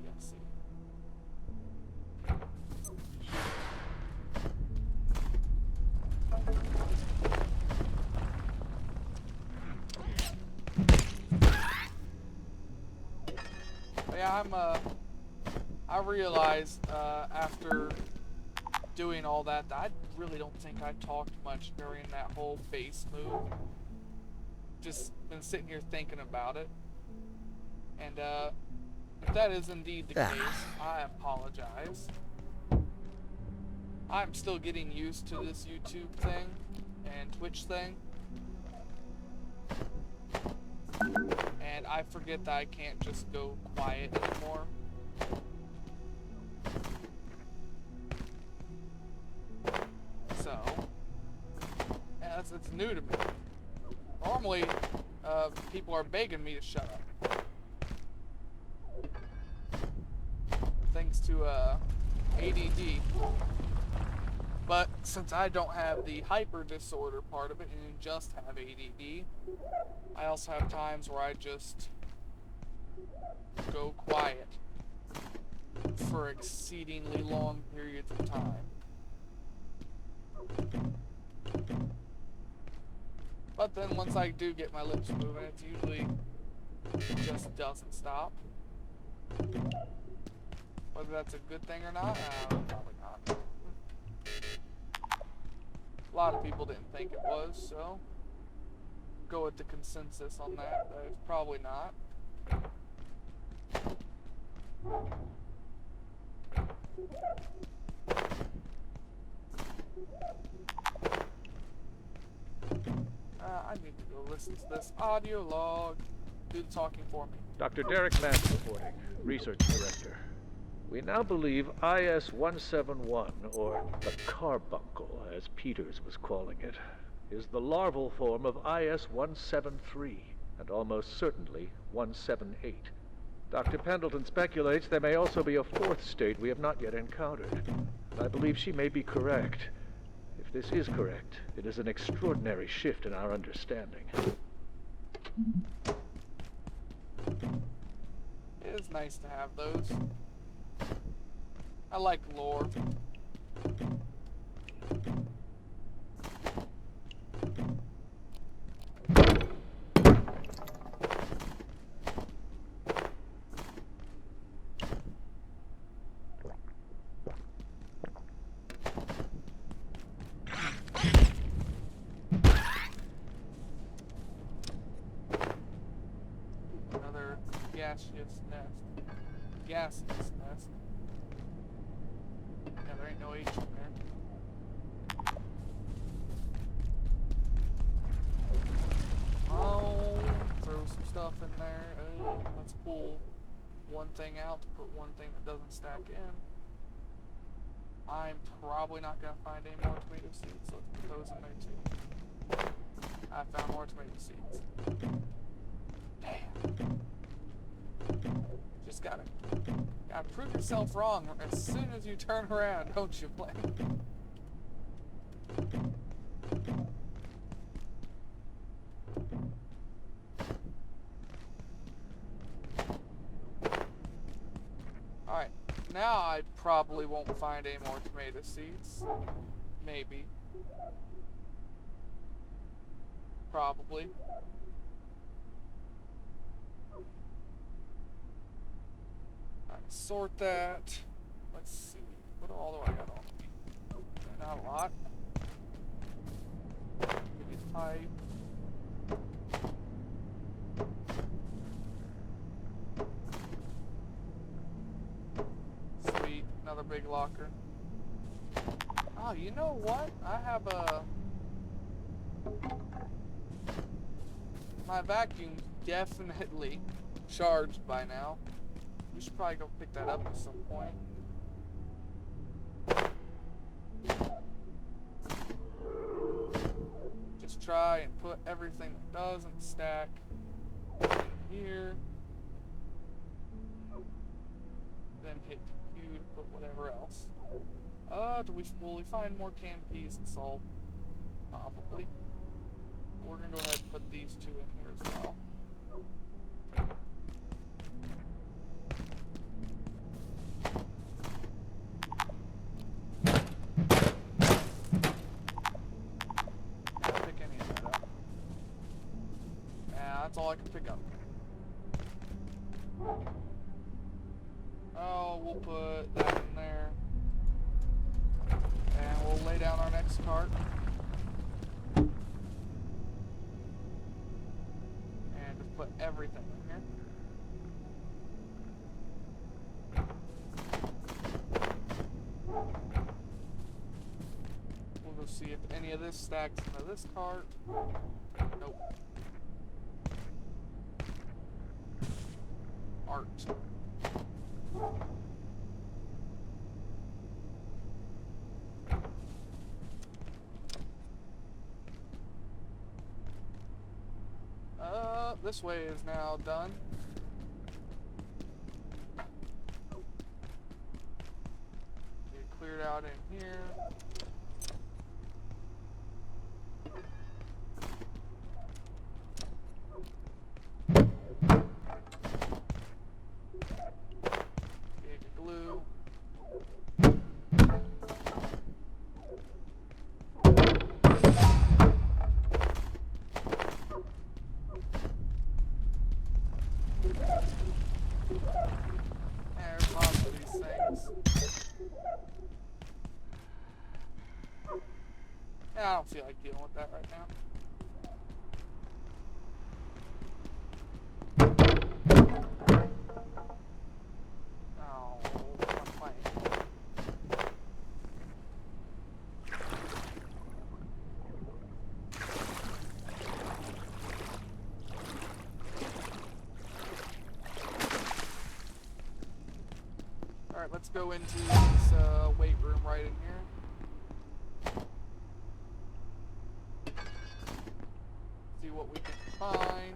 Yeah, I realized, after doing all that, I really don't think I talked much during that whole base move. Just been sitting here thinking about it. And, if that is indeed the case, I apologize. I'm still getting used to this YouTube thing and Twitch thing. And I forget that I can't just go quiet anymore. So, yeah, it's new to me. Normally, people are begging me to shut up. Thanks to, ADD. But since I don't have the hyper disorder part of it and just have ADD, I also have times where I just go quiet for exceedingly long periods of time. But then once I do get my lips moving, it usually just doesn't stop. Whether that's a good thing or not, probably not. A lot of people didn't think it was, so go with the consensus on that. It's probably not. I need to go listen to this audio log. Do the talking for me. Dr. Derek Mance reporting, Research Director. We now believe IS-171, or the carbuncle, as Peters was calling it, is the larval form of IS-173, and almost certainly 178. Dr. Pendleton speculates there may also be a fourth state we have not yet encountered. And I believe she may be correct. If this is correct, it is an extraordinary shift in our understanding. It is nice to have those. I like lore. Another gaseous nest. Gaseous nest. Yeah, there ain't no H in there. Oh, throw some stuff in there. Let's pull one thing out to put one thing that doesn't stack in. I'm probably not going to find any more tomato seeds, so let's put those in there too. I found more tomato seeds. Damn. just gotta prove yourself wrong as soon as you turn around, don't you, Blaine? Alright, now I probably won't find any more tomato seeds. Maybe. Probably. Alright, sort that. Let's see. What all do I got on me? Not a lot. Maybe pipe. Sweet, another big locker. Oh, you know what? I have my vacuum's definitely charged by now. We should probably go pick that up at some point. Just try and put everything that doesn't stack in here. Then hit Q to put whatever else. Will we find more canned peas and salt? Probably. We're gonna go ahead and put these two in here as well. Can't pick any of that up. Yeah, that's all I can pick up. Oh, we'll put that in there. And we'll lay down our next cart. And just put everything in here. We'll go see if any of this stacks into this cart. Nope. Art. This way is now done. Get cleared out in here. Get your glue. There's lots of these things. Yeah, I don't feel like dealing with that right now. Oh, I'm playing. Alright, let's go into this weight room right in here. See what we can find.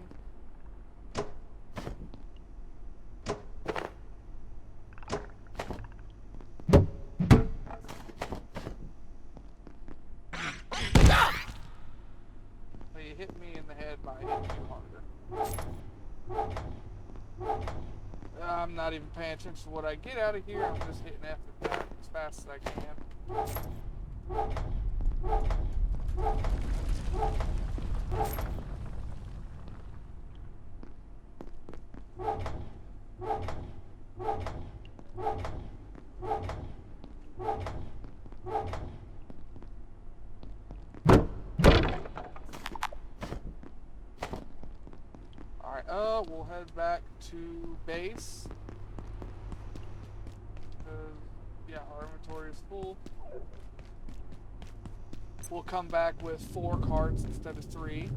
Well, you hit me in the head by hitting you harder. I'm not even paying attention to what I get out of here. I'm just hitting after that as fast as I can. Alright, we'll head back to base. Yeah, our inventory is full. We'll come back with 4 carts instead of 3.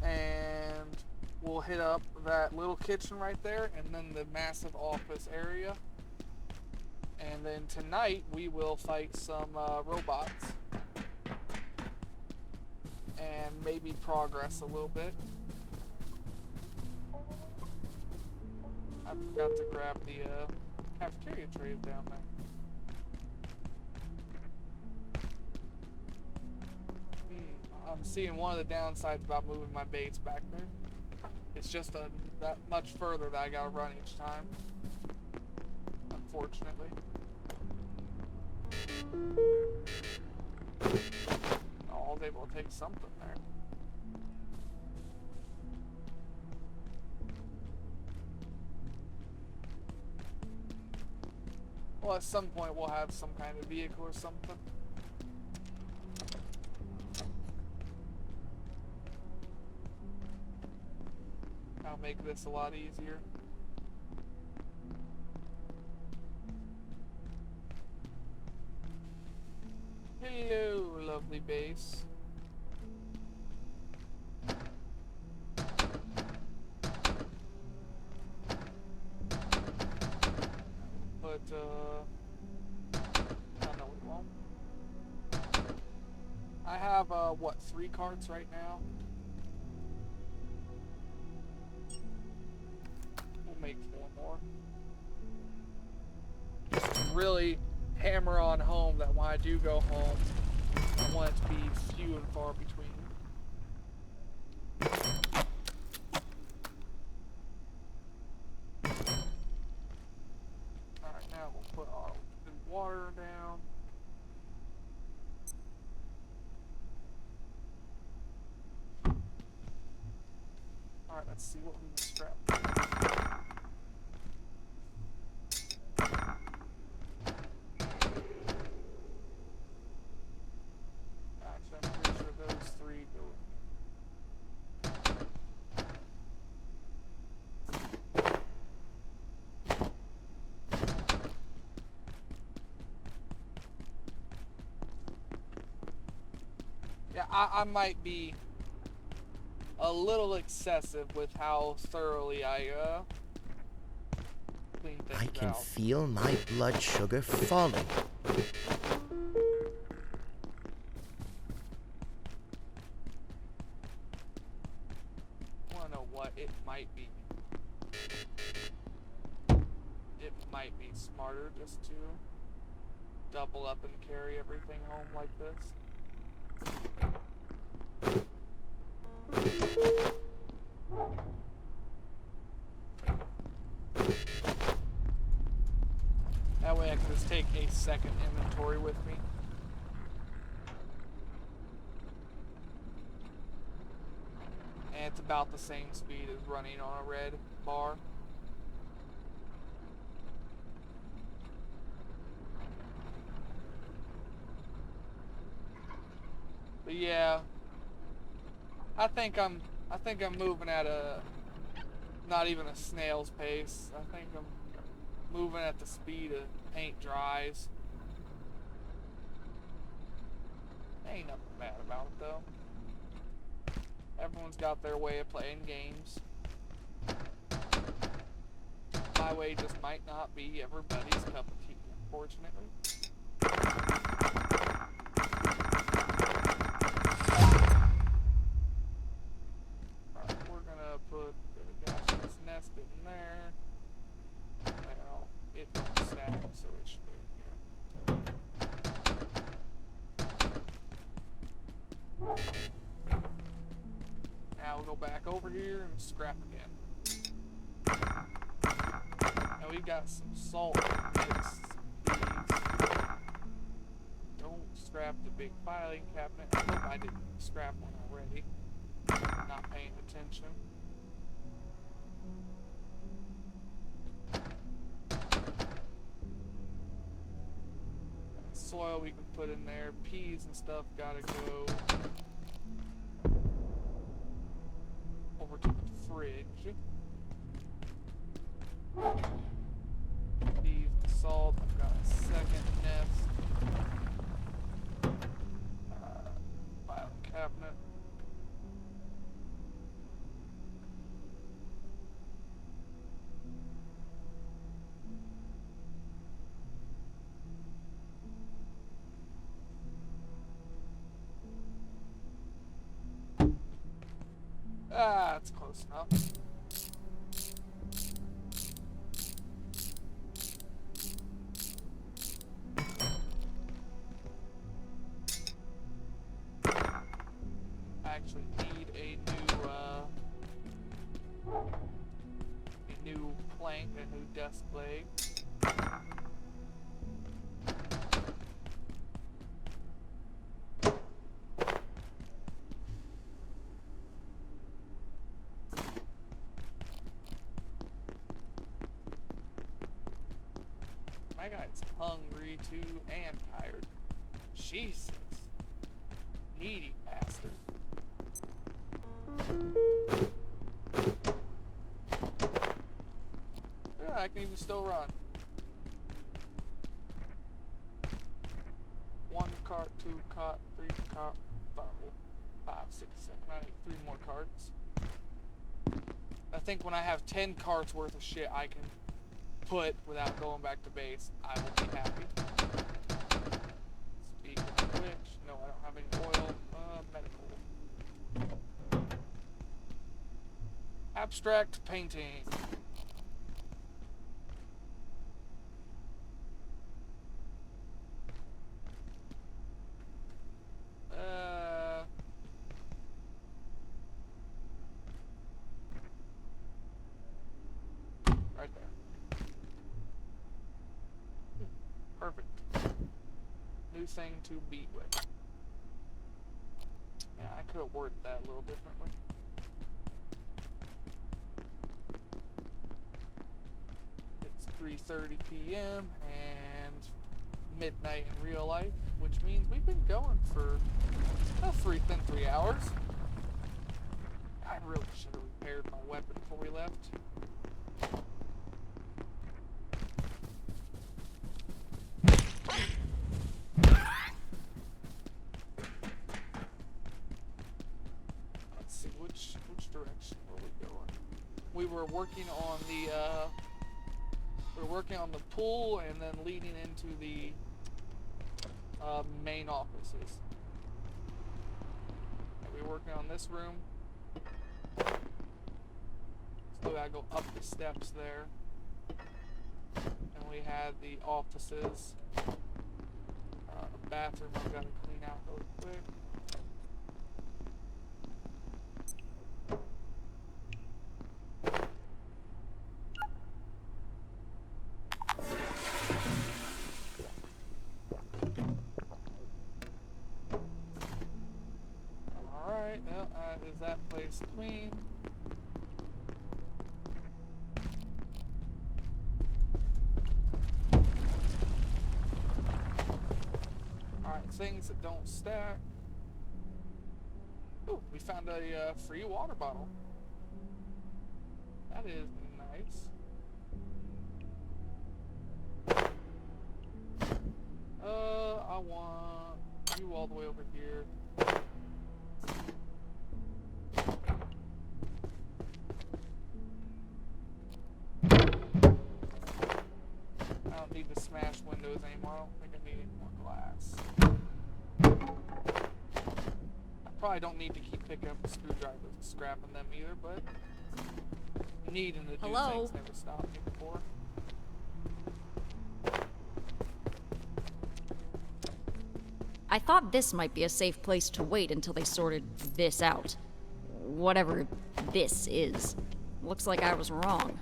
And we'll hit up that little kitchen right there and then the massive office area. And then tonight we will fight some robots. And maybe progress a little bit. I forgot to grab the cafeteria trays down there. I'm seeing one of the downsides about moving my baits back there. It's just that much further that I gotta run each time. Unfortunately. Oh, I was able to take something there. Well, at some point we'll have some kind of vehicle or something. That'll make this a lot easier. Hello, lovely base. But, oh no, we won't. I have, what, 3 carts right now? We'll make 4 more. Just to really hammer on home that when I do go home, I want it to be few and far between. Alright, now we'll put our water down. Alright, let's see what we can scrap. Actually, I'm pretty sure those 3 go. Yeah, I might be a little excessive with how thoroughly I clean things I can out. feel my blood sugar falling. Wanna know what? It might be smarter just to double up and carry everything home like this. That way I can just take a second inventory with me. And it's about the same speed as running on a red bar. But yeah, I think I'm moving at a not even a snail's pace. I think I'm moving at the speed of paint dries. Ain't nothing bad about it though. Everyone's got their way of playing games. My way just might not be everybody's cup of tea, unfortunately. Alright, we're gonna put the gaseous nest in there. Well, it don't stack, so it should be in here. Now we'll go back over here and scrap again. Now we've got some salt mixed beads. Don't scrap the big filing cabinet. I hope I didn't scrap one already. Not paying attention. Soil we can put in there. Peas and stuff gotta go over to the fridge. Peas and salt. I've got a second nest. File cabinet. Ah, it's close enough. need a new plank, a new desk leg. My guy's hungry too and tired. Jesus. Needy bastard. Yeah, I can even still run. 1 cart, 2 cart, 3 cart, 5, 6, 7, 8, 3 more carts. I think when I have 10 carts worth of shit I can put without going back to base, I will be happy. Speaking of which, no, I don't have any oil. Medical. Abstract painting. Right there. Perfect. New thing to beat with. Yeah, I could have worded that a little differently. It's 3:30 p.m. and midnight in real life, which means we've been going for about 3 hours. I really should have repaired my weapon before we left. Let's see, which direction were we going? We were working on the pool and then leading into the main offices. We were working on this room. So we gotta go up the steps there. And we had the offices. A bathroom I've got to clean out really quick. Alright, well, is that place clean? Alright, things that don't stack. Ooh, we found a free water bottle. That is nice. I want you all the way over here. I don't need to smash windows anymore. I don't think I need any more glass. I probably don't need to keep picking up the screwdrivers and scrapping them either, but needing to do things never stopped me before. I thought this might be a safe place to wait until they sorted this out. Whatever this is. Looks like I was wrong.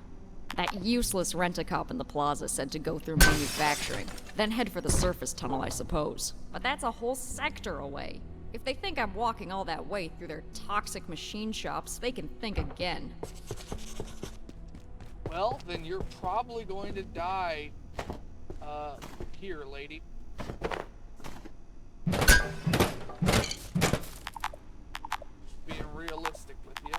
That useless rent-a-cop in the plaza said to go through manufacturing, then head for the surface tunnel, I suppose. But that's a whole sector away. If they think I'm walking all that way through their toxic machine shops, they can think again. Well, then you're probably going to die, here, lady. Being realistic with you.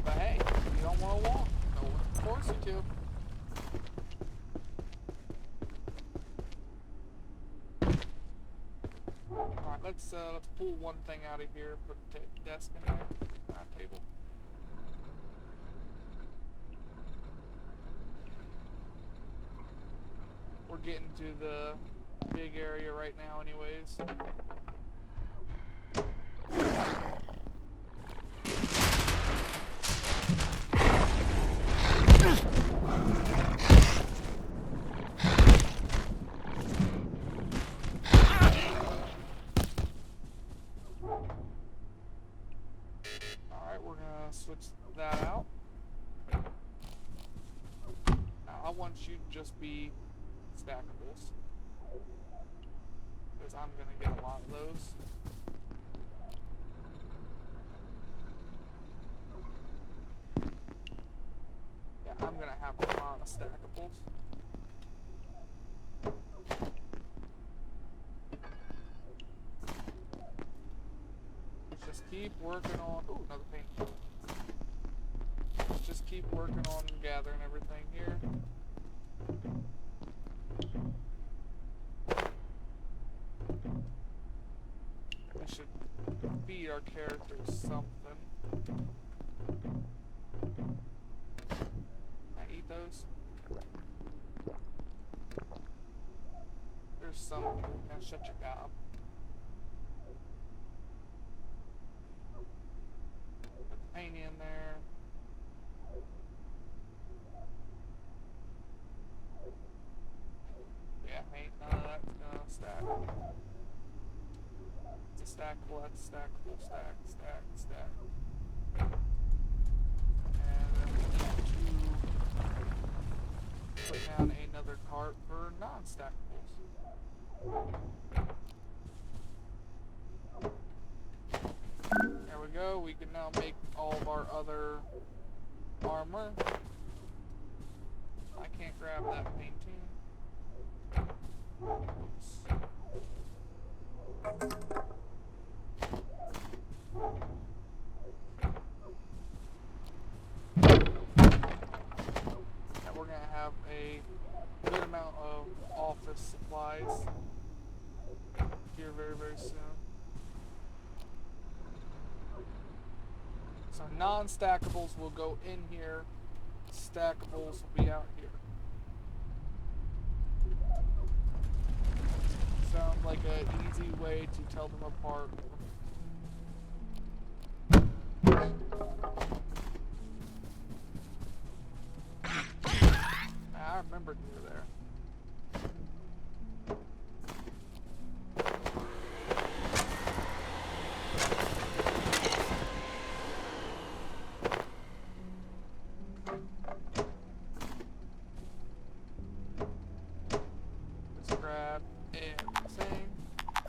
But hey, if you don't want to walk, no one can force you to. Alright, let's pull one thing out of here, put a desk in there, table. We're getting to the big area right now anyways. want you to just be stackables. Because I'm going to get a lot of those. Yeah, I'm going to have a lot of stackables. Just keep working on... Ooh, another paint. Just keep working on gathering everything here. We should feed our characters something. Can I eat those? There's some. Now shut your gob. Put the paint in there. Yeah, ain't none of that's gonna stack. It's a stackable, that's a stackable, stack. And then we need to put down another cart for non-stackables. There we go, we can now make all of our other armor. I can't grab that painting. Oops. And we're gonna have a good amount of office supplies here very, very soon. So non-stackables will go in here, stackables will be out here. Sounds like an easy way to tell them apart. I remembered you were there. Let's grab everything.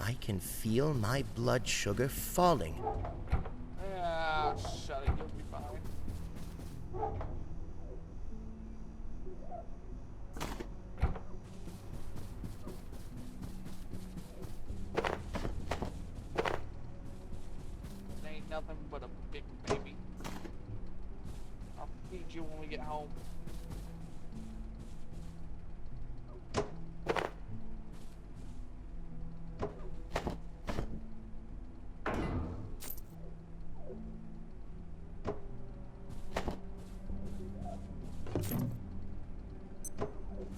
I can feel my blood sugar falling. Ah, shut it, you'll be fine. It ain't nothing but a big baby. I'll feed you when we get home.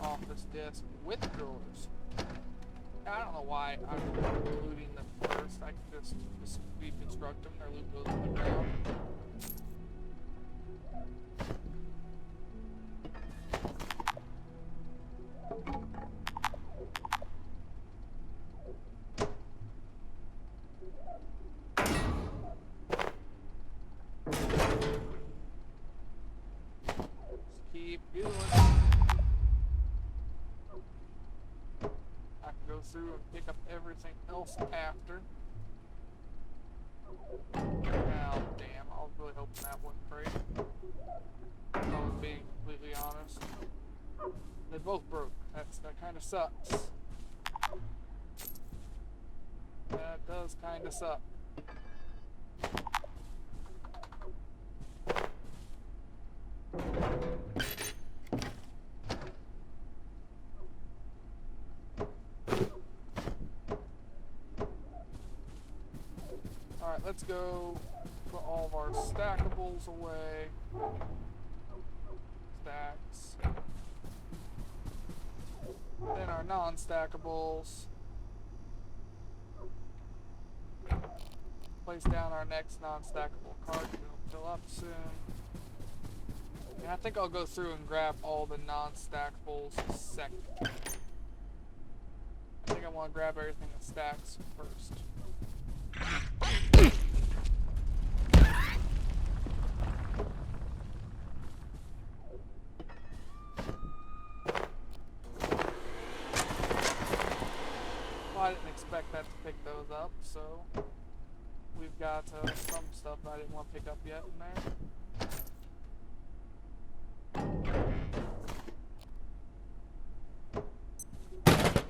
Office desk with drawers. I don't know why I'm looting them first. I can just reconstruct them. Their loot goes on the ground. Just keep doing it. I can go through and pick up everything else after. Now, damn, I was really hoping that wouldn't break. If I was being completely honest. They both broke. That kind of sucks. That does kind of suck. Alright, let's go put all of our stackables away. Stacks. Then our non-stackables. Place down our next non-stackable cart. It'll fill up soon. And I think I'll go through and grab all the non-stackables second. I think I want to grab everything that stacks first. expect that to pick those up, so we've got some stuff that I didn't want to pick up yet in there.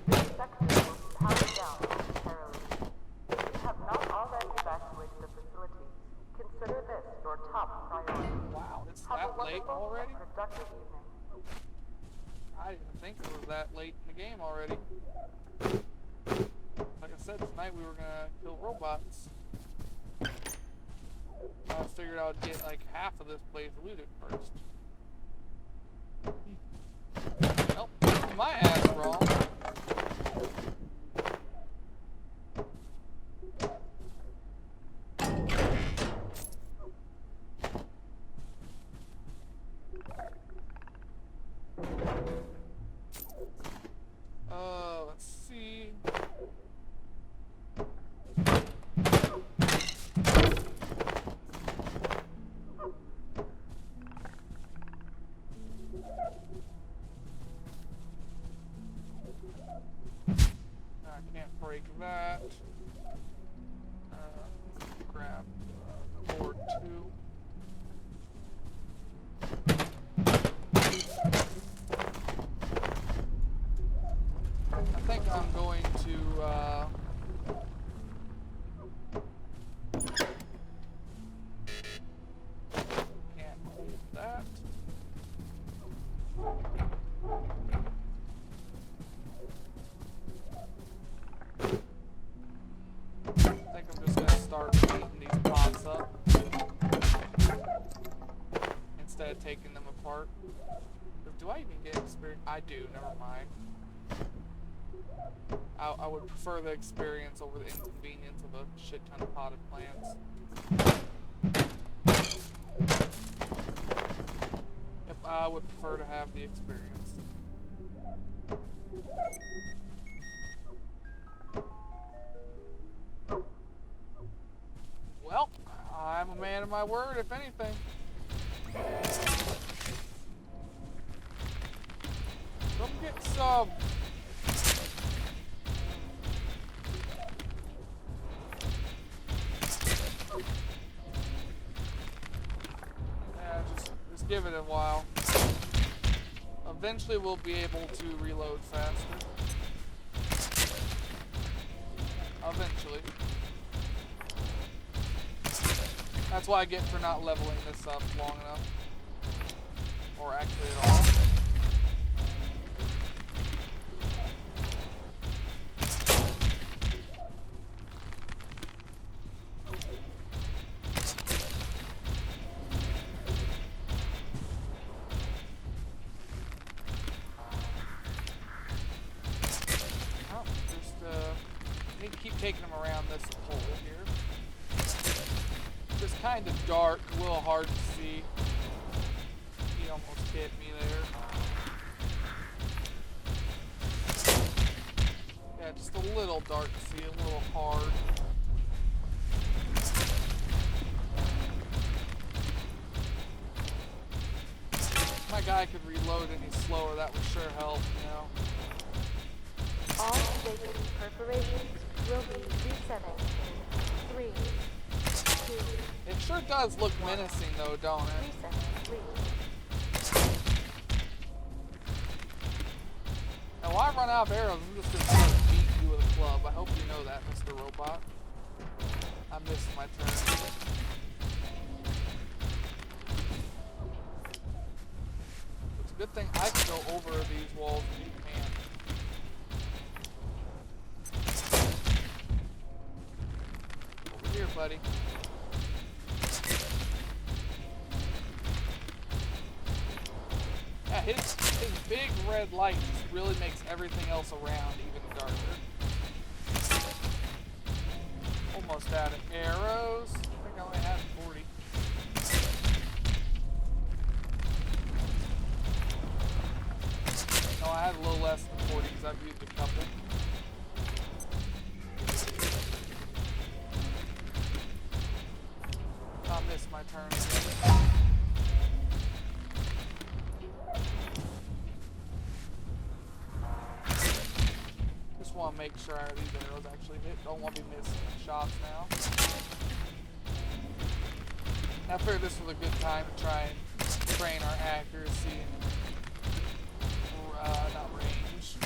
This sector will be powered down momentarily. If you have not already evacuated the facility, consider this your top priority. Wow, it's Have that a late wonderful already? and productive evening. I didn't think it was that late in the game already. Like I said, tonight we were gonna kill robots. I figured I would get like half of this place looted first. Nope, my ass wrong. Let's see. I can't break that. Grab cord 2. I think I'm going to can't hold that. I think I'm just gonna start beating these pots up instead of taking them apart. Do I even get experience? I do, never mind. I would prefer the experience over the inconvenience of a shit ton of potted plants. Yep, I would prefer to have the experience. Well, I'm a man of my word, if anything. Come get some. Yeah, just give it a while. Eventually we'll be able to reload faster. Eventually. That's what I get for not leveling this up long enough. Or actually at all. Need to keep taking them around this hole here. Just kind of dark, a little hard to see. He almost hit me there. Yeah, just a little dark to see, a little hard. If my guy could reload any slower, that would sure help, you know. All vacant perforations will be resetting in 3, 2, It sure does look menacing though, don't it? reset, please. Now, while I run out of arrows, I'm just gonna start beating you with a club. I hope you know that, Mr. Robot. I missed my turn. It's a good thing I can go over these walls and you can't. Over here, buddy. Yeah, his big red light just really makes everything else around even darker. Almost out of arrows. I think I only had 40. No, I had a little less than 40 because I've used a couple. I missed my turn again. Just want to make sure these arrows actually hit. Don't want to be missing shots now. I figured this was a good time to try and train our accuracy and not range.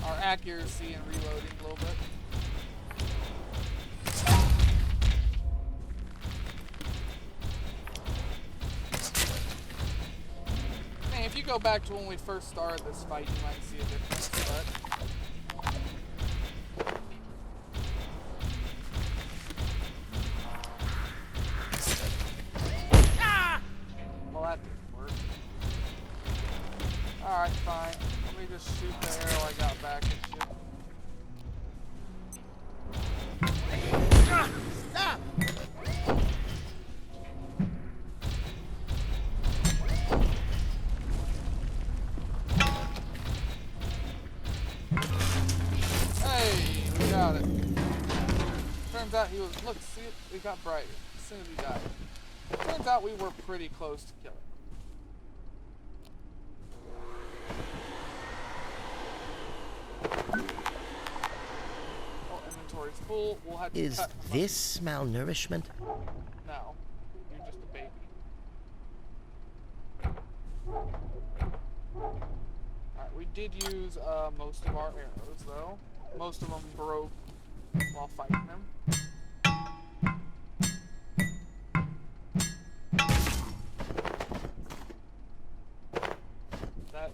Our accuracy and reloading a little bit. Man, if you go back to when we first started this fight, you might see a difference, but well, that didn't work. Alright, fine. Let me just shoot the arrow I got back at you. Stop! Hey, we got it. Turns out he was, look, see it? It got brighter as soon as he died. Turns out we were pretty close to killing. Oh, inventory's full. We'll have to Is cut this malnourishment? No, you're just a baby. Alright, we did use most of our arrows, though. Most of them broke while fighting them.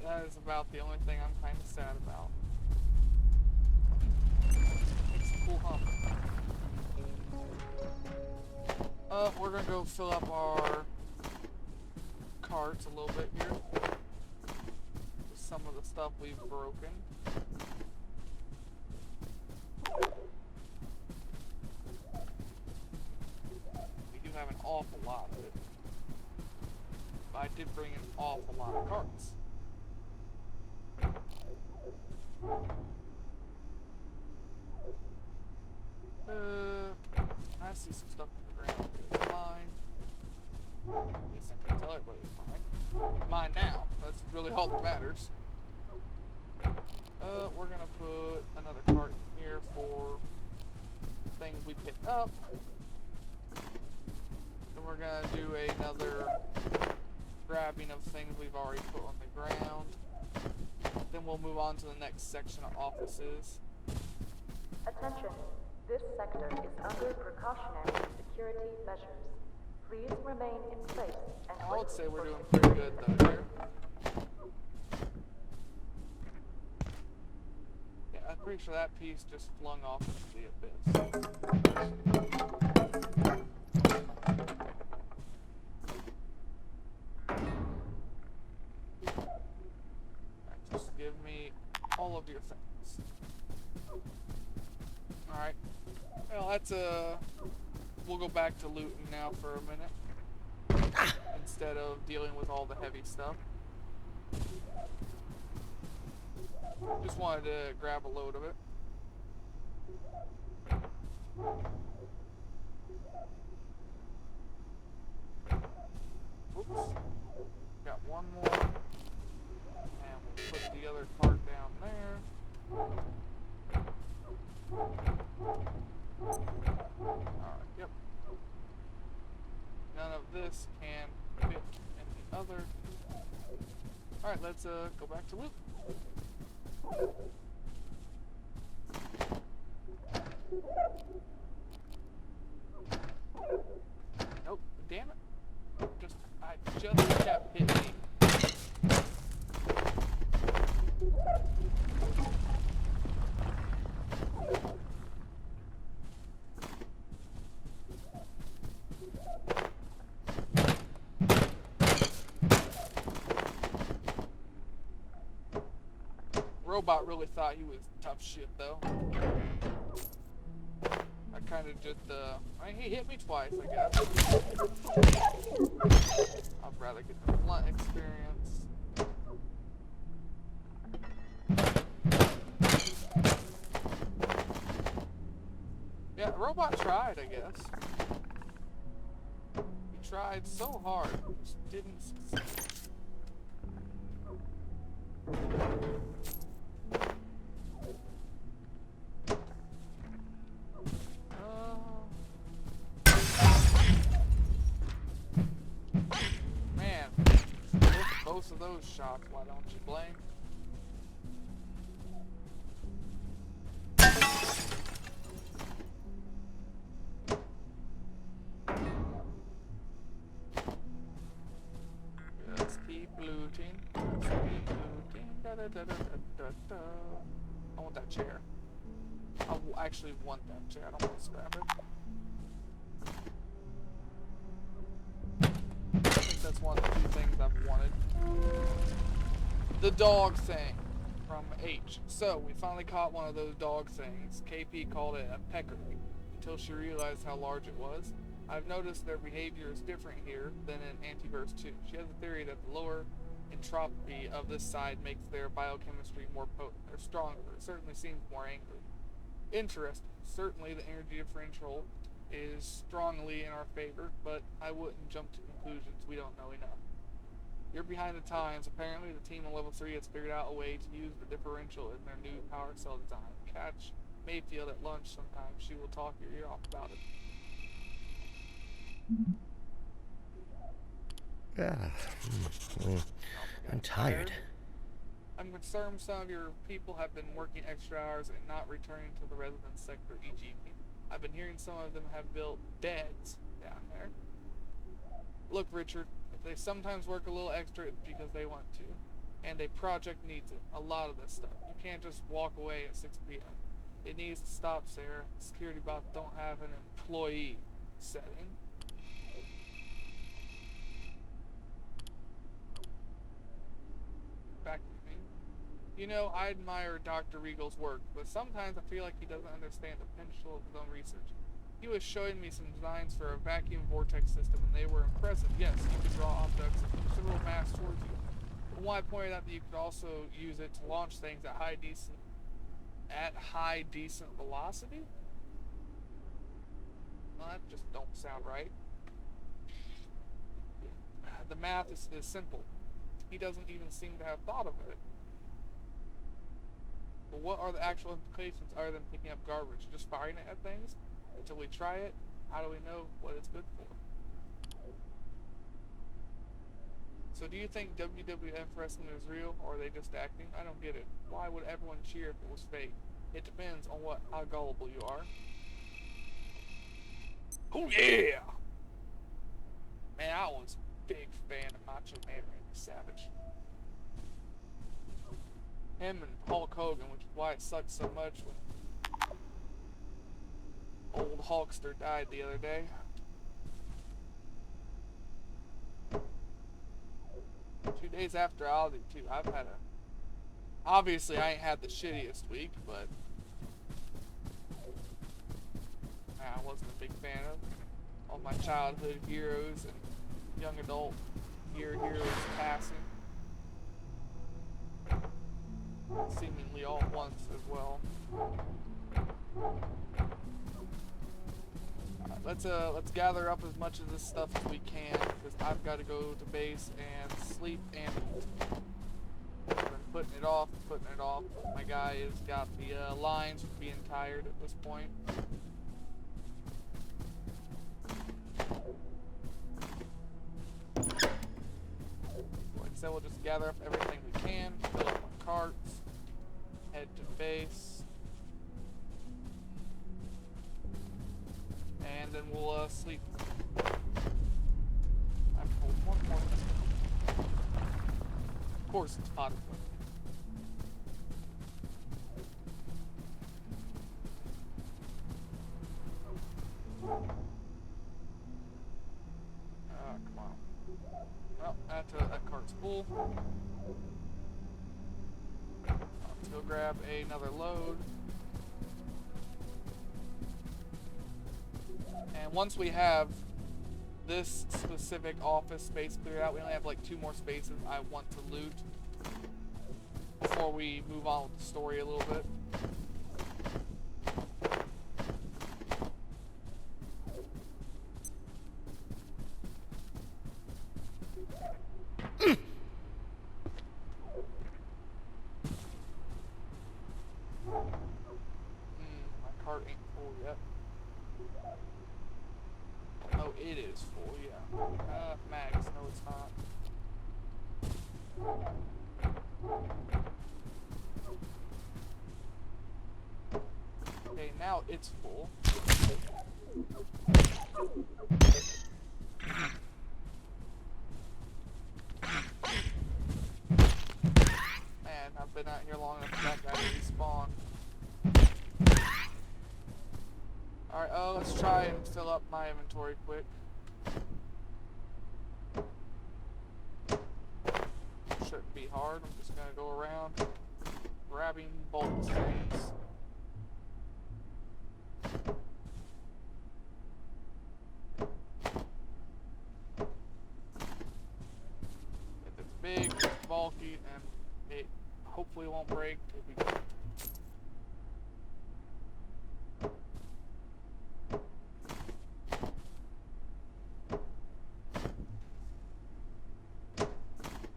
That is about the only thing I'm kind of sad about. It's a cool hump. We're gonna go fill up our carts a little bit here. With some of the stuff we've broken. We do have an awful lot of it. But I did bring an awful lot of carts. I see some stuff on the ground. It's mine. At least I can tell everybody it's mine. Mine now. That's really all that matters. We're gonna put another cart in here for things we picked up. Then we're gonna do another grabbing of things we've already put on the ground. Then we'll move on to the next section of offices. Attention. This sector is under precautionary security measures. Please remain in place and I would wait say we're for doing pretty good though here. Yeah, I'm pretty sure that piece just flung off into the abyss. Alright, just give me all of your things. Alright. Well, that's we'll go back to looting now for a minute. Instead of dealing with all the heavy stuff. Just wanted to grab a load of it. Oops. Got one more. And we'll put the other cart down there. Alright, yep. None of this can fit in the other. Alright, let's go back to loot. Nope, damn it. I just kept hitting me. Robot really thought he was tough shit though. I kind of just, he hit me twice, I guess. I'd rather get the blunt experience. Yeah, Robot tried, I guess. He tried so hard, just didn't succeed. of those shots, why don't you blame? Just keep looting. Just keep looting. Da, da, da, da, da, da. I want that chair. I actually want that chair. I don't want to scrap it. I think that's one of the 2 things I've wanted. The dog thing from H. So, we finally caught one of those dog things. KP called it a pecker until she realized how large it was. I've noticed their behavior is different here than in Antiverse 2. She has a theory that the lower entropy of this side makes their biochemistry more potent or stronger. It certainly seems more angry. Interesting. Certainly the energy differential is strongly in our favor, but I wouldn't jump to conclusions. We don't know enough. You're behind the times. Apparently the team on level 3 has figured out a way to use the differential in their new power cell design. Catch Mayfield at lunch sometime. She will talk your ear off about it. I'm tired. I'm concerned some of your people have been working extra hours and not returning to the residence sector each evening. I've been hearing some of them have built beds down there. Look, Richard, if they sometimes work a little extra, it's because they want to. And a project needs it. A lot of this stuff. You can't just walk away at 6 p.m. It needs to stop, Sarah. Security bots don't have an employee setting. Back to me. You know, I admire Dr. Regal's work, but sometimes I feel like he doesn't understand the potential of his own research. He was showing me some designs for a vacuum vortex system, and they were impressive. Yes, you could draw objects of considerable mass towards you. But when I pointed out that you could also use it to launch things at high decent velocity? Well, that just don't sound right. The math is simple. He doesn't even seem to have thought of it. But what are the actual implications other than picking up garbage? Just firing it at things? Until we try it, how do we know what it's good for? So do you think WWF wrestling is real, or are they just acting? I don't get it. Why would everyone cheer if it was fake? It depends on how gullible you are. Oh yeah! Man, I was a big fan of Macho Man Randy Savage. Him and Hulk Hogan, which is why it sucked so much when old Hulkster died the other day. Two days after Aldi too. I've had obviously I ain't had the shittiest week, but I wasn't a big fan of all my childhood heroes and young adult heroes passing. Seemingly all at once as well. Let's gather up as much of this stuff as we can, because I've got to go to base and sleep and eat. I've been putting it off. My guy has got the lines from being tired at this point. Like I said, we'll just gather up everything we can, fill up my carts, head to base, and then we'll sleep. I have one more thing. Of course, it's pot equipment. Come on. Well, that cart's full. Let's go grab another load. And once we have this specific office space cleared out, we only have like 2 more spaces I want to loot before we move on with the story a little bit. My cart ain't full yet. Oh, it is full, yeah. Max, no it's not. Okay, now it's full. Man, I've been out here long enough for that guy to respawn. Alright, let's try and fill up my inventory quick. Shouldn't be hard. I'm just gonna go around grabbing bolt things. If it's big, it's bulky, and it hopefully won't break. It'll be good.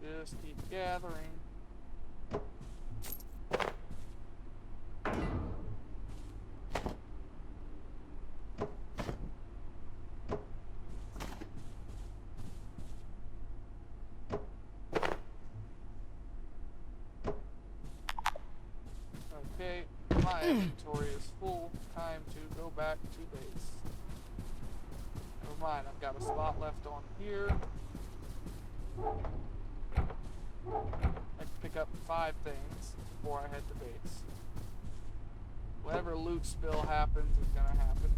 Just keep gathering. Okay, my inventory is full. Time to go back to base. Never mind, I've got a spot left on here. I can pick up 5 things before I head to base. Whatever loot spill happens is gonna happen.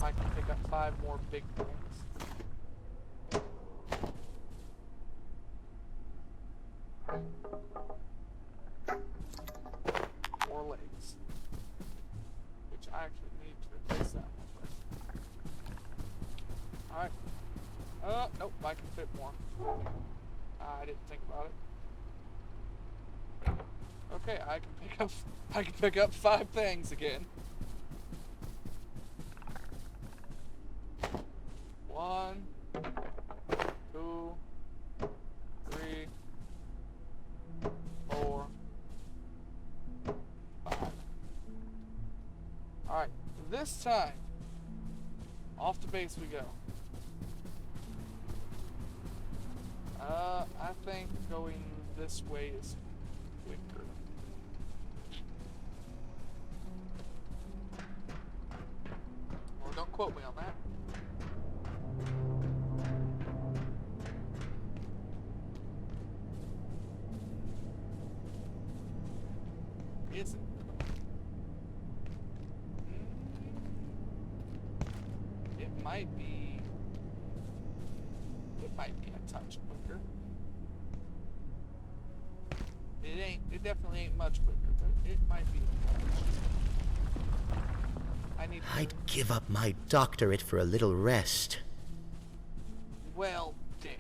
I can pick up 5 more big things. More legs. Which I actually need to replace that one with. Alright. Nope, I can fit more. I didn't think about it. Okay, I can pick up 5 things again. 1, 2, 3, 4, 5. Alright, this time, off to base we go. I think going this way is quicker. Well, don't quote me on that. Is it? It might be. It might be a touch quicker. It definitely ain't much quicker, but it might be a touch. I'd give up my doctorate for a little rest. Well, damn.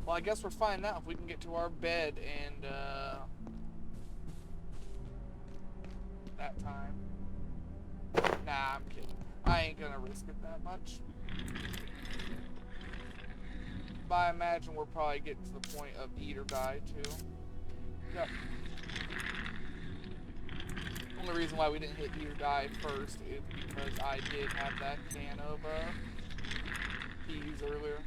Well, I guess we're fine now if we can get to our bed and, that time. Nah, I'm kidding. I ain't gonna risk it that much. But I imagine we're probably getting to the point of eat or die, too. Yep. Only reason why we didn't hit eat or die first is because I did have that can of, peas earlier.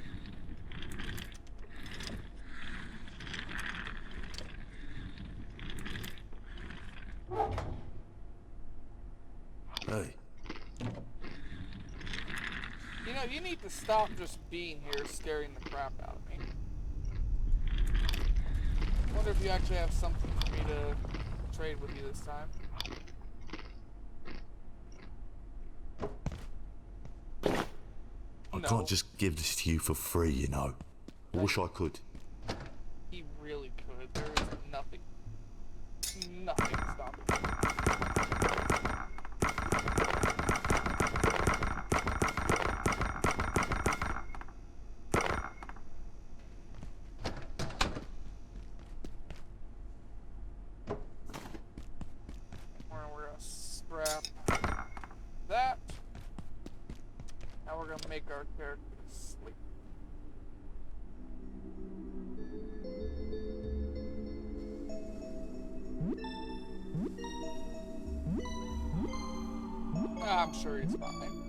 Hey. You know, you need to stop just being here scaring the crap out of me. Wonder if you actually have something for me to trade with you this time. I can't just give this to you for free, you know. I wish I could. He really could. There is nothing stopping him. We're gonna scrap that. Now we're gonna make our characters sleep. I'm sure he's fine.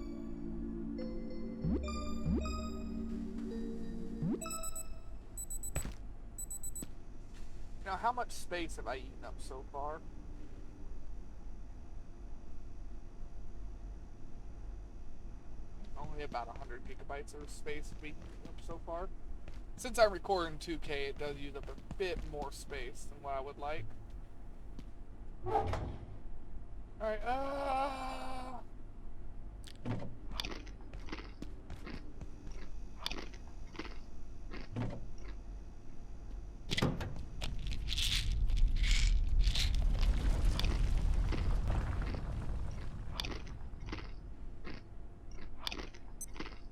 Now, how much space have I eaten up so far? Only about 100 gigabytes of space we've eaten up so far. Since I'm recording 2K, it does use up a bit more space than what I would like. Alright,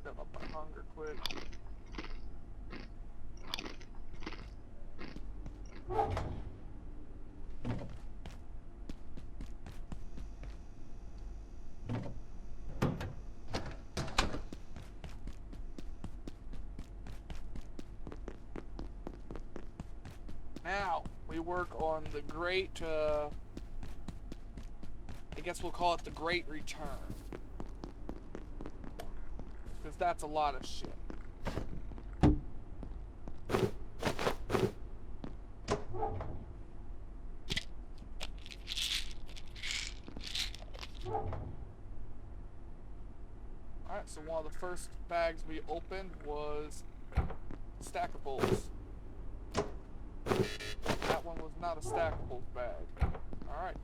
fill up my hunger quick. Now, we work on the great, I guess we'll call it the Great Return. Because that's a lot of shit. Alright, so one of the first bags we opened was stackables. That one was not a stackables bag. Alright.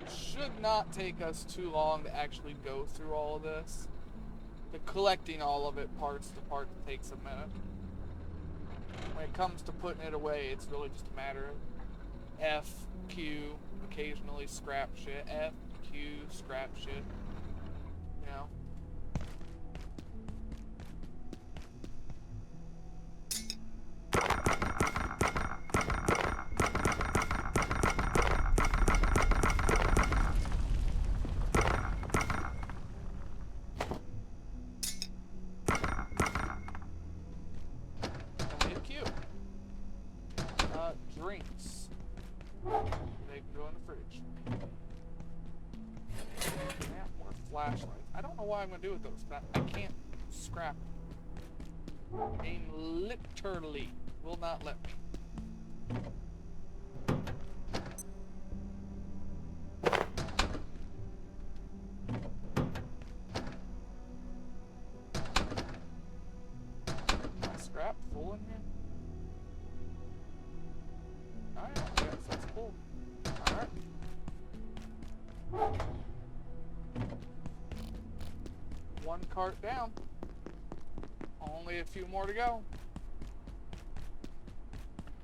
Should not take us too long to actually go through all of this. The collecting all of it parts to part takes a minute. When it comes to putting it away, it's really just a matter of F, Q, occasionally scrap shit, F, Q, scrap shit, you know. Drinks. They can go in the fridge. Yeah, more flashlights. I don't know what I'm gonna do with those. I can't scrap them. Game literally will not let me. My scrap full in here? Alright, yes, that's cool. Alright. One cart down. Only a few more to go.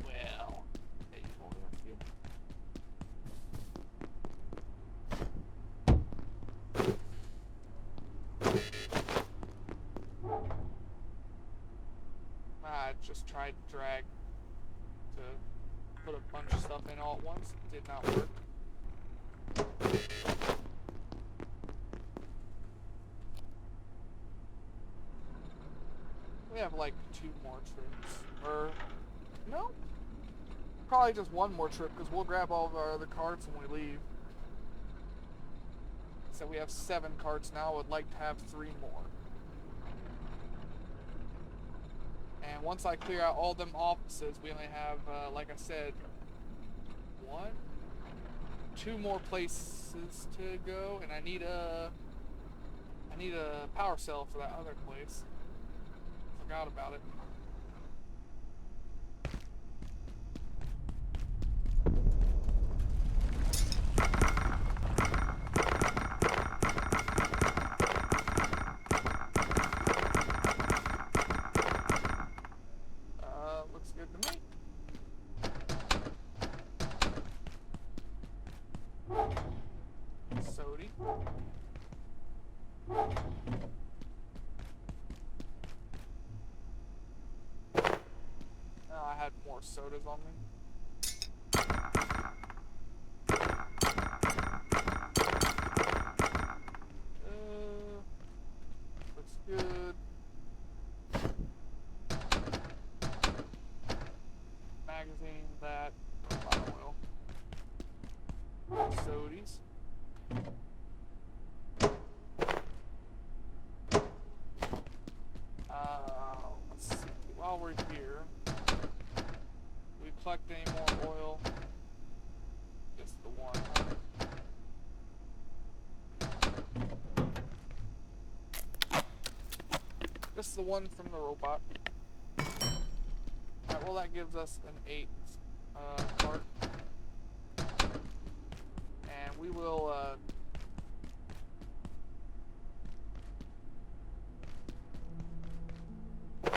Well, maybe only a few. I just tried to drag to put a bunch of stuff in all at once. Did not work. We have like 2 more trips. Or, no. Probably just 1 more trip because we'll grab all of our other carts when we leave. So we have 7 carts now. Would like to have 3 more. And once I clear out all them offices, we only have, like I said, 2 more places to go, and I need a power cell for that other place. Forgot about it. Looks good to me. Sody. I had more sodas on me. Looks good. Magazine, that, bottle oil. Sodies. This is the one from the robot. Alright, well that gives us an 8 cart. And we will did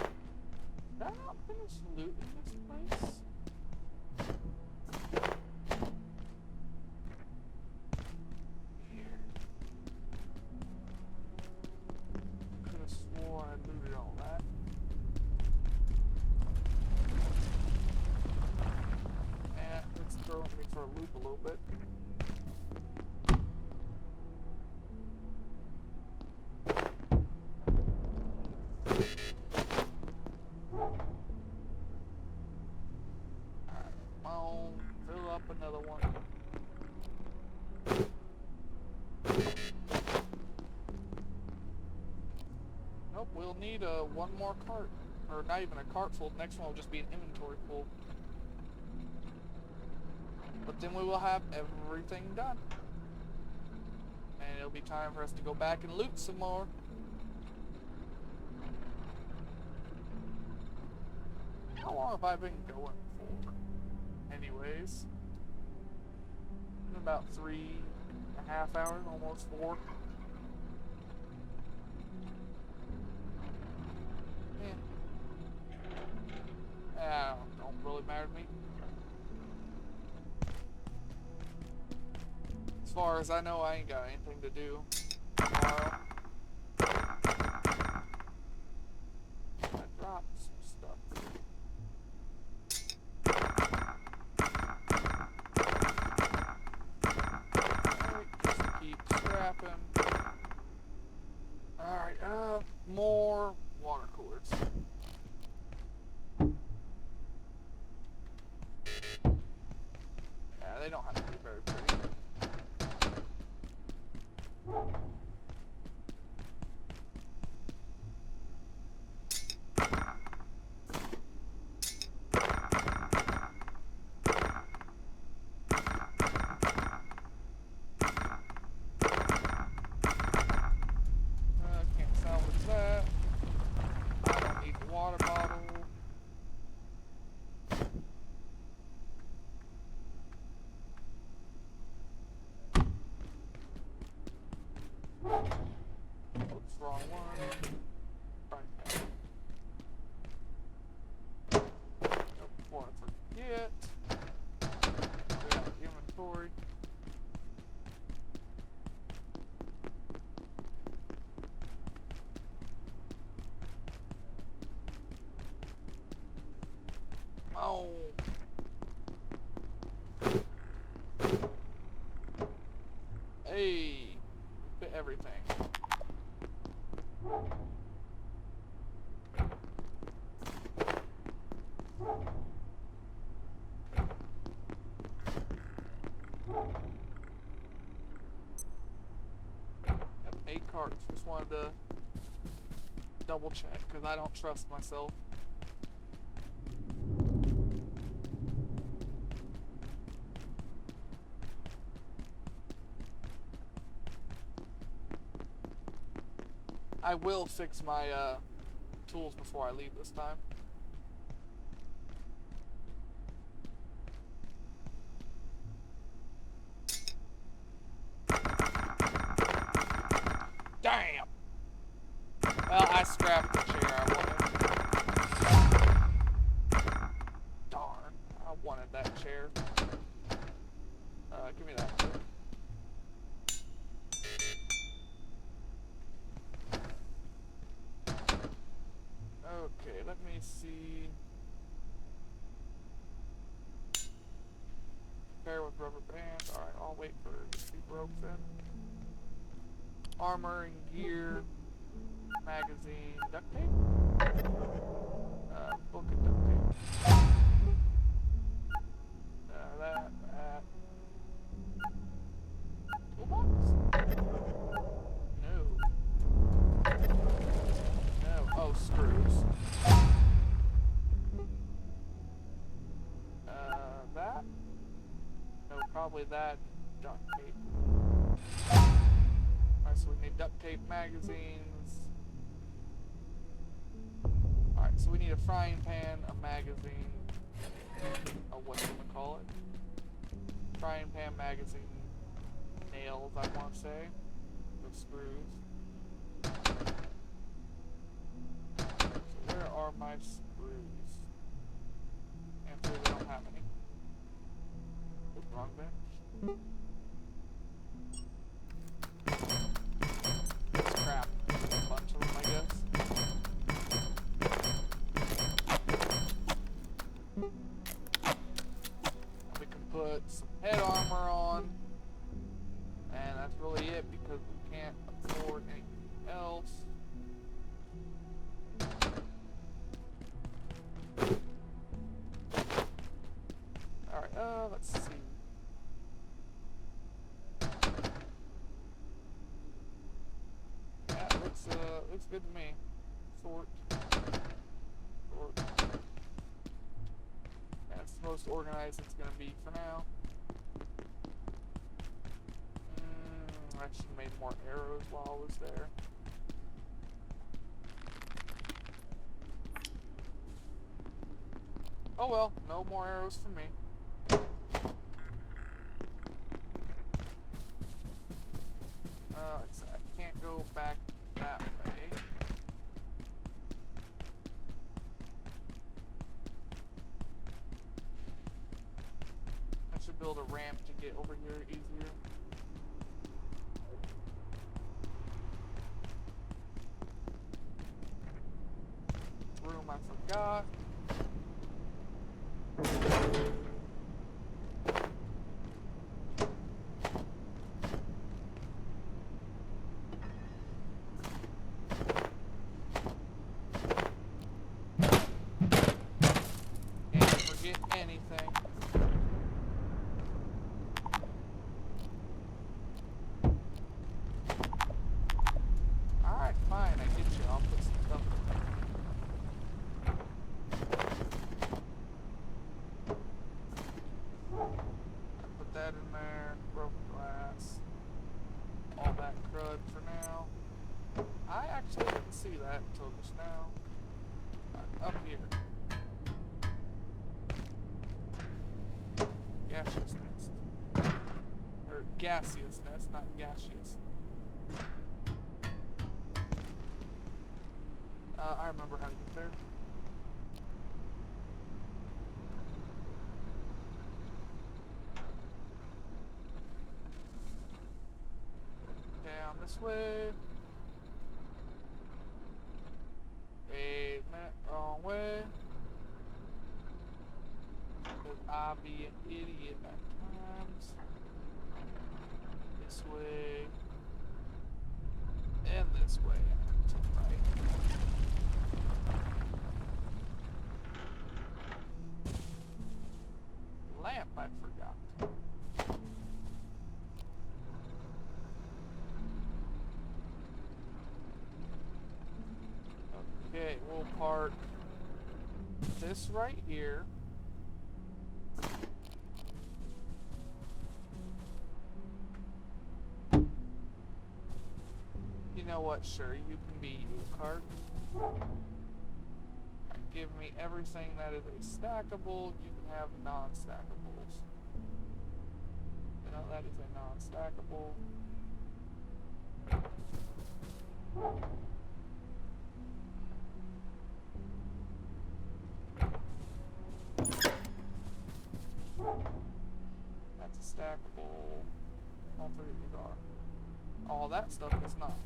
I not finish looting this place? Here. Could have sworn I looted all that. And it's throwing me for a loop a little bit. Fill up another one. Nope, we'll need one more cart. Or not even a cart full. The next one will just be an inventory full. But then we will have everything done. And it'll be time for us to go back and loot some more. How long have I been going for? Anyways, about 3.5 hours, almost 4. Don't really matter to me. As far as I know, I ain't got anything to do tomorrow. I dropped some stuff. Alright, more water coolers. Yeah, they don't have to be very pretty. Can't salvage that. I don't need the water bottle. Oops, wrong one. Right there. Before I forget, we got inventory. Oh. Hey, fit everything. Yep, 8 carts. Just wanted to double check because I don't trust myself. I will fix my tools before I leave this time. Damn! Well, I scrapped the chair I wanted. Darn, I wanted that chair. Give me that. Okay, let me see. Pair with rubber bands. Alright, I'll wait for it to be broke then. Armor and gear. Magazine. Duct tape? Book and duct tape. That. Toolbox? No. No. Oh, screws. That? No, probably that. Duct tape. Alright, so we need duct tape, magazines. Alright, so we need a frying pan, a magazine, whatchamacallit? Frying pan, magazine, nails, I want to say, with screws. So where are my screws? Answer, they don't have any. Oops, wrong bench. That's crap. A bunch of them, I guess. We can put some head armor on. And that's really it because we can't afford anything else. Alright, let's see. Yeah, looks good to me. Sort. That's the most organized it's gonna be for now. I should have made more arrows while I was there. Oh well, no more arrows for me. I can't go back that way. I should build a ramp to get over here easier. Room I forgot. Can't forget anything. Alright, fine, I get you. I'll put some stuff in there. Put that in there, broken glass, all that crud for now. I actually didn't see that until just now. Up here. Gaseousness. Or gaseousness, not gaseous. I remember how to get there. Down this way. Wait a minute, wrong way. Because I'll be an idiot at times. This way. And this way. To the right. Lamp, I forgot. Okay, we'll park this right here. You know what? Sure, you can be you, cart. Give me everything that is a stackable. You can have non-stackables. You know, that is a non-stackable. That's a stackable. All three of these are. All that stuff is not.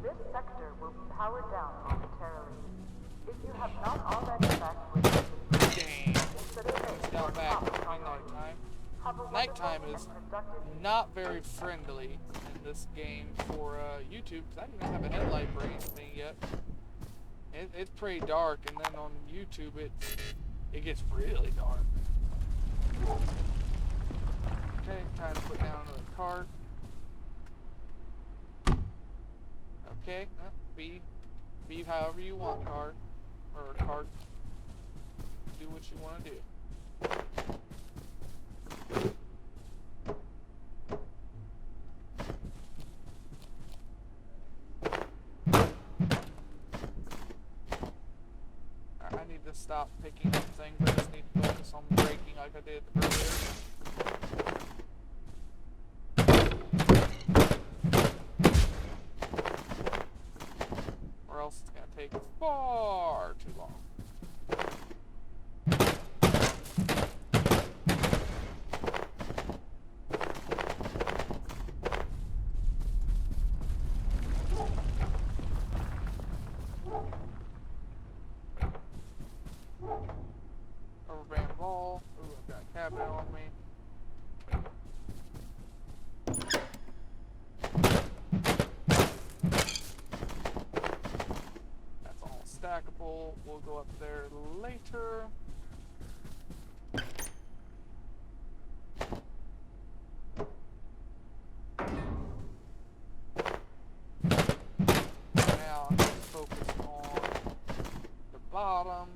This sector will be powered down momentarily. If you have not already evacuated the Dang. It's down back between nighttime. Nighttime is not very friendly in this game for YouTube because I don't even have a headlight or anything yet. It's pretty dark, and then on YouTube it gets really dark. Okay, time to put down another cart. Okay, B Be however you want, card. Or card. Do what you want to do. I need to stop picking up things. I just need to focus on braking like I did earlier. Or else it's going to take far too long. Overband ball. Ooh, I've got a cabinet on me. That's all stackable. We'll go up there later. Now I'm just focused on the bottom.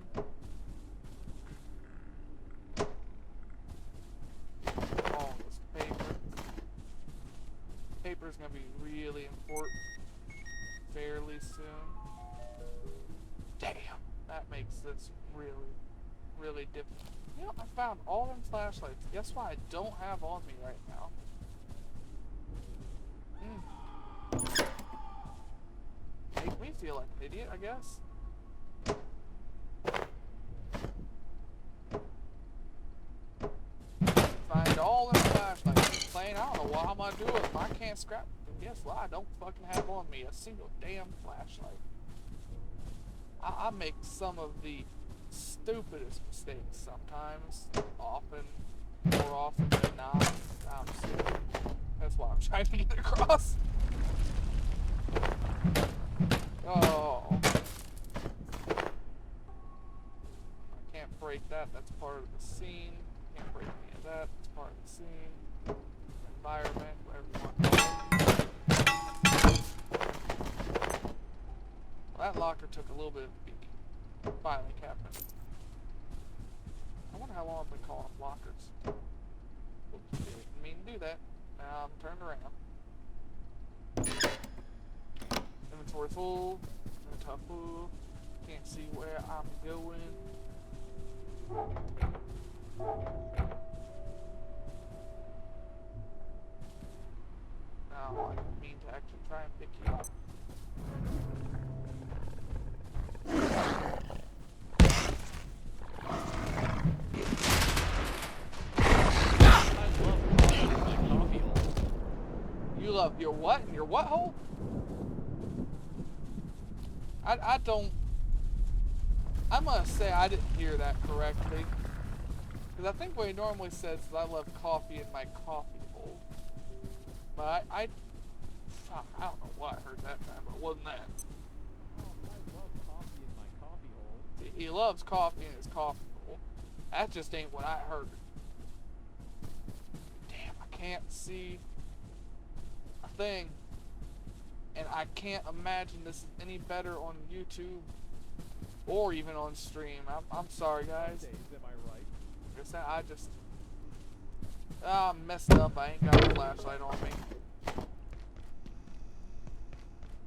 All this paper. Paper is going to be really important fairly soon. Damn, that makes this really, really difficult. You know, I found all them flashlights. Guess what I don't have on me right now? Make me feel like an idiot, I guess. Find all them flashlights. Playing, I don't know what I'm gonna do with them. I can't scrap them. Guess what? I don't fucking have on me a single damn flashlight. I make some of the stupidest mistakes sometimes. More often than not. I'm stupid. That's what I'm trying to get across. Oh. I can't break that. That's part of the scene. Can't break any of that. It's part of the scene. Environment, whatever you want to call it. Well, that locker took a little bit of a beat. Finally happened. I wonder how long I've been calling them lockers. Oops, didn't mean to do that. Now I'm turned around. Inventory full. Inventory full. Can't see where I'm going. Now I mean to actually try and pick you up. You love your what? In your what hole? I don't... I'm gonna say I didn't hear that correctly. Because I think what he normally says is I love coffee in my coffee hole. But I don't know why I heard that time, but it wasn't that. Oh, I love coffee in my coffee hole. He loves coffee in his coffee hole. That just ain't what I heard. Damn, I can't see a thing. And I can't imagine this is any better on YouTube or even on stream. I'm sorry, guys. Am I right? I just... I messed up. I ain't got a flashlight on me.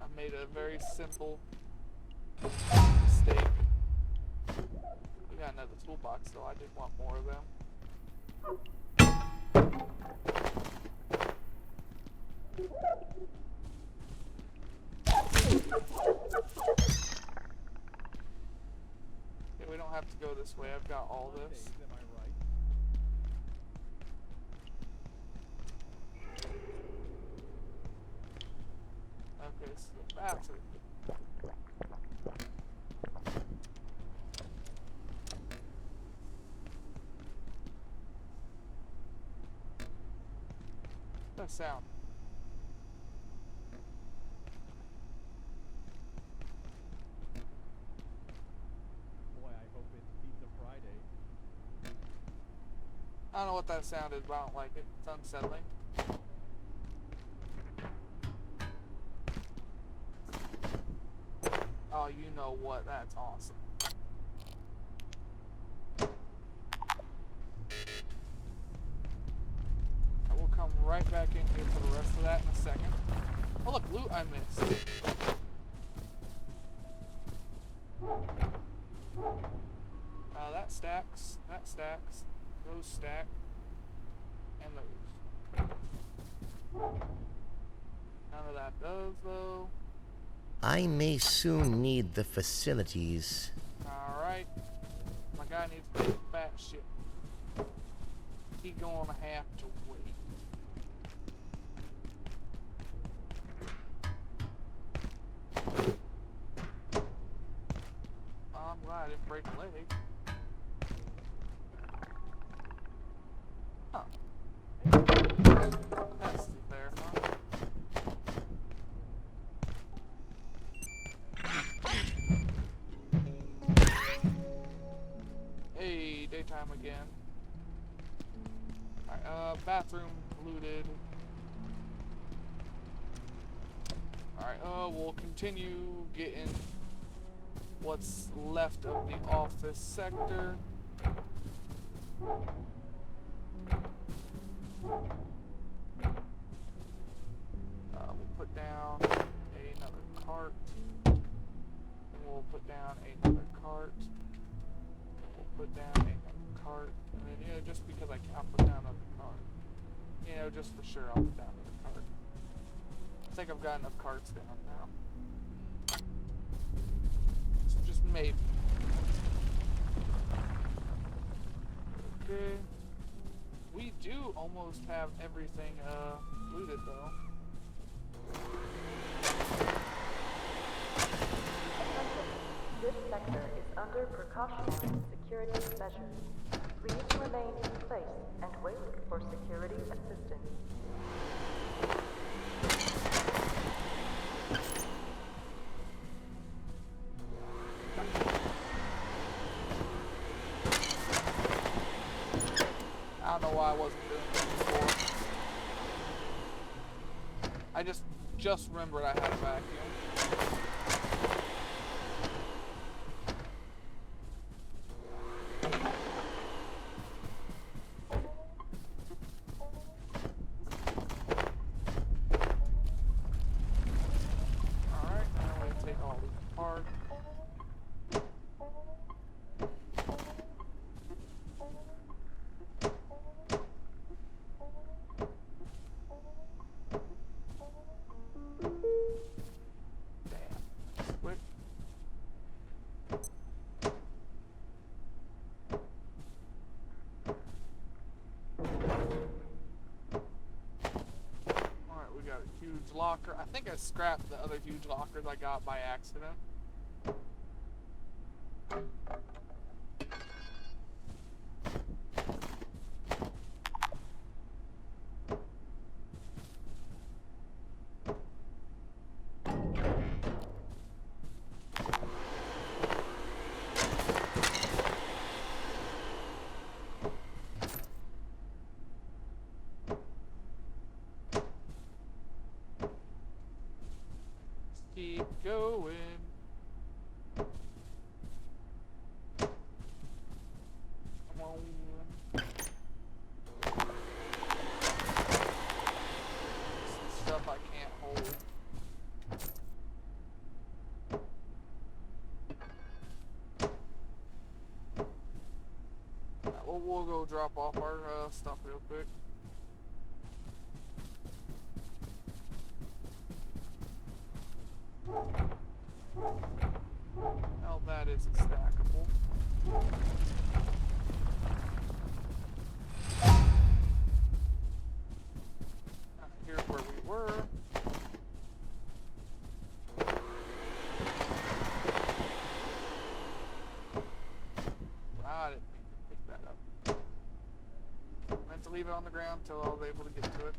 I made a very simple mistake. We got another toolbox, though. I did want more of them. Okay, we don't have to go this way. I've got all this. Am I right? Okay, so the bathroom. That sound. Boy, I hope it's Pizza Friday. I don't know what that sound is, but I don't like it. It's unsettling. Oh, you know what? That's awesome. I will come right back in here for the rest of that in a second. Oh look, loot I missed. That stacks, those stack, and those. None of that does though. I may soon need the facilities. Alright. My guy needs to take fat shit. He gonna have to wait. I'm glad I didn't break a leg. Huh. That's there, huh? Hey, daytime again. Alright, bathroom looted. Alright, we'll continue getting what's left of the office sector. We'll put down another cart. And we'll put down another cart. We'll put down another cart. And then, you know, just because I'll put down another cart. You know, just for sure I'll put down another cart. I think I've got enough carts down now. So just maybe. Okay. We do almost have everything looted though. This sector is under precautionary security measures. Please remain in place and wait for security assistance. I don't know why I wasn't doing this before. I just remembered I had a vacuum. Alright, now we take all these apart. Locker. I think I scrapped the other huge lockers I got by accident. Keep going. Come on. Some stuff I can't hold. We'll go drop off our stuff real quick. Well, that isn't stackable. Here's where we were. I didn't mean to pick that up. I meant to leave it on the ground until I was able to get to it.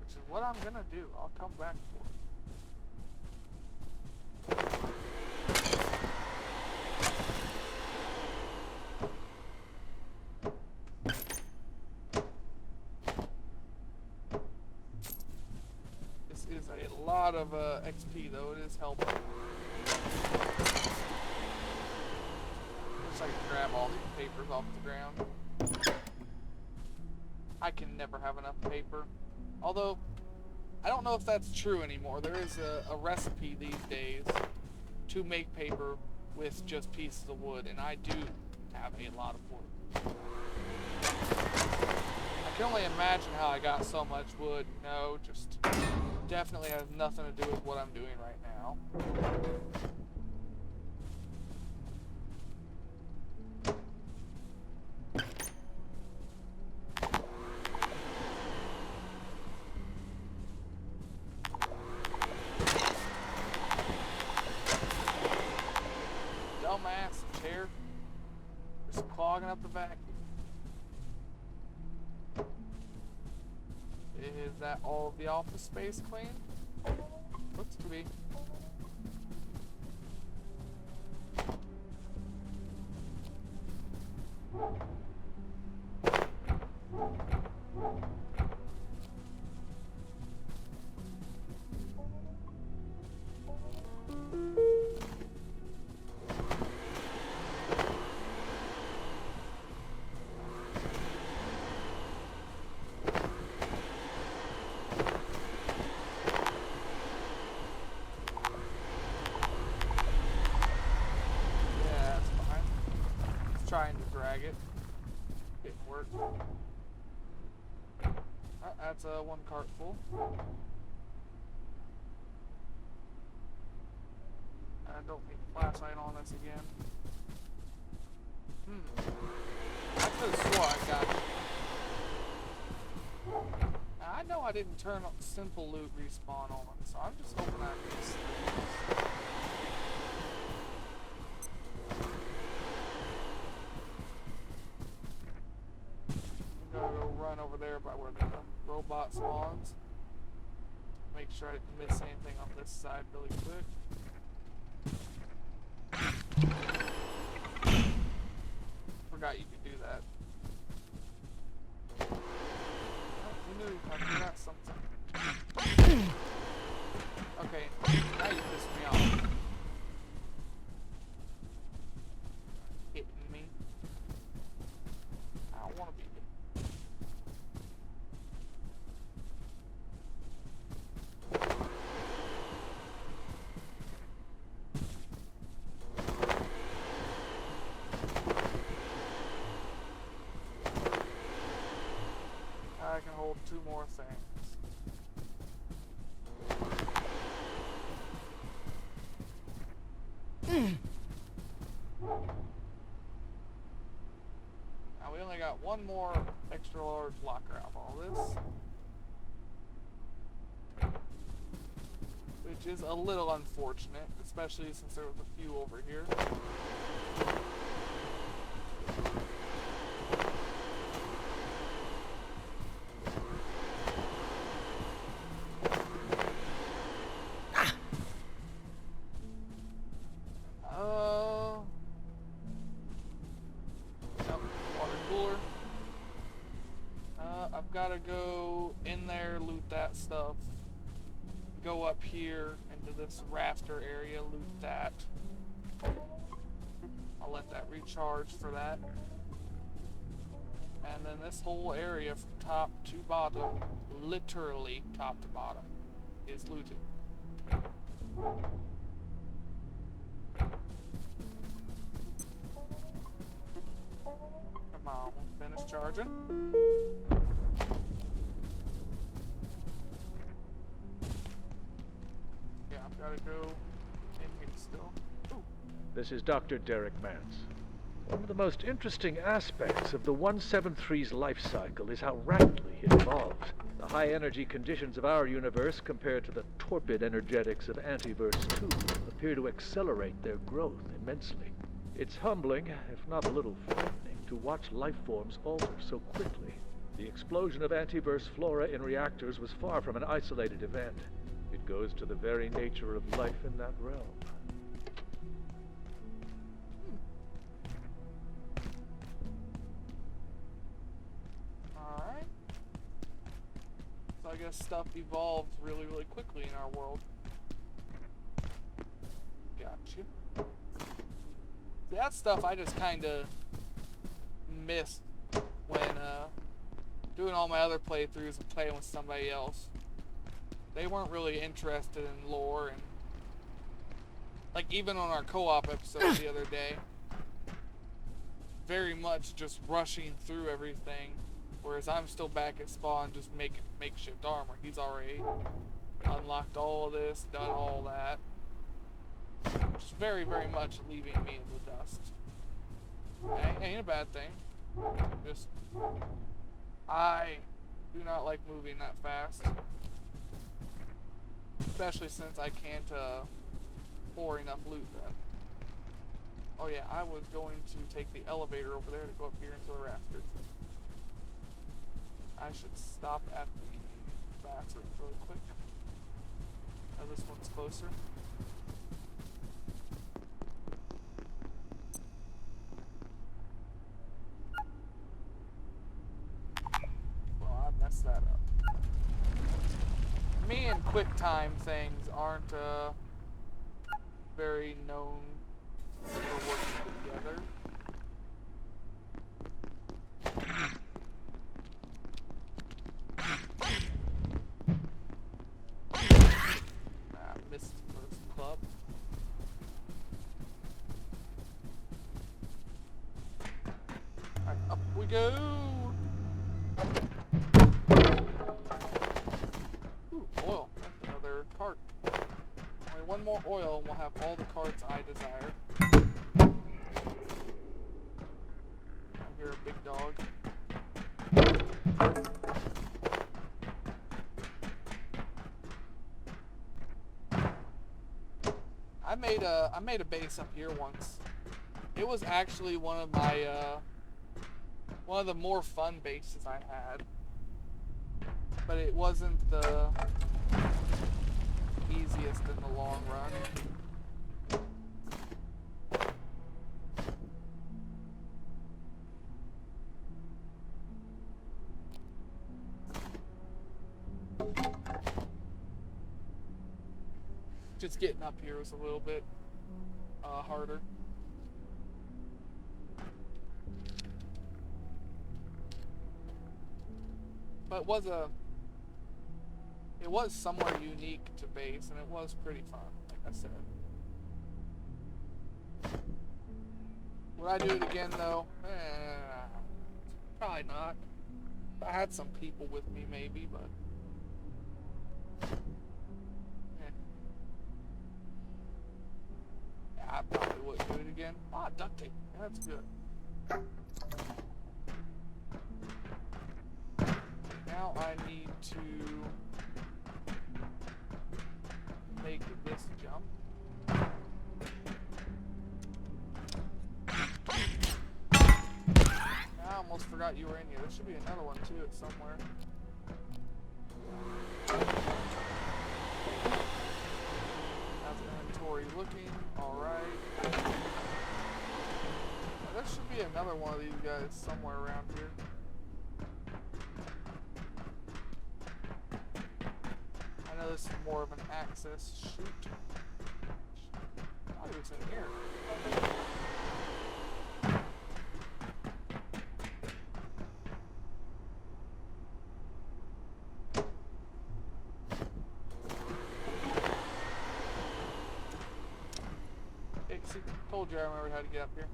Which is what I'm gonna do. I'll come back for it. This is a lot of XP though. It is helping. Looks like I can grab all these papers off the ground. I can never have enough paper. Although, I don't know if that's true anymore. There is a recipe these days to make paper with just pieces of wood, and I do have a lot of wood. I can only imagine how I got so much wood. No, just definitely has nothing to do with what I'm doing right now. Dumbass chair. Just clogging up the vacuum. Is that all of the office space clean? Looks to be. Trying to drag it. Didn't work. That's one cart full. I don't need flashlight on this again. I could have swore I got it. Now, I know I didn't turn simple loot respawn on, so I'm just hoping I missed this. Over there by where the robot spawns. Make sure I didn't miss anything on this side really quick. Forgot you could do that. Who knew I forgot something? Okay, now you pissed me off. Hitting me. I don't want to be hit. I can hold 2 more things. Now we only got 1 more extra large locker out of all this. Which is a little unfortunate, especially since there was a few over here. Gotta go in there, loot that stuff. Go up here into this rafter area, loot that. I'll let that recharge for that. And then this whole area from top to bottom, literally top to bottom, is looted. Come on, finish charging. Gotta go in here still. Ooh. This is Dr. Derek Mance. One of the most interesting aspects of the 173's life cycle is how rapidly it evolves. The high energy conditions of our universe compared to the torpid energetics of Antiverse 2 appear to accelerate their growth immensely. It's humbling, if not a little frightening, to watch life forms alter so quickly. The explosion of Antiverse flora in reactors was far from an isolated event. It goes to the very nature of life in that realm. Alright. So I guess stuff evolves really, really quickly in our world. Gotcha. That stuff I just kind of missed when doing all my other playthroughs and playing with somebody else. They weren't really interested in lore, and like even on our co-op episode the other day, very much just rushing through everything, whereas I'm still back at spawn just making makeshift armor. He's already unlocked all of this, done all that. Just very, very much leaving me in the dust. Ain't a bad thing. Just, I do not like moving that fast. Especially since I can't pour enough loot then. Oh yeah, I was going to take the elevator over there to go up here into the rafters. I should stop at the bathroom really quick. Now this one's closer. Well, I messed that up. Me and QuickTime things aren't very known for working together. Missed first club. Alright, up we go! Ooh, oil. That's another cart. Only one more oil and we'll have all the carts I desire. I hear a big dog. I made a base up here once. It was actually one of my one of the more fun bases I had. But it wasn't the easiest in the long run. Just getting up here was a little bit harder. But it was somewhere unique to base, and it was pretty fun, like I said. Would I do it again though? Probably not. If I had some people with me maybe, but I probably wouldn't do it again. Ah, duct tape. That's good. Now I need to make this jump. I almost forgot you were in here. There should be another one too somewhere. How's inventory looking? Alright. There should be another one of these guys somewhere around here. I know this is more of an access shoot. Oh, he was in here. Hey, see, told you I remembered how to get up here.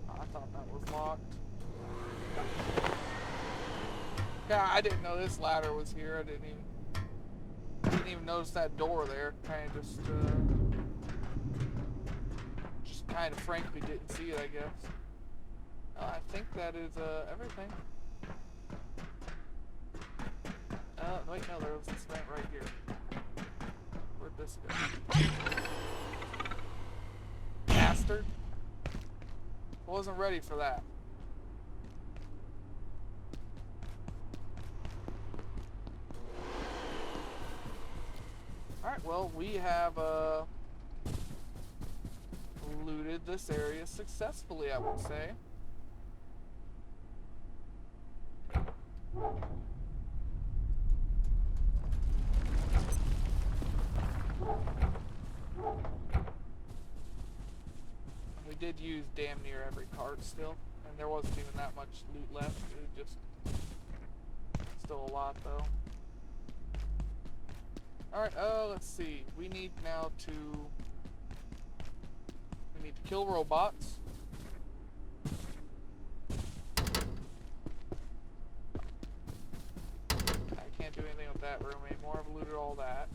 I thought that was locked. Yeah, I didn't know this ladder was here. I didn't even notice that door there. Kind of just kind of frankly didn't see it, I guess. I think that is everything. Wait, no, there was this vent right here. Where'd this go? Bastard. Wasn't ready for that. Alright, well, we have looted this area successfully, I would say. We did use damn near every cart still, and there wasn't even that much loot left. It was just still a lot though. Alright, let's see. We need to kill robots. I can't do anything with that room anymore. I've looted all that.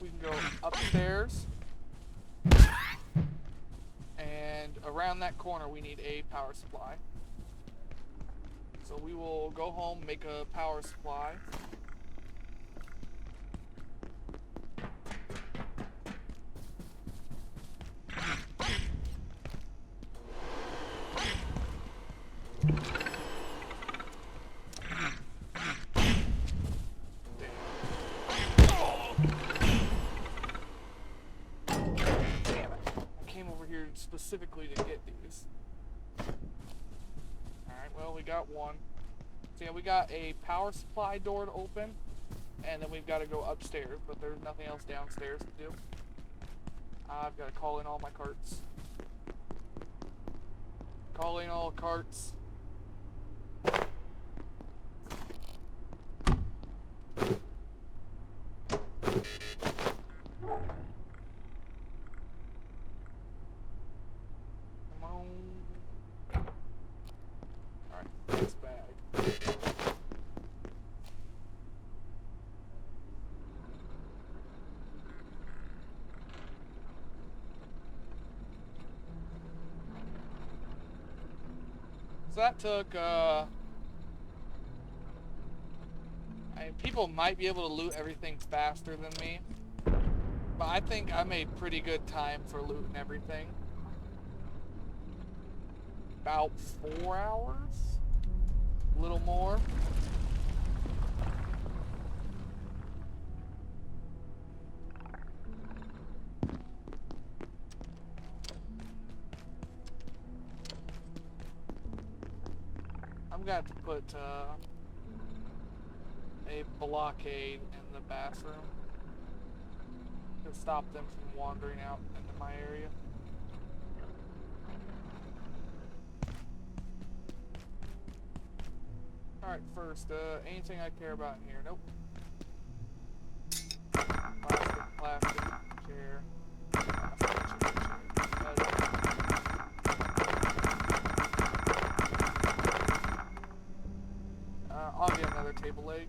We can go upstairs. And around that corner we need a power supply. So we will go home, make a power supply. Specifically to get these. Alright, well, we got one. So yeah, we got a power supply door to open, and then we've got to go upstairs, but there's nothing else downstairs to do. I've got to call in all my carts. Call in all carts. So that took, I mean, people might be able to loot everything faster than me, but I think I made pretty good time for looting everything. About 4 hours? A little more. I'm gonna have to put a blockade in the bathroom to stop them from wandering out into my area. Alright, first, anything I care about in here? Nope. Plastic, chair. I'll get another table leg.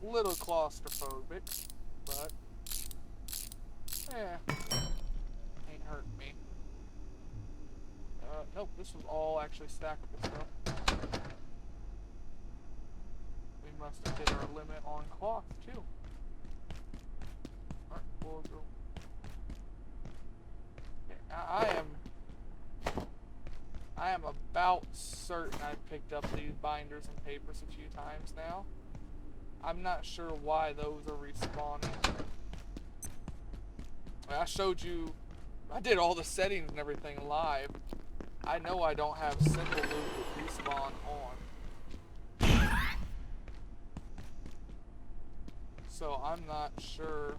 Little claustrophobic, but ain't hurting me. Nope, this was all actually stackable stuff. We must have hit our limit on cloth too. Alright, we'll go. Okay, I am about certain I've picked up these binders and papers a few times now. I'm not sure why those are respawning. I showed you, I did all the settings and everything live. I know I don't have simple loot with respawn on. So I'm not sure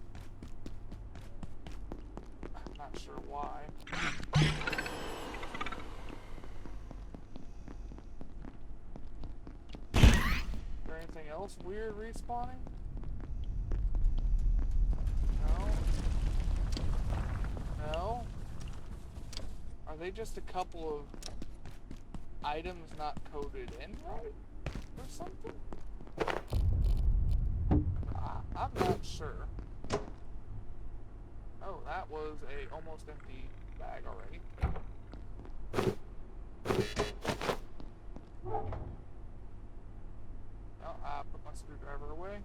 why. Anything else weird respawning? No? No? Are they just a couple of items not coded in right? Or something? I'm not sure. Oh, that was a almost empty bag already. Oh, I put my screwdriver away.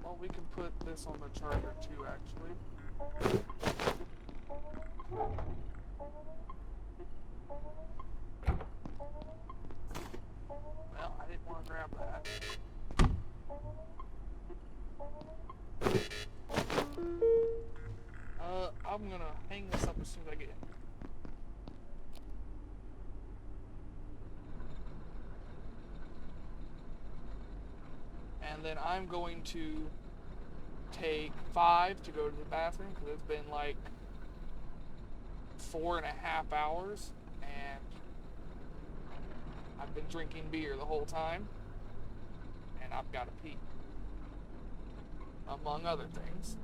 Well, we can put this on the charger too, actually. Well, I didn't want to grab that. I'm gonna hang this up as soon as I get in. And then I'm going to take 5 to go to the bathroom because it's been like 4.5 hours and I've been drinking beer the whole time and I've got to pee, among other things.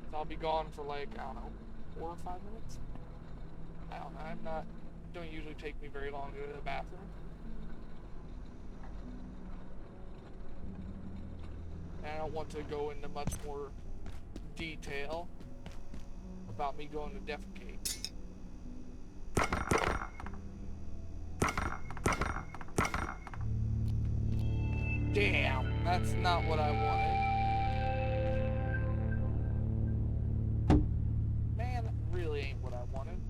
So I'll be gone for like, I don't know, 4 or 5 minutes. I don't know, don't usually take me very long to go to the bathroom. And I don't want to go into much more detail about me going to defecate. Damn, that's not what I wanted. Man, that really ain't what I wanted.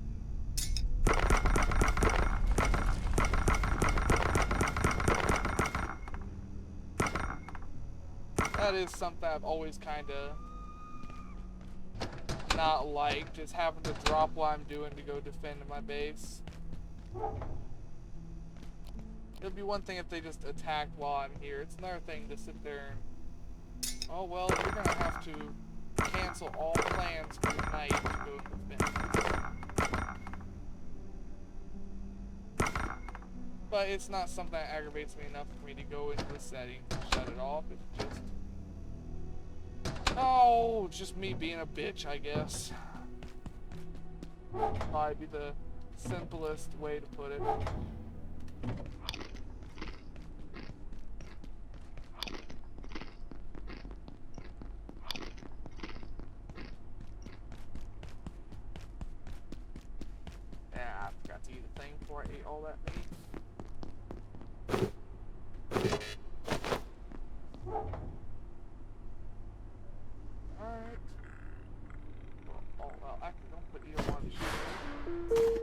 That is something I've always kind of not liked, is having to drop what I'm doing to go defend my base. It'd be one thing if they just attacked while I'm here. It's another thing to sit there and, oh well, you're gonna have to cancel all plans for tonight to go and defend. But it's not something that aggravates me enough for me to go into the settings and shut it off. It's just, oh, just me being a bitch, I guess. Probably be the simplest way to put it. Yeah, I forgot to eat a thing before I ate all that meat. Alright. Well, actually, don't put either one of these in.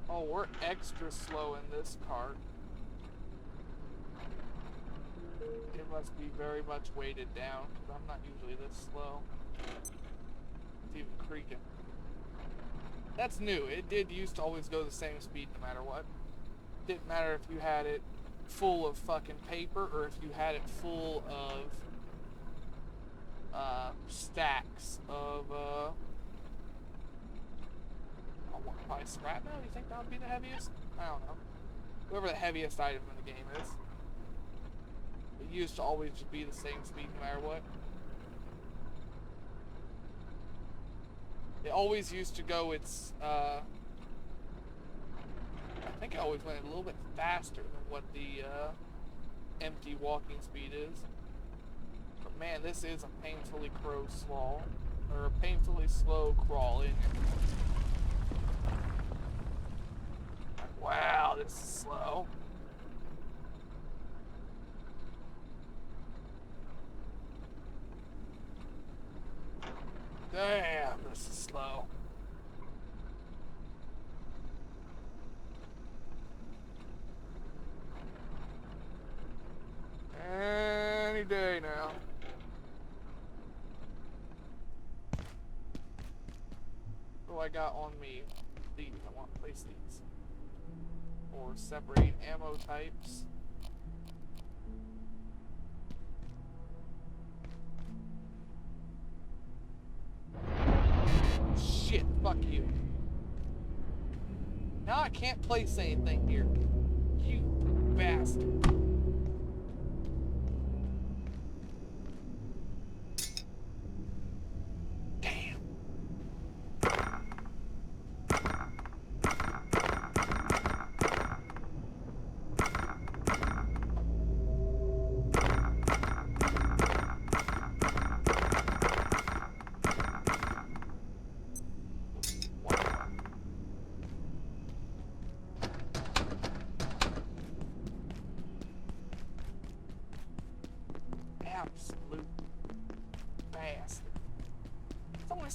Oh, we're extra slow in this cart. It must be very much weighted down, because I'm not usually this slow. It's even creaking. That's new. It did used to always go the same speed no matter what. Didn't matter if you had it full of fucking paper or if you had it full of stacks of probably scrap metal. You think that would be the heaviest? I don't know. Whatever the heaviest item in the game is. It used to always just be the same speed no matter what. It always used to go I think it always went a little bit faster than what the empty walking speed is. But man, this is a painfully slow crawl in here. Wow, this is slow. Damn, this is slow. Any day now. What do I got on me? These. I want to place these. Or separate ammo types. Shit, fuck you. Now I can't place anything here. You bastard. Damn.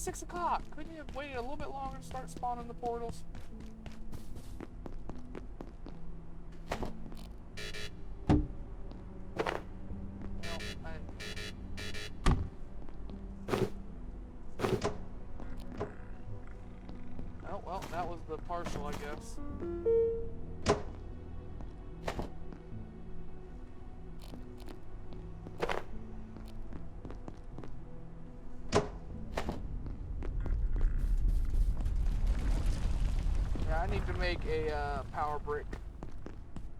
6 o'clock. Couldn't you have waited a little bit longer to start spawning the portals? Oh, well, that was the partial, I guess. Yeah, I need to make a power brick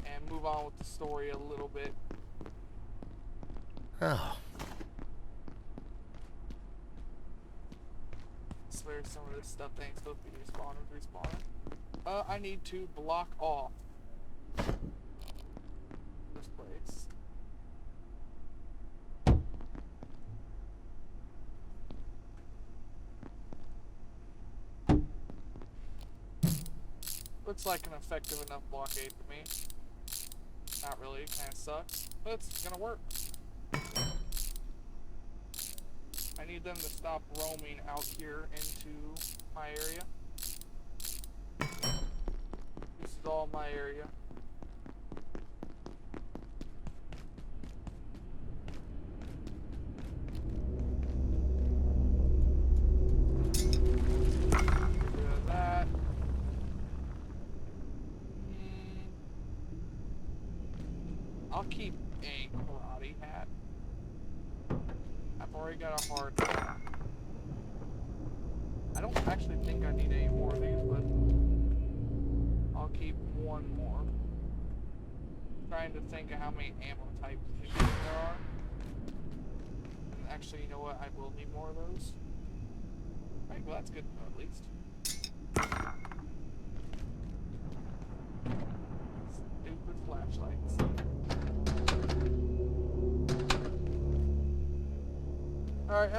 and move on with the story a little bit. Oh. I swear some of this stuff ain't supposed to be respawning. I need to block off this place. Looks like an effective enough blockade to me. Not really, it kinda sucks, but it's gonna work. I need them to stop roaming out here into my area. This is all my area. Get rid of that. I'll keep a karate hat. I've already got a hard hat. I don't actually think I need any more of these, but I'll keep one more. Trying to think of how many ammo types there are. And actually, you know what? I will need more of those. Alright, well that's good to know at least. Stupid flashlights. Alright,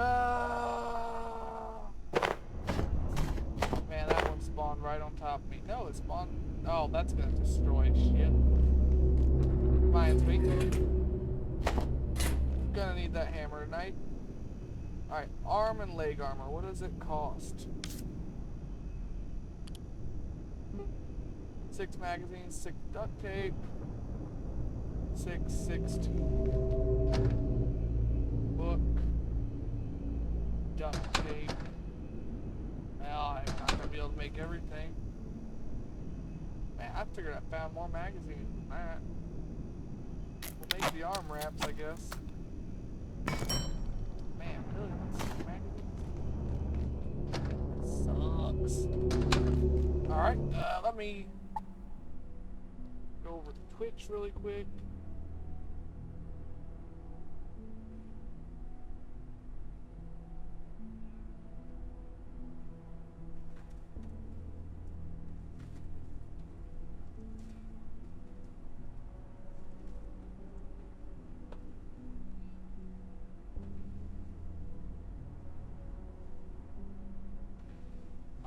man, that one spawned right on top of me. No, it spawned... Oh, that's gonna destroy shit. Reminds me. Gonna need that hammer tonight. Alright, arm and leg armor. What does it cost? 6 magazines, 6 duct tape, 6.62. Book. Duct tape. Well, I'm not gonna be able to make everything. Man, I figured I found more magazines than that. We'll make the arm wraps, I guess. Man, really? That's magazines? Sucks. Alright, let me go over to Twitch really quick.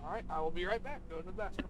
Alright, I will be right back. Go to the bathroom.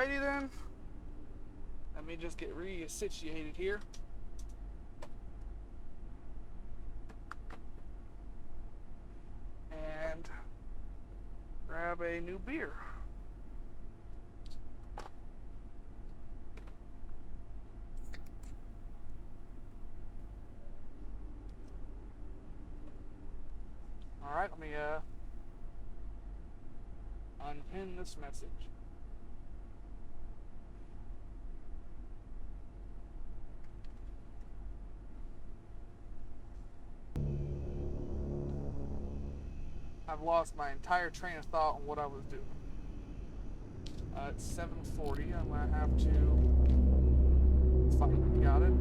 Alrighty then. Let me just get re-situated here. And grab a new beer. Alright, let me unpin this message. I've lost my entire train of thought on what I was doing. It's 7:40. I'm gonna have to fight. Got it.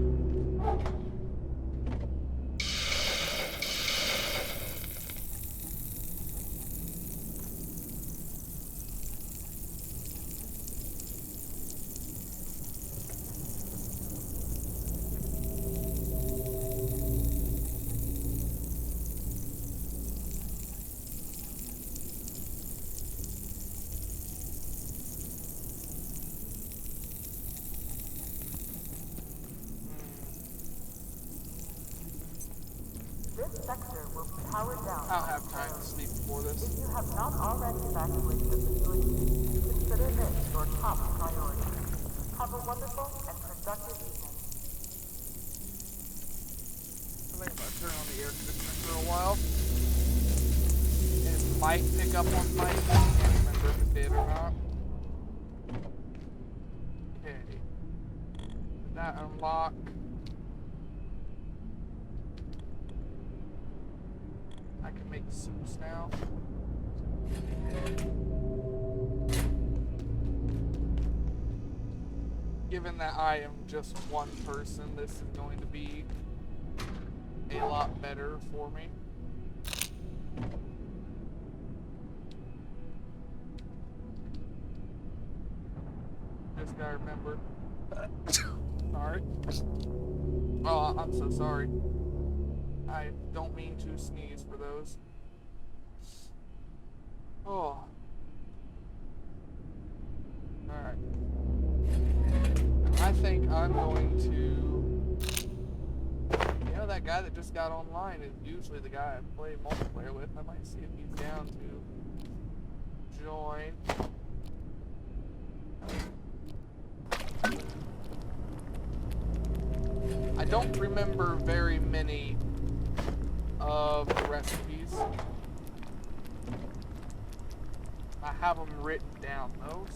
This sector will be powered down. I'll have time to sleep before this. If you have not already evacuated the facility, consider this your top priority. Have a wonderful and productive evening. I think I'm gonna turn on the air conditioner for a while. It might pick up on my. I can't remember if it did or not. Okay. Did that unlock? I can make soups now. Given that I am just one person, this is going to be a lot better for me. Just gotta remember. Sorry. Oh, I'm so sorry. I don't mean to sneeze for those. Oh. Alright. I think I'm going to... You know, that guy that just got online is usually the guy I play multiplayer with. I might see if he's down to join. I don't remember very many of the recipes. I have them written down though,